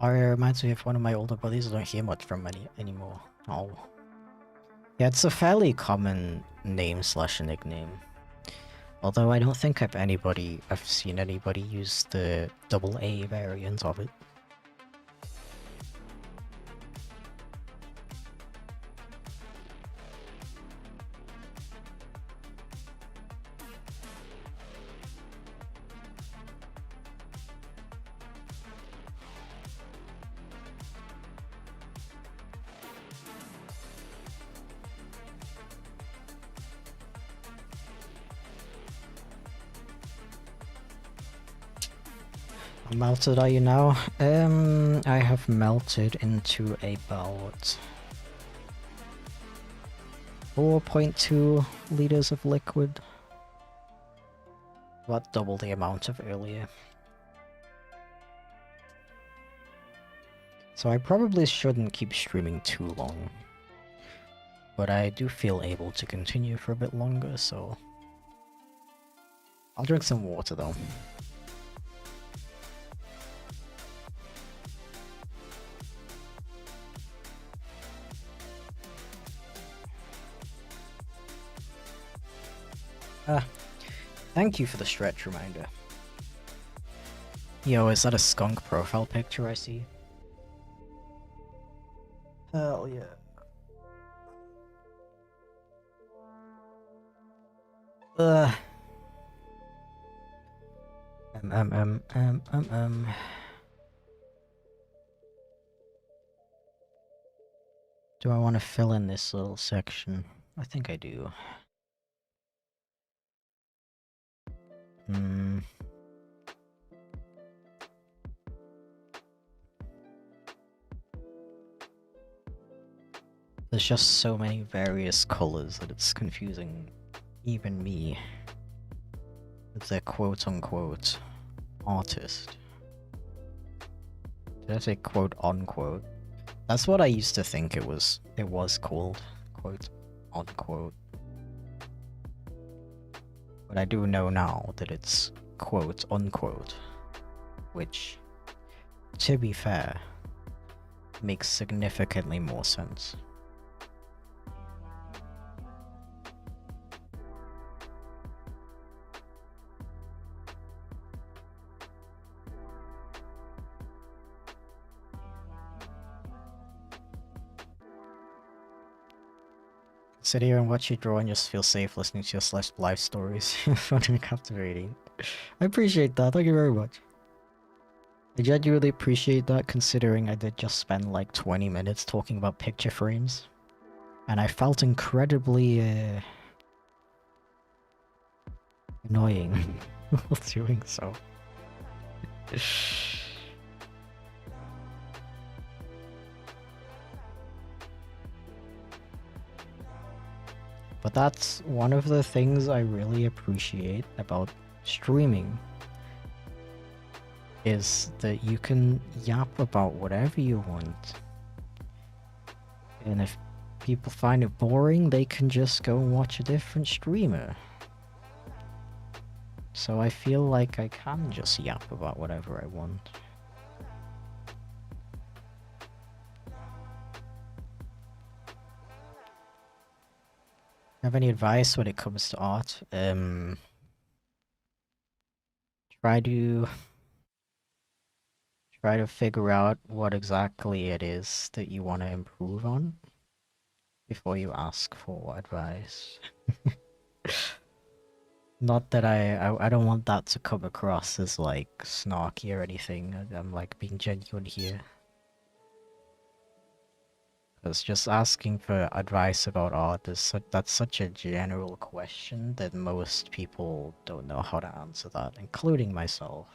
Aria reminds me of one of my older buddies. I don't hear much from anymore. Oh. Yeah, it's a fairly common name slash nickname. Although I don't think I've seen anybody use the double A variant of it. How melted are you now? I have melted into about 4.2 liters of liquid. About double the amount of earlier. So I probably shouldn't keep streaming too long. But I do feel able to continue for a bit longer, so... I'll drink some water though. Thank you for the stretch reminder. Yo, is that a skunk profile picture I see? Hell yeah. Ugh. Do I want to fill in this little section? I think I do. There's just so many various colors that it's confusing even me. It's a quote-unquote artist. Did I say quote-unquote? That's what I used to think it was called, quote-unquote. But I do know now that it's quote-unquote, which, to be fair, makes significantly more sense. Sit here and watch you draw and just feel safe listening to your life stories. Fun and captivating. I appreciate that, thank you very much. I genuinely appreciate that, considering I did just spend like 20 minutes talking about picture frames. And I felt incredibly annoying while doing so. But that's one of the things I really appreciate about streaming, is that you can yap about whatever you want. And if people find it boring, they can just go and watch a different streamer. So I feel like I can just yap about whatever I want. Have any advice when it comes to art? Try to figure out what exactly it is that you want to improve on before you ask for advice. Not that I don't want that to come across as like snarky or anything. I'm like being genuine here. Because just asking for advice about art is that's such a general question that most people don't know how to answer that, including myself.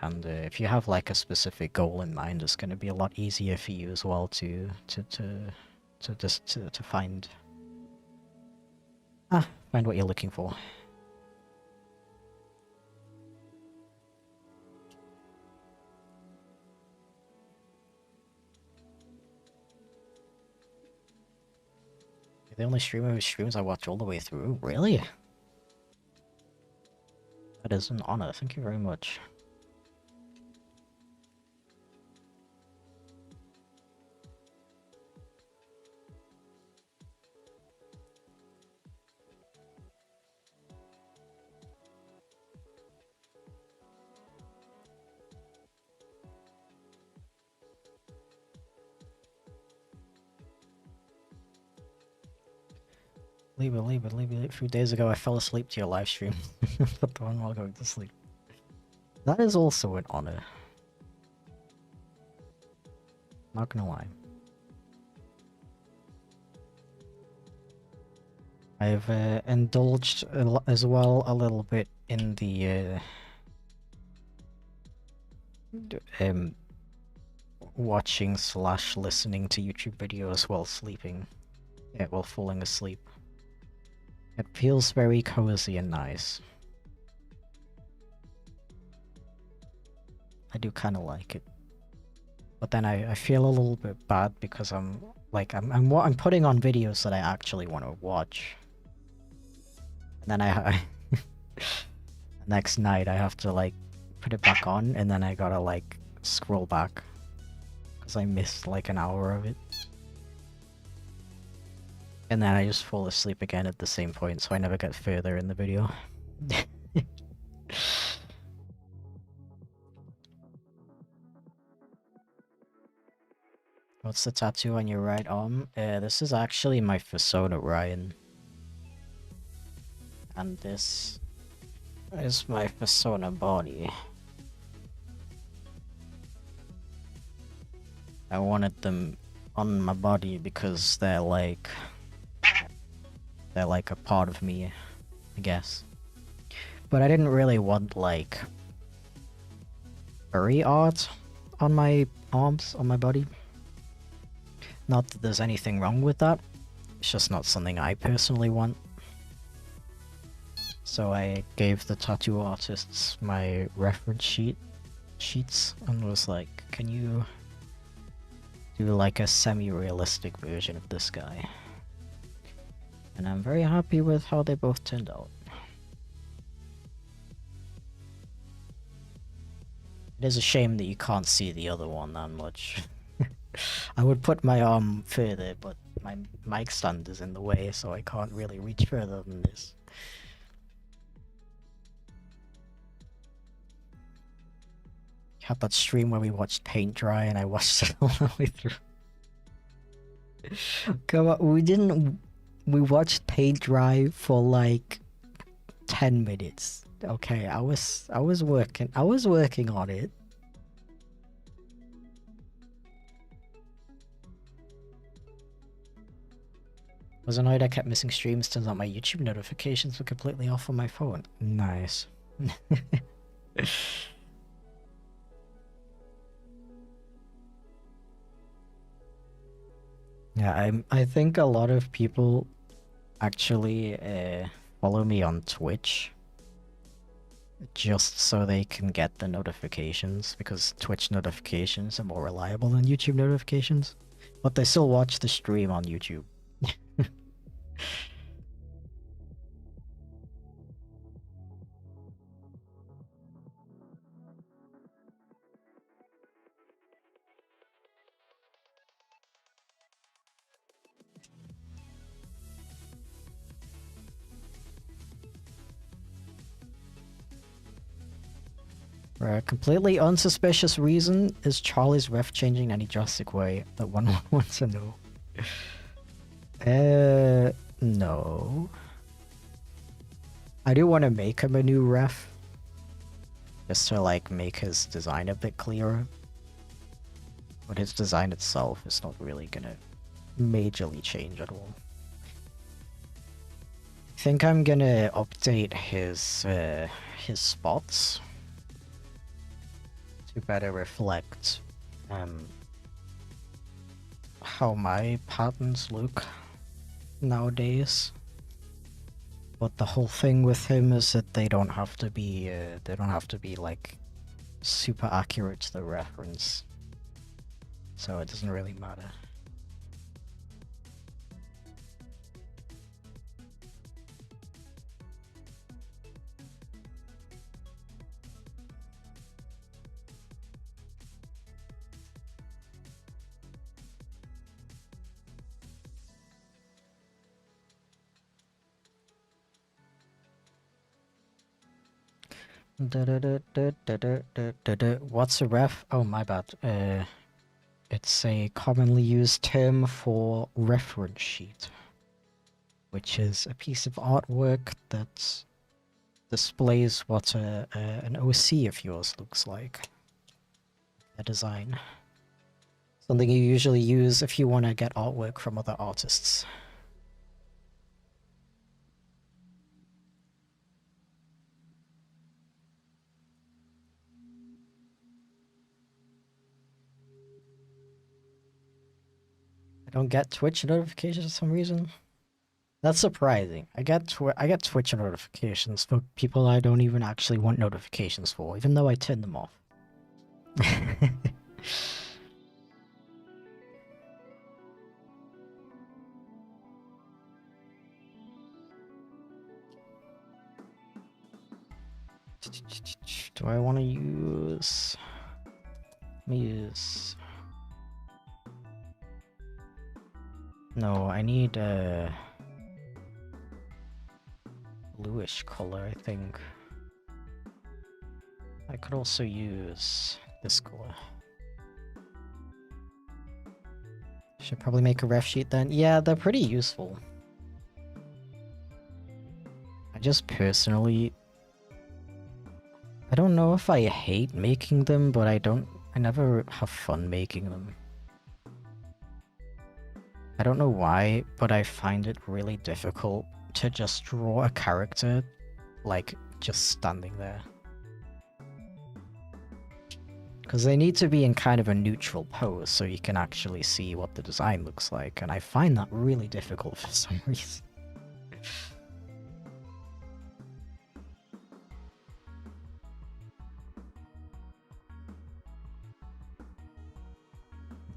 And if you have like a specific goal in mind, it's going to be a lot easier for you as well to find what you're looking for. You're the only streamer whose streams I watch all the way through? Really? That is an honor, thank you very much. Leave it. A few days ago I fell asleep to your live stream. But the one while going to sleep. That is also an honor. Not gonna lie. I've indulged as well a little bit in the watching / listening to YouTube videos while sleeping. Yeah, while falling asleep. It feels very cozy and nice. I do kind of like it. But then I feel a little bit bad because I'm putting on videos that I actually want to watch. And then I next night I have to like put it back on, and then I gotta like scroll back because I missed like an hour of it. And then I just fall asleep again at the same point, so I never get further in the video. What's the tattoo on your right arm? This is actually my persona, Ryan. And this is my persona body. I wanted them on my body because they're like a part of me, I guess. But I didn't really want like furry art on my arms, on my body. Not that there's anything wrong with that, it's just not something I personally want. So I gave the tattoo artists my reference sheets and was like, can you do like a semi-realistic version of this guy? And I'm very happy with how they both turned out. It is a shame that you can't see the other one that much. I would put my arm further, but my mic stand is in the way, so I can't really reach further than this. Had that stream where we watched paint dry and I watched it all the way through. Come on, we watched paint dry for like 10 minutes. Okay, I was working on it. I was annoyed I kept missing streams, turns out my YouTube notifications were completely off on my phone. Nice. Yeah, I think a lot of people actually follow me on Twitch just so they can get the notifications, because Twitch notifications are more reliable than YouTube notifications, but they still watch the stream on YouTube. For a completely unsuspicious reason, is Charlie's ref changing in any drastic way that one wants to know? No. I do want to make him a new ref, just to like make his design a bit clearer. But his design itself is not really gonna majorly change at all. I think I'm gonna update his spots to better reflect how my patterns look nowadays. But the whole thing with him is that they don't have to be like super accurate to the reference, so it doesn't really matter. What's a ref? Oh, my bad. It's a commonly used term for reference sheet, which is a piece of artwork that displays what an OC of yours looks like. A design. Something you usually use if you want to get artwork from other artists. I don't get Twitch notifications for some reason. That's surprising. I get Twitch notifications for people I don't even actually want notifications for, even though I turn them off. Do I want to use... Let me use... No, I need a bluish color, I think. I could also use this color. Should probably make a ref sheet then. Yeah, they're pretty useful. I just personally... I don't know if I hate making them, but I never have fun making them. I don't know why, but I find it really difficult to just draw a character, like, just standing there. Because they need to be in kind of a neutral pose so you can actually see what the design looks like, and I find that really difficult for some reason.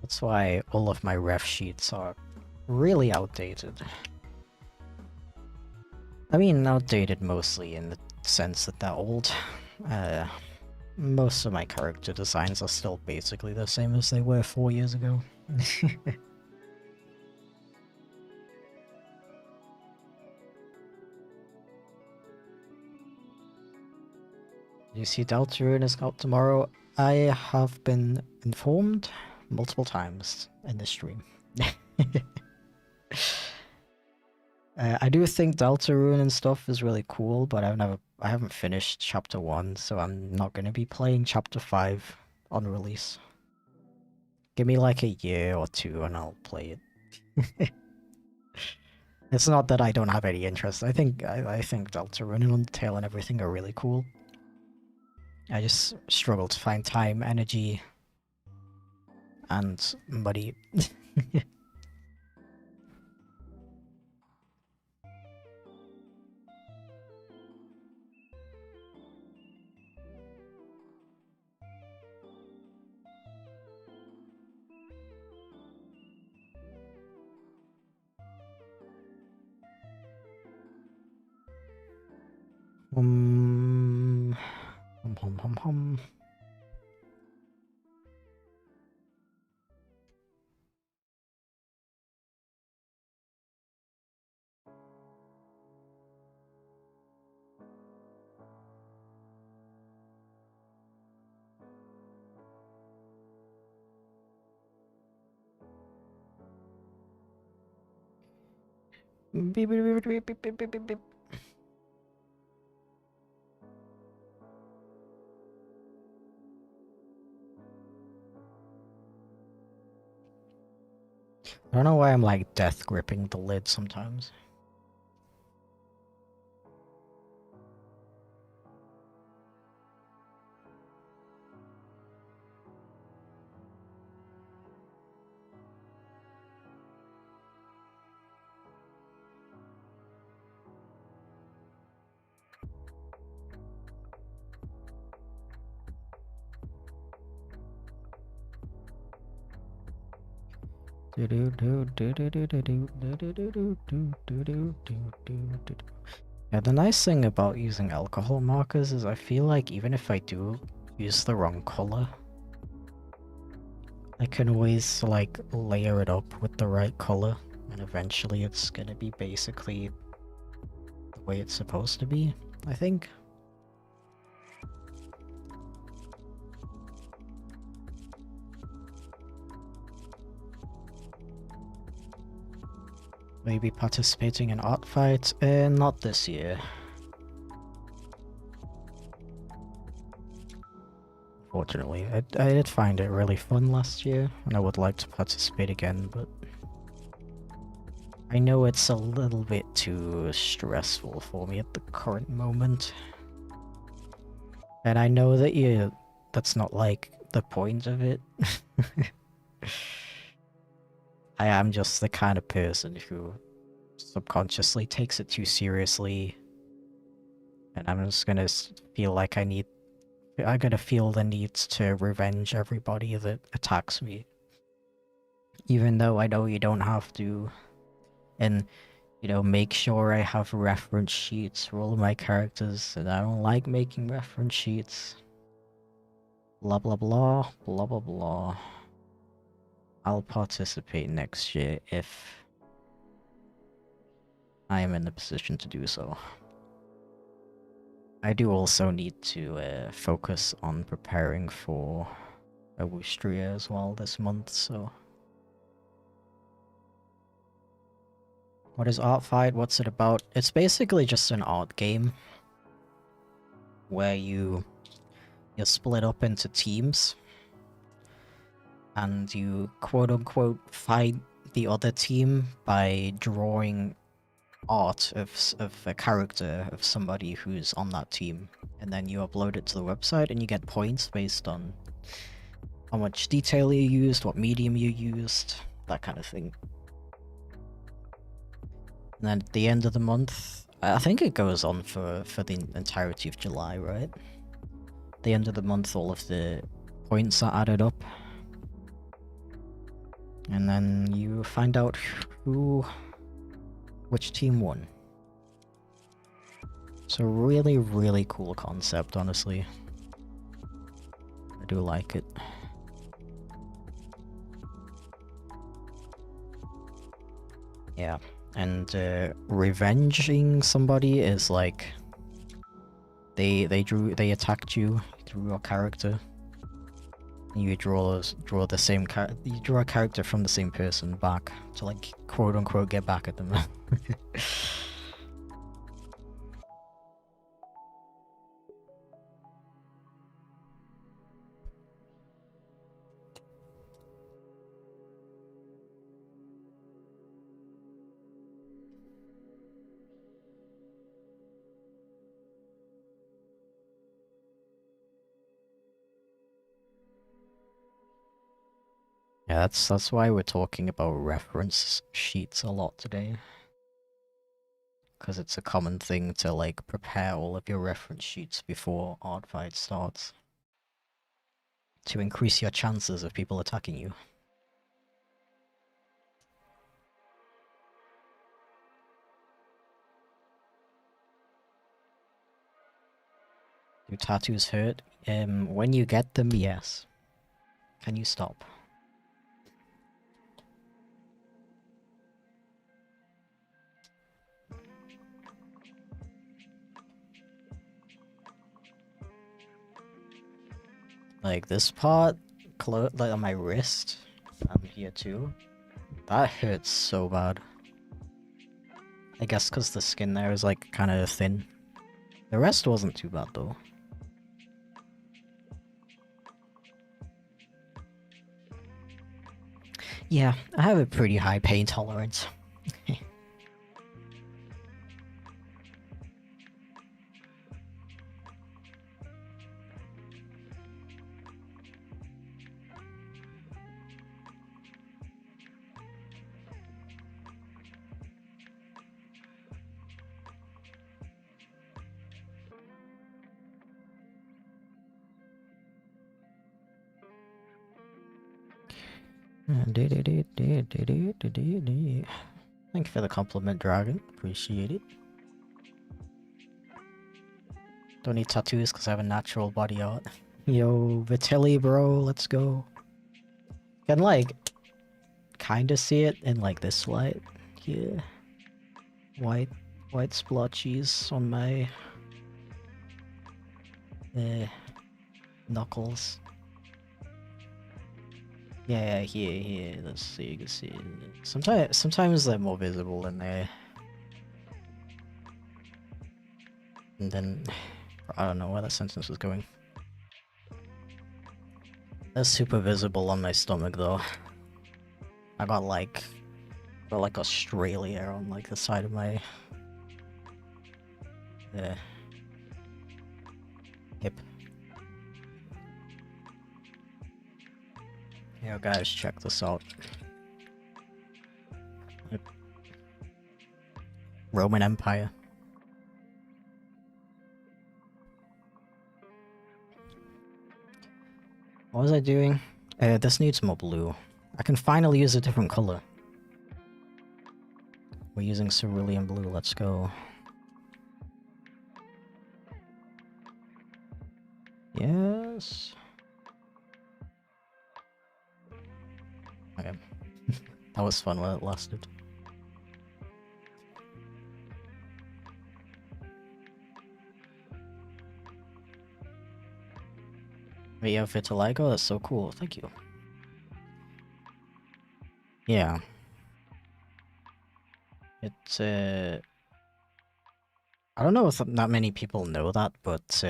That's why all of my ref sheets are really outdated. I mean, outdated mostly in the sense that they're old. Most of my character designs are still basically the same as they were 4 years ago. You see Deltarune is out tomorrow? I have been informed multiple times in this stream. I do think Deltarune and stuff is really cool, but I haven't finished chapter 1, so I'm not going to be playing chapter 5 on release. Give me like a year or 2 and I'll play it. It's not that I don't have any interest. I think Deltarune and Undertale and everything are really cool. I just struggle to find time, energy, and money. Hum, hum, hum, hum. Beep, beep, beep, beep, beep, beep, beep, beep, beep. I don't know why I'm like death gripping the lid sometimes. Yeah, the nice thing about using alcohol markers is I feel like even if I do use the wrong color, I can always like layer it up with the right color, and eventually it's gonna be basically the way it's supposed to be, I think. Maybe participating in art fights? Not this year. Fortunately, I did find it really fun last year, and I would like to participate again, but I know it's a little bit too stressful for me at the current moment. And I know that that's not like the point of it. I am just the kind of person who subconsciously takes it too seriously, and I'm just gonna feel like I'm gonna feel the need to revenge everybody that attacks me. Even though I know you don't have to. And, you know, make sure I have reference sheets for all of my characters, and I don't like making reference sheets. Blah blah blah, blah blah blah. I'll participate next year if I am in the position to do so. I do also need to focus on preparing for a Wustria as well this month, so... What is Art Fight? What's it about? It's basically just an art game where you're split up into teams and you quote-unquote fight the other team by drawing art of a character of somebody who's on that team, and then you upload it to the website and you get points based on how much detail you used, what medium you used, that kind of thing. And then at the end of the month, I think it goes on for the entirety of July, right? At the end of the month, all of the points are added up. And then you find out which team won. It's a really, really cool concept, honestly. I do like it. Yeah. And revenging somebody is like they attacked you, drew your character. You draw the same you draw a character from the same person back to like quote unquote get back at them. Yeah, that's why we're talking about reference sheets a lot today. Because it's a common thing to like prepare all of your reference sheets before art fight starts. To increase your chances of people attacking you. Do tattoos hurt? When you get them, yes. Can you stop? Like this part, like on my wrist, and here too, that hurts so bad. I guess because the skin there is like kind of thin. The rest wasn't too bad though. Yeah, I have a pretty high pain tolerance. Thank you for the compliment, Dragon. Appreciate it. Don't need tattoos because I have a natural body art. Yo, Vitelli, bro, let's go. Can like kinda see it in like this light. Yeah. White splotches on my knuckles. Yeah, here. Let's see, you can see it. Sometimes they're more visible than they. And then I don't know where that sentence was going. They're super visible on my stomach though. I got like Australia on like the side of my hip. Yo guys, check this out. Roman Empire. What was I doing? This needs more blue. I can finally use a different color. We're using cerulean blue, let's go. Yes. Okay. That was fun while it lasted. But yeah, vitiligo, that's so cool. Thank you. Yeah. It's I don't know if that many people know that, but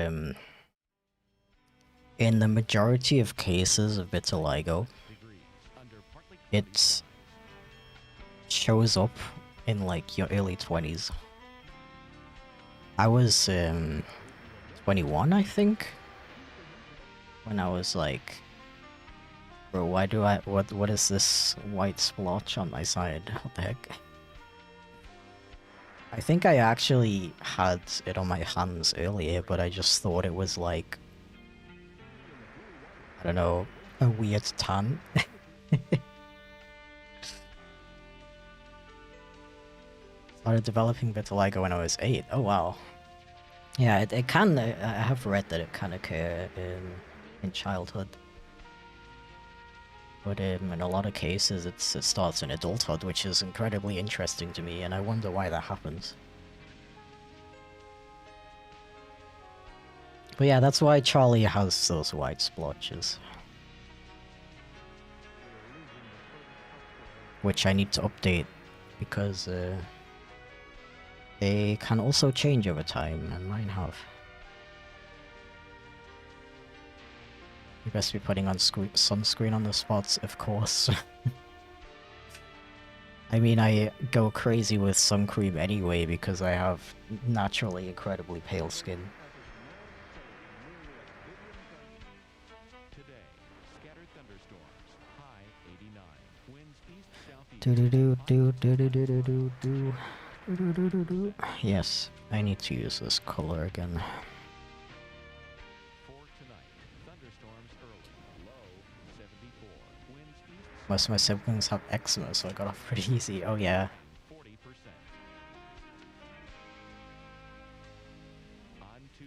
in the majority of cases of vitiligo, it shows up in like your early 20s. I was 21, I think, when I was like, bro, why do I what is this white splotch on my side? What the heck? I think I actually had it on my hands earlier, but I just thought it was like, I don't know, a weird tan. Started developing vitiligo when I was 8. Oh wow. Yeah, it can. I have read that it can occur in childhood, but in a lot of cases it starts in adulthood, which is incredibly interesting to me, and I wonder why that happens. But yeah, that's why Charlie has those white splotches, which I need to update because they can also change over time, and mine have. You best be putting on sunscreen on the spots, of course. I mean, I go crazy with sun cream anyway because I have naturally incredibly pale skin. Do do do do do do do do do do do do do. Yes, I need to use this color again. Most of my siblings have eczema, so I got off pretty easy. Oh yeah.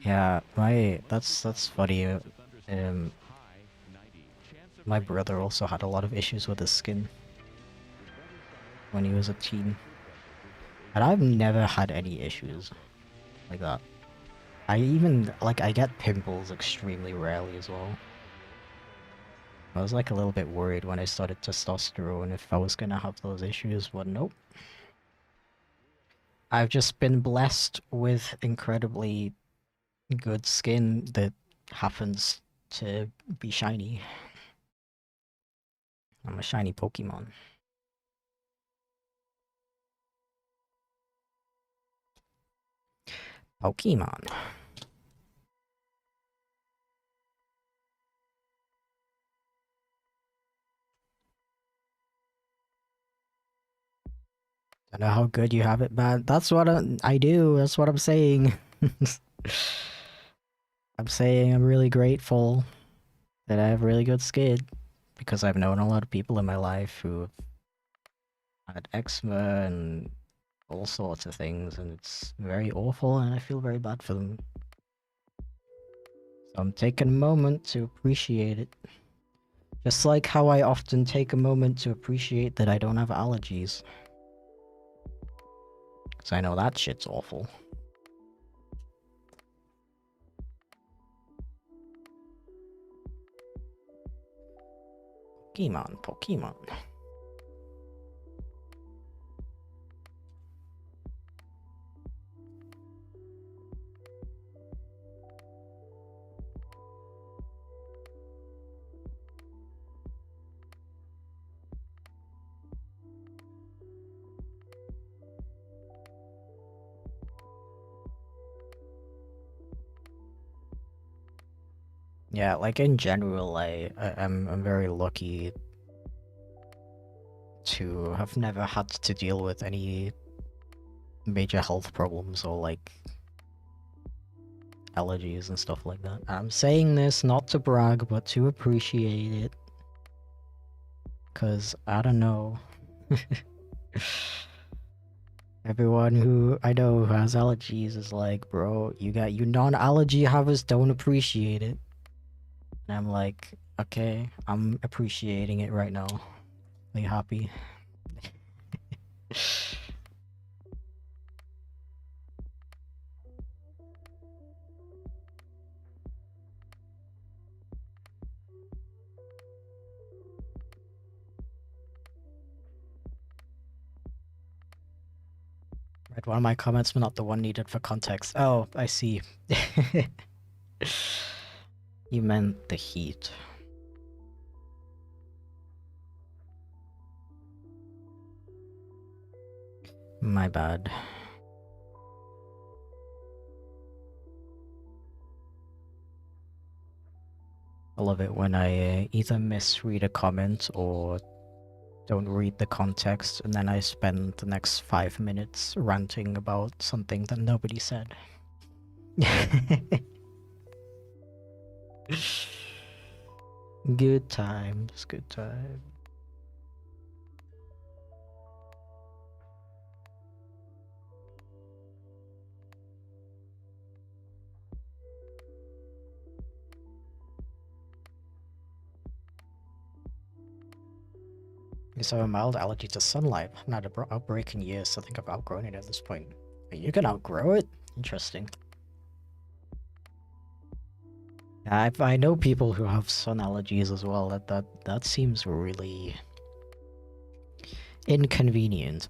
Yeah, that's funny. My brother also had a lot of issues with his skin when he was a teen. And I've never had any issues like that. I even, like, I get pimples extremely rarely as well. I was like a little bit worried when I started testosterone if I was gonna have those issues, but nope. I've just been blessed with incredibly good skin that happens to be shiny. I'm a shiny Pokemon. Pokemon. I know how good you have it, man. That's what I do. That's what I'm saying. I'm saying I'm really grateful that I have really good skin because I've known a lot of people in my life who had eczema and all sorts of things, and it's very awful, and I feel very bad for them. So I'm taking a moment to appreciate it. Just like how I often take a moment to appreciate that I don't have allergies. Because I know that shit's awful. Pokemon, Pokemon. Yeah, like in general, I'm very lucky to have never had to deal with any major health problems or like allergies and stuff like that. I'm saying this not to brag, but to appreciate it. Cause I don't know. Everyone who I know who has allergies is like, bro, you non-allergy havers don't appreciate it. And I'm like, okay, I'm appreciating it right now. Are you happy? Read one of my comments, but not the one needed for context. Oh, I see. You meant the heat. My bad. I love it when I either misread a comment or don't read the context, and then I spend the next 5 minutes ranting about something that nobody said. Good times, good times. You have a mild allergy to sunlight. I've not had an outbreak in years, so I think I've outgrown it at this point. You can outgrow it? Interesting. I know people who have sun allergies as well. That seems really inconvenient.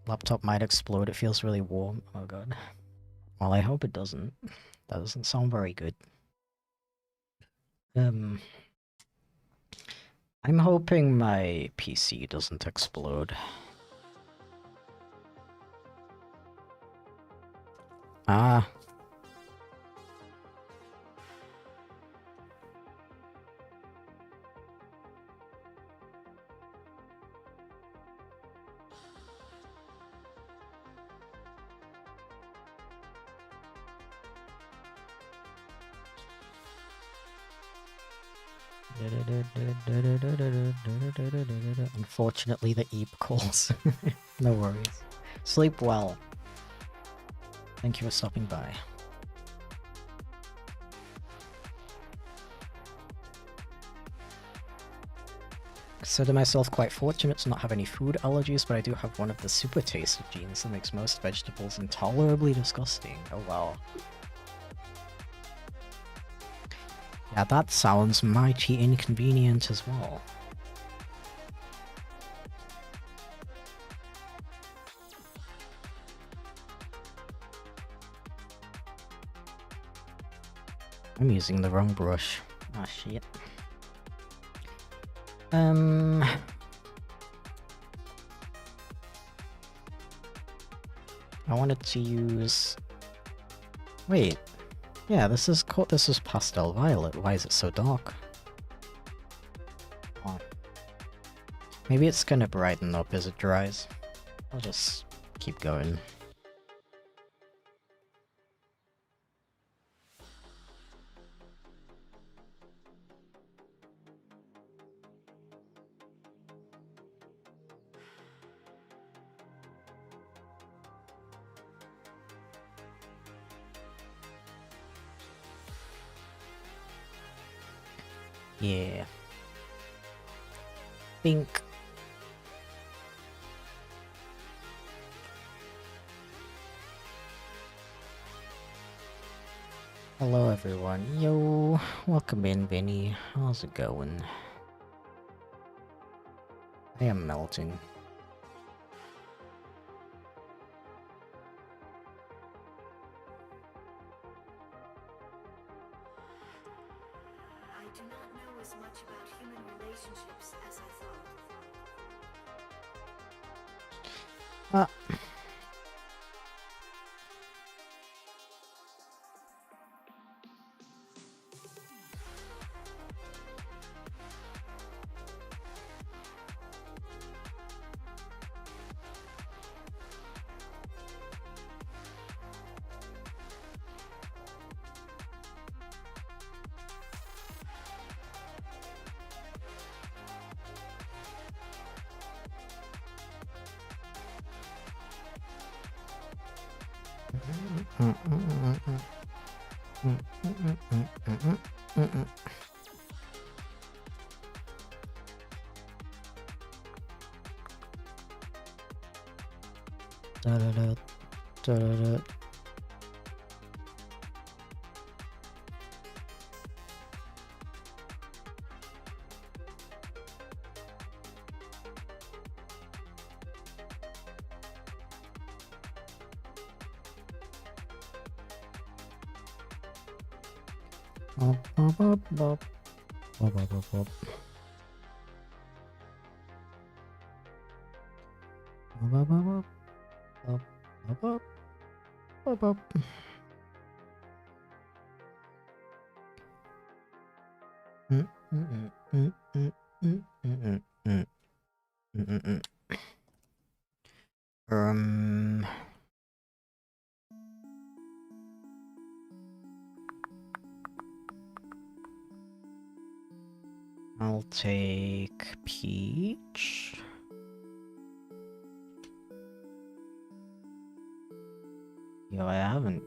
Laptop might explode. It feels really warm. Oh god. Well, I hope it doesn't. That doesn't sound very good. I'm hoping my PC doesn't explode. Ah. Unfortunately, the Eep calls. No worries. Sleep well. Thank you for stopping by. Consider myself quite fortunate to not have any food allergies, but I do have one of the super taste genes that makes most vegetables intolerably disgusting. Oh wow. Yeah, that sounds mighty inconvenient as well. I'm using the wrong brush. Ah, shit. I wanted to use... Wait. Yeah, this is pastel violet. Why is it so dark? Oh. Maybe it's gonna brighten up as it dries. I'll just keep going. Yeah. Pink. Hello everyone. Yo, welcome in, Vinny. How's it going? I am melting. I do not know as much about human relationships as I thought. Da-da-da. Bop, bop, bop, bop. Bop, bop, bop, bop. Bop, bop, bop, bop. Bop, bop, bop, bop. Mm, mm, mm, mm, mm, mm, mm, mm, mm, mm. I'll take peach. Yo, I haven't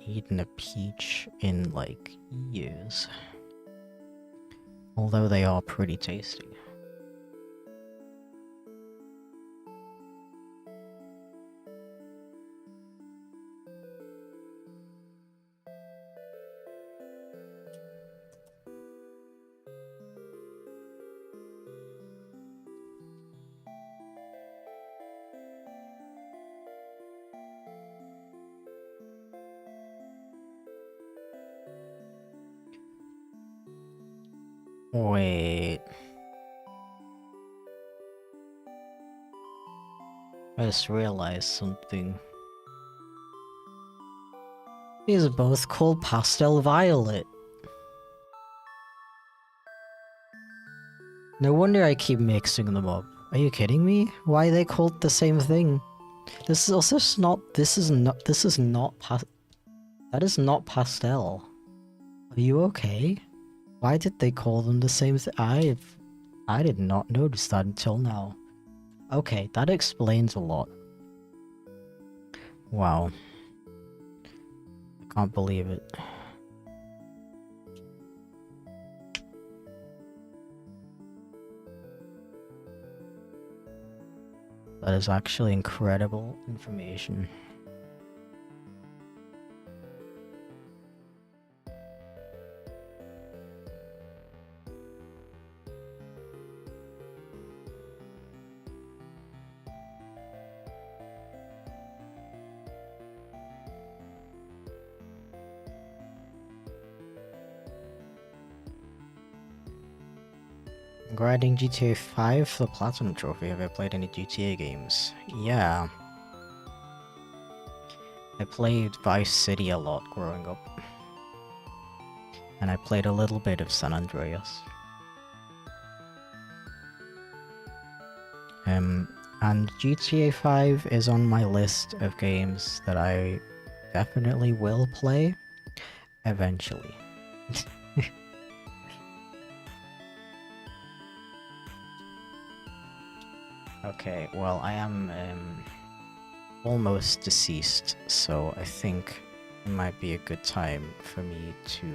eaten a peach in like years. Although they are pretty tasty. Wait. I just realized something. These are both called Pastel Violet. No wonder I keep mixing them up. Are you kidding me? Why are they called the same thing? This is also not. That is not pastel. Are you okay? Why did they call them the same thing? I did not notice that until now. Okay, that explains a lot. Wow. I can't believe it. That is actually incredible information. Grinding GTA 5 for the Platinum Trophy. Have I played any GTA games? Yeah. I played Vice City a lot growing up. And I played a little bit of San Andreas. And GTA 5 is on my list of games that I definitely will play eventually. Okay, well, I am almost deceased, so I think it might be a good time for me to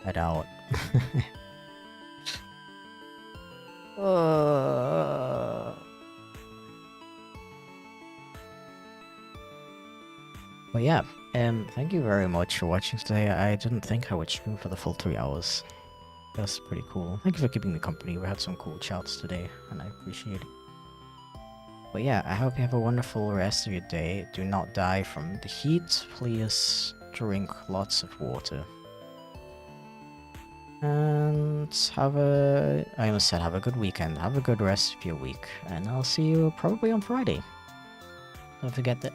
head out. But yeah, thank you very much for watching today. I didn't think I would stream for the full 3 hours. That's pretty cool. Thank you for keeping me company. We had some cool chats today, and I appreciate it. But yeah, I hope you have a wonderful rest of your day. Do not die from the heat. Please drink lots of water. And I almost said have a good weekend. Have a good rest of your week. And I'll see you probably on Friday. Don't forget that